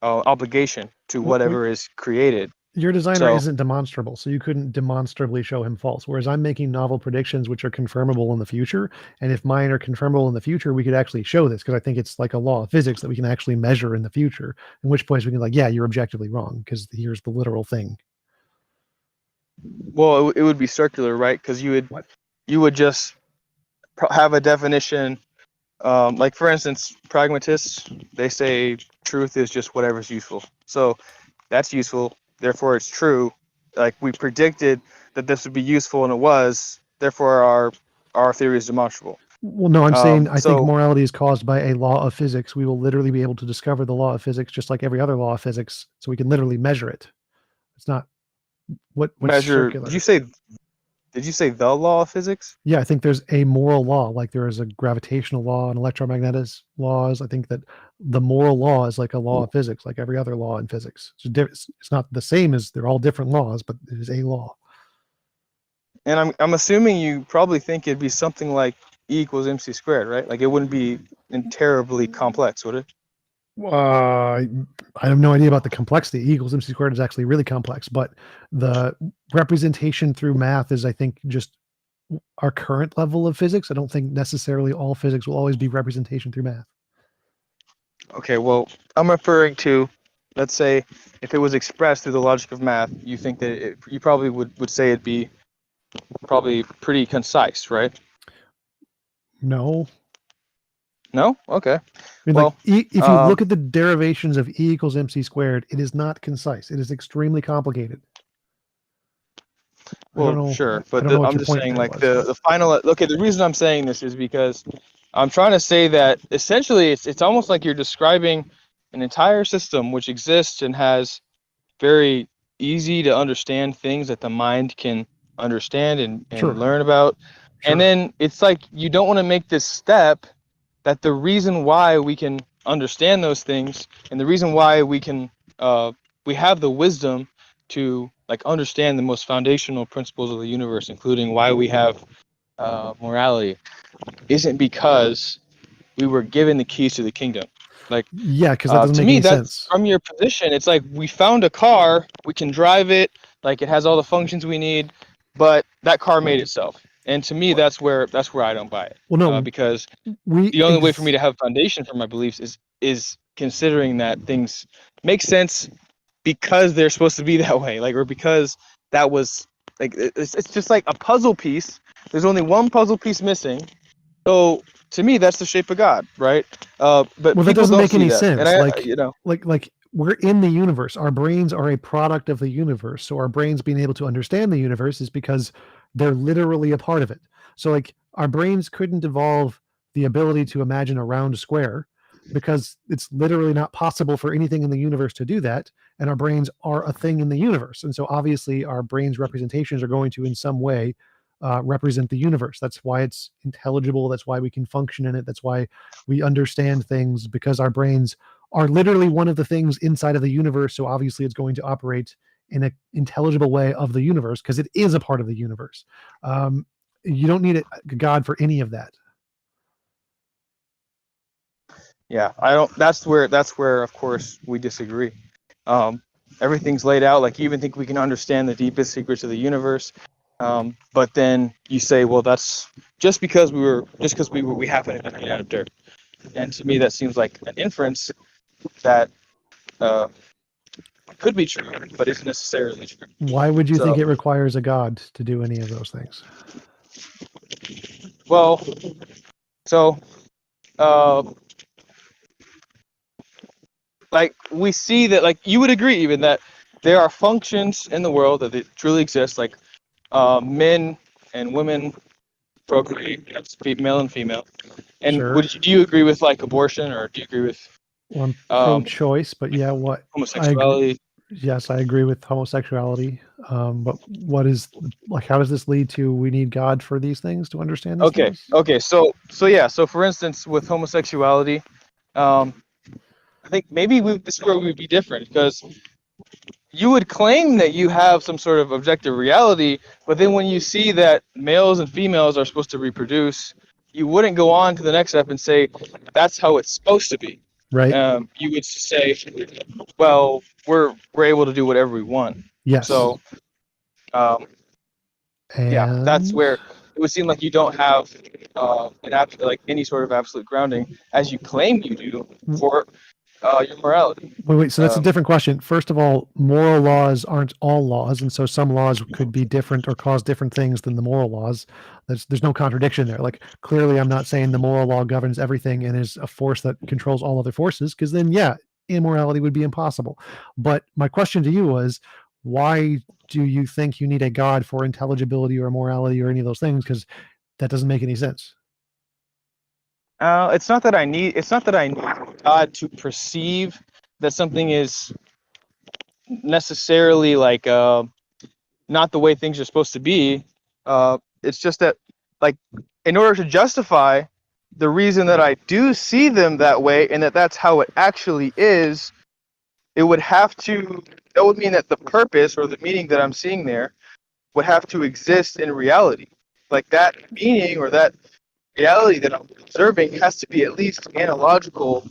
obligation to whatever is created. Your designer So- isn't demonstrable, so you couldn't demonstrably show him false. Whereas I'm making novel predictions which are confirmable in the future, and if mine are confirmable in the future, we could actually show this, because I think it's like a law of physics that we can actually measure in the future. In which point we can yeah, you're objectively wrong because here's the literal thing. Well, it would be circular, right? Because you would just have a definition. Like for instance, pragmatists, they say truth is just whatever's useful. So that's useful, therefore it's true. Like we predicted that this would be useful, and it was. Therefore, our theory is demonstrable. Well, no, I'm saying I so- think morality is caused by a law of physics. We will literally be able to discover the law of physics just like every other law of physics, so we can literally measure it. It's not what's Measure. circular. Did you say the law of physics? Yeah, I think there's a moral law, like there is a gravitational law and electromagnetic laws. I think that the moral law is like a law of physics, like every other law in physics. It's not the same as they're all different laws, but it is a law. And I'm assuming you probably think it'd be something like E equals MC squared, right? Like it wouldn't be terribly complex, would it? I have no idea about the complexity. E equals MC squared is actually really complex, but the representation through math is, I think, just our current level of physics. I don't think necessarily all physics will always be representation through math. Okay, well, I'm referring to, let's say, if it was expressed through the logic of math, you think that you probably would say it'd be probably pretty concise, right? No. No? Okay. I mean, Well, if you look at the derivations of E equals MC squared, it is not concise. It is extremely complicated. Well, sure, but I don't know what I'm your just point saying, there like was. the final. Okay, the reason I'm saying this is because I'm trying to say that essentially it's almost like you're describing an entire system which exists and has very easy to understand things that the mind can understand and Sure. learn about. And then it's like you don't want to make this step that the reason why we can understand those things and the reason why we can we have the wisdom to like understand the most foundational principles of the universe, including why we have morality, isn't because we were given the keys to the kingdom. Like, Yeah, because that doesn't to make me, any that's sense. from your position. It's like we found a car, we can drive it, like it has all the functions we need, but that car made itself. And to me, that's where I don't buy it. Well, no, because the only way for me to have foundation for my beliefs is considering that things make sense because they're supposed to be that way, like, or because that was like it's just like a puzzle piece. There's only one puzzle piece missing, so to me that's the shape of God, right? But Well, that people doesn't don't make see any that. sense. And I, like, you know, like we're in the universe. Our brains are a product of the universe. So our brains being able to understand the universe is because they're literally a part of it. So like our brains couldn't evolve the ability to imagine a round square, because it's literally not possible for anything in the universe to do that, and our brains are a thing in the universe, and so obviously our brains representations are going to in some way represent the universe. That's why it's intelligible. That's why we can function in it. That's why we understand things, because our brains are literally one of the things inside of the universe. So obviously it's going to operate in an intelligible way of the universe because it is a part of the universe. You don't need a God for any of that. Yeah, I don't. That's where of course we disagree. Everything's laid out. Like, you even think we can understand the deepest secrets of the universe. But then you say, well, that's just because we happen to be out of dirt. And to me, that seems like an inference that could be true, but isn't necessarily true. Why would you think it requires a God to do any of those things? Well, so like, we see that, like, you would agree even that there are functions in the world that truly exist, like men and women procreate, that's male and female. And Sure. do you agree with, like, abortion, or do you agree with Well, I'm pro-choice, but yeah, what homosexuality? Yes, I agree with homosexuality. But what is, like, how does this lead to we need God for these things to understand these things? Okay. So yeah. So for instance, with homosexuality, I think maybe this is where we would be different, because you would claim that you have some sort of objective reality, but then when you see that males and females are supposed to reproduce, you wouldn't go on to the next step and say that's how it's supposed to be. Right. You would say, well, we're able to do whatever we want. Yes. So, yeah, that's where it would seem like you don't have like any sort of absolute grounding, as you claim you do, for your morality. Wait. So that's a different question. First of all, moral laws aren't all laws, and so some laws could be different or cause different things than the moral laws. There's no contradiction there. Like, clearly, I'm not saying the moral law governs everything and is a force that controls all other forces, because then, yeah, immorality would be impossible. But my question to you was, why do you think you need a God for intelligibility or morality or any of those things? Because that doesn't make any sense. It's not that I need God to perceive that something is necessarily, like, not the way things are supposed to be. It's just that, like, in order to justify the reason that I do see them that way, and that's how it actually is, that would mean that the purpose or the meaning that I'm seeing there would have to exist in reality. Like, that meaning or that reality that I'm observing has to be at least analogical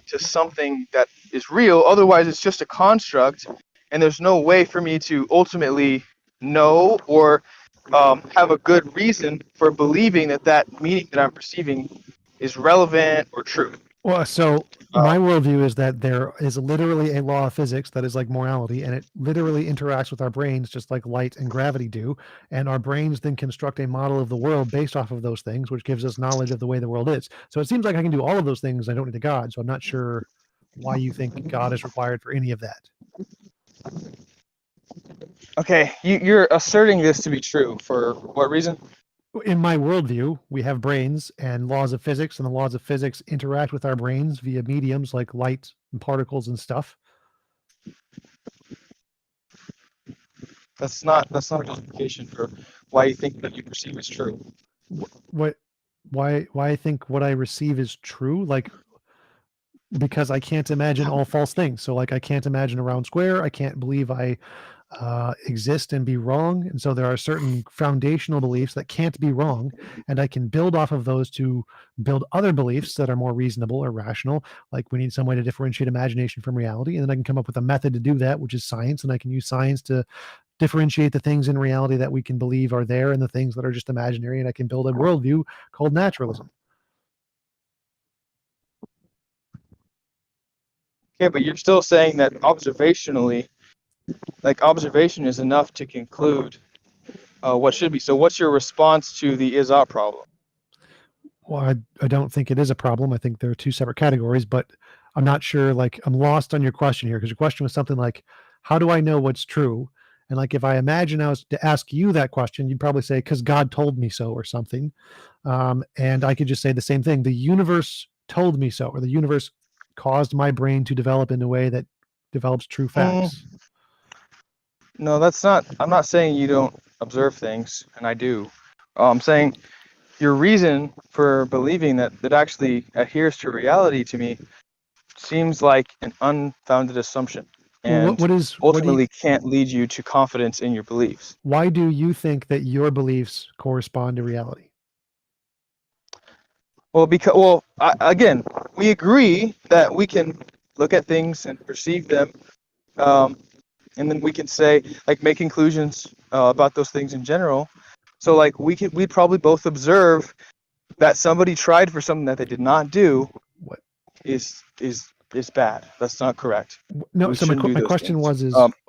to something that is real. Otherwise, it's just a construct, and there's no way for me to ultimately know or have a good reason for believing that meaning that I'm perceiving is relevant or true. Well, so my worldview is that there is literally a law of physics that is like morality, and it literally interacts with our brains just like light and gravity do. And our brains then construct a model of the world based off of those things, which gives us knowledge of the way the world is. So it seems like I can do all of those things. I don't need a God. So I'm not sure why you think God is required for any of that. Okay, you're asserting this to be true. For what reason? In my worldview, we have brains and laws of physics, and the laws of physics interact with our brains via mediums like light and particles and stuff. That's not a justification for why you think that you perceive is true. Why I think what I receive is true? Like, because I can't imagine all false things. So, like, I can't imagine a round square. I can't believe I exist and be wrong. And so there are certain foundational beliefs that can't be wrong, and I can build off of those to build other beliefs that are more reasonable or rational. Like, we need some way to differentiate imagination from reality, and then I can come up with a method to do that, which is science, and I can use science to differentiate the things in reality that we can believe are there and the things that are just imaginary, and I can build a worldview called naturalism. Okay, but you're still saying that observationally, like, observation is enough to conclude what should be. So what's your response to the is-ought problem? Well, I don't think it is a problem. I think there are two separate categories, but I'm not sure, like, I'm lost on your question here, because your question was something like, how do I know what's true? And like, if I imagine I was to ask you that question, you'd probably say, because God told me so, or something. And I could just say the same thing. The universe told me so, or the universe caused my brain to develop in a way that develops true facts. No, that's not. I'm not saying you don't observe things, and I do. I'm saying your reason for believing that actually adheres to reality to me seems like an unfounded assumption, and ultimately can't lead you to confidence in your beliefs. Why do you think that your beliefs correspond to reality? Well, again, we agree that we can look at things and perceive them, and then we can say, like, make conclusions about those things in general. So, like, we'd probably both observe that somebody tried for something that they did not do. What is bad? That's not correct. No. We So shouldn't do my those question things. was,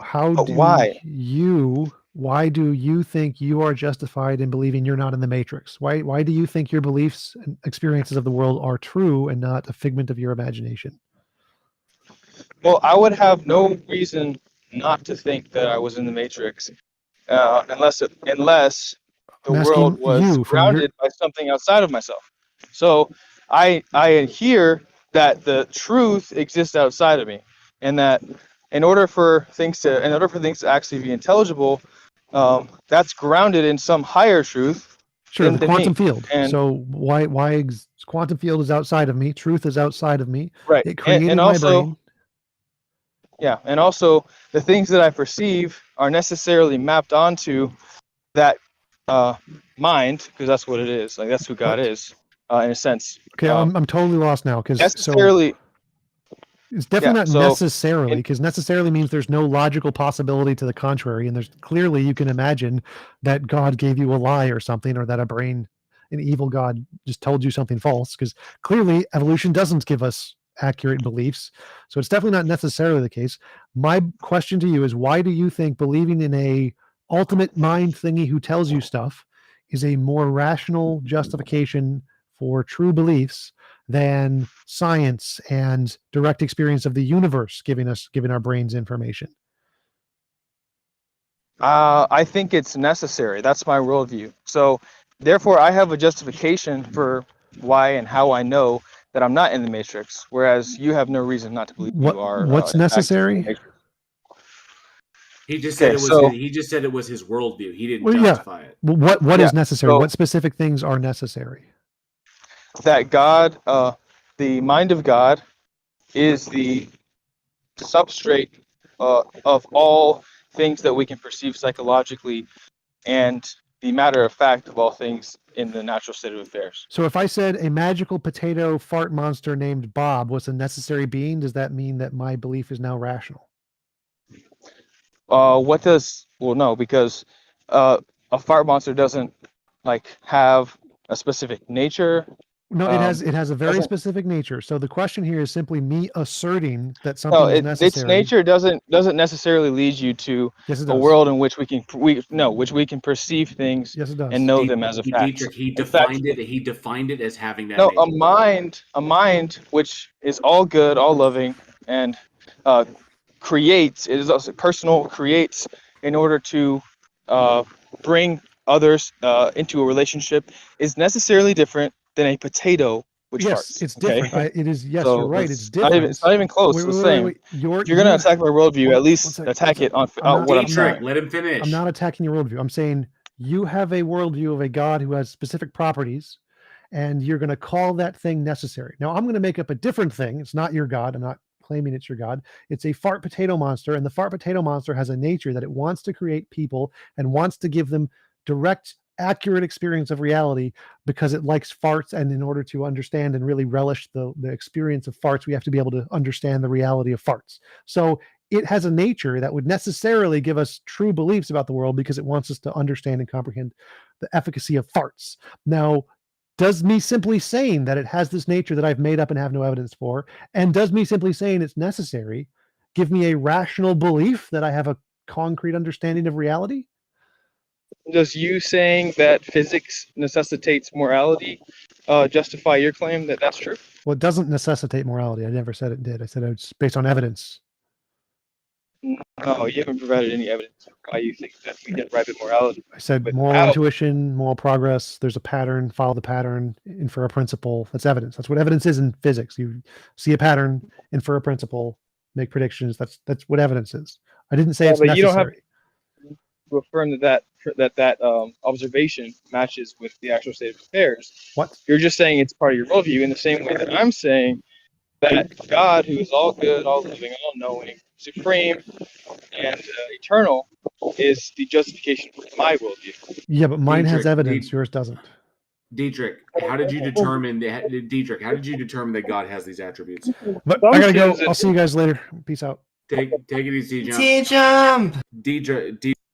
why do you think you are justified in believing you're not in the Matrix? Why do you think your beliefs and experiences of the world are true and not a figment of your imagination? Well, I would have no reason not to think that I was in the Matrix, unless the world was grounded by something outside of myself. So I adhere that the truth exists outside of me, and that in order for things to actually be intelligible, that's grounded in some higher truth. Sure, the than quantum me. field. And So quantum field is outside of me. Truth is outside of me. right, It created and my also, brain. yeah, and also the things that I perceive are necessarily mapped onto that mind, because that's what it is. Like, that's who God is, in a sense. Okay, I'm totally lost now, because necessarily. It's definitely not necessarily, because necessarily means there's no logical possibility to the contrary, and there's clearly, you can imagine that God gave you a lie or something, or that an evil God just told you something false, because clearly evolution doesn't give us accurate beliefs. So it's definitely not necessarily the case. My question to you is, why do you think believing in a ultimate mind thingy who tells you stuff is a more rational justification for true beliefs than science and direct experience of the universe giving our brains information? I think it's necessary. That's my worldview. So therefore, I have a justification for why and how I know that I'm not in the Matrix, whereas you have no reason not to believe you are. What's necessary? He just said it was. He just said it was his worldview. He didn't justify it. Well, what is necessary? What specific things are necessary? That God, the mind of God, is the substrate of all things that we can perceive psychologically, and the matter of fact of all things in the natural state of affairs. So if I said a magical potato fart monster named Bob was a necessary being, does that mean that my belief is now rational? Well, no, because a fart monster doesn't have a specific nature. No, it has a very specific nature. So the question here is simply me asserting that something is necessary. Its nature doesn't necessarily lead you to a world in which we can perceive things and know them as a fact. Dietrich, he defined it as having that. No, nature. a mind which is all good, all loving, and creates. It is also personal. Creates in order to bring others into a relationship is necessarily different than a potato which farts. It's different. Okay? So you're right. It's different. It's not even close. It's the same. If you're going to attack my worldview, at least attack it on what I'm saying. Let him finish. I'm not attacking your worldview. I'm saying you have a worldview of a God who has specific properties, and you're going to call that thing necessary. Now, I'm going to make up a different thing. It's not your God. I'm not claiming it's your God. It's a fart potato monster, and the fart potato monster has a nature that it wants to create people and wants to give them direct, accurate experience of reality because it likes farts, and in order to understand and really relish the experience of farts, we have to be able to understand the reality of farts. So it has a nature that would necessarily give us true beliefs about the world because it wants us to understand and comprehend the efficacy of farts. Now, does me simply saying that it has this nature that I've made up and have no evidence for, and does me simply saying it's necessary, give me a rational belief that I have a concrete understanding of reality? Does you saying that physics necessitates morality justify your claim that that's true? Well, it doesn't necessitate morality. I never said it did. I said it's based on evidence. No, you haven't provided any evidence of why you think that we get right morality. I said moral Without- intuition, moral progress. There's a pattern. Follow the pattern. Infer a principle. That's evidence. That's what evidence is in physics. You see a pattern, infer a principle, make predictions. That's what evidence is. I didn't say Yeah, it's but necessary. you don't have to affirm that observation matches with the actual state of affairs. What? You're just saying it's part of your worldview in the same way that I'm saying that God, who is all good, all living, all knowing, supreme, and eternal, is the justification for my worldview. Yeah, but mine has Dietrich, evidence. Yours doesn't. Dietrich, how did you determine that God has these attributes? But I gotta go. I'll see you guys later. Peace out. Take it easy, TJump. TJump. Dietrich,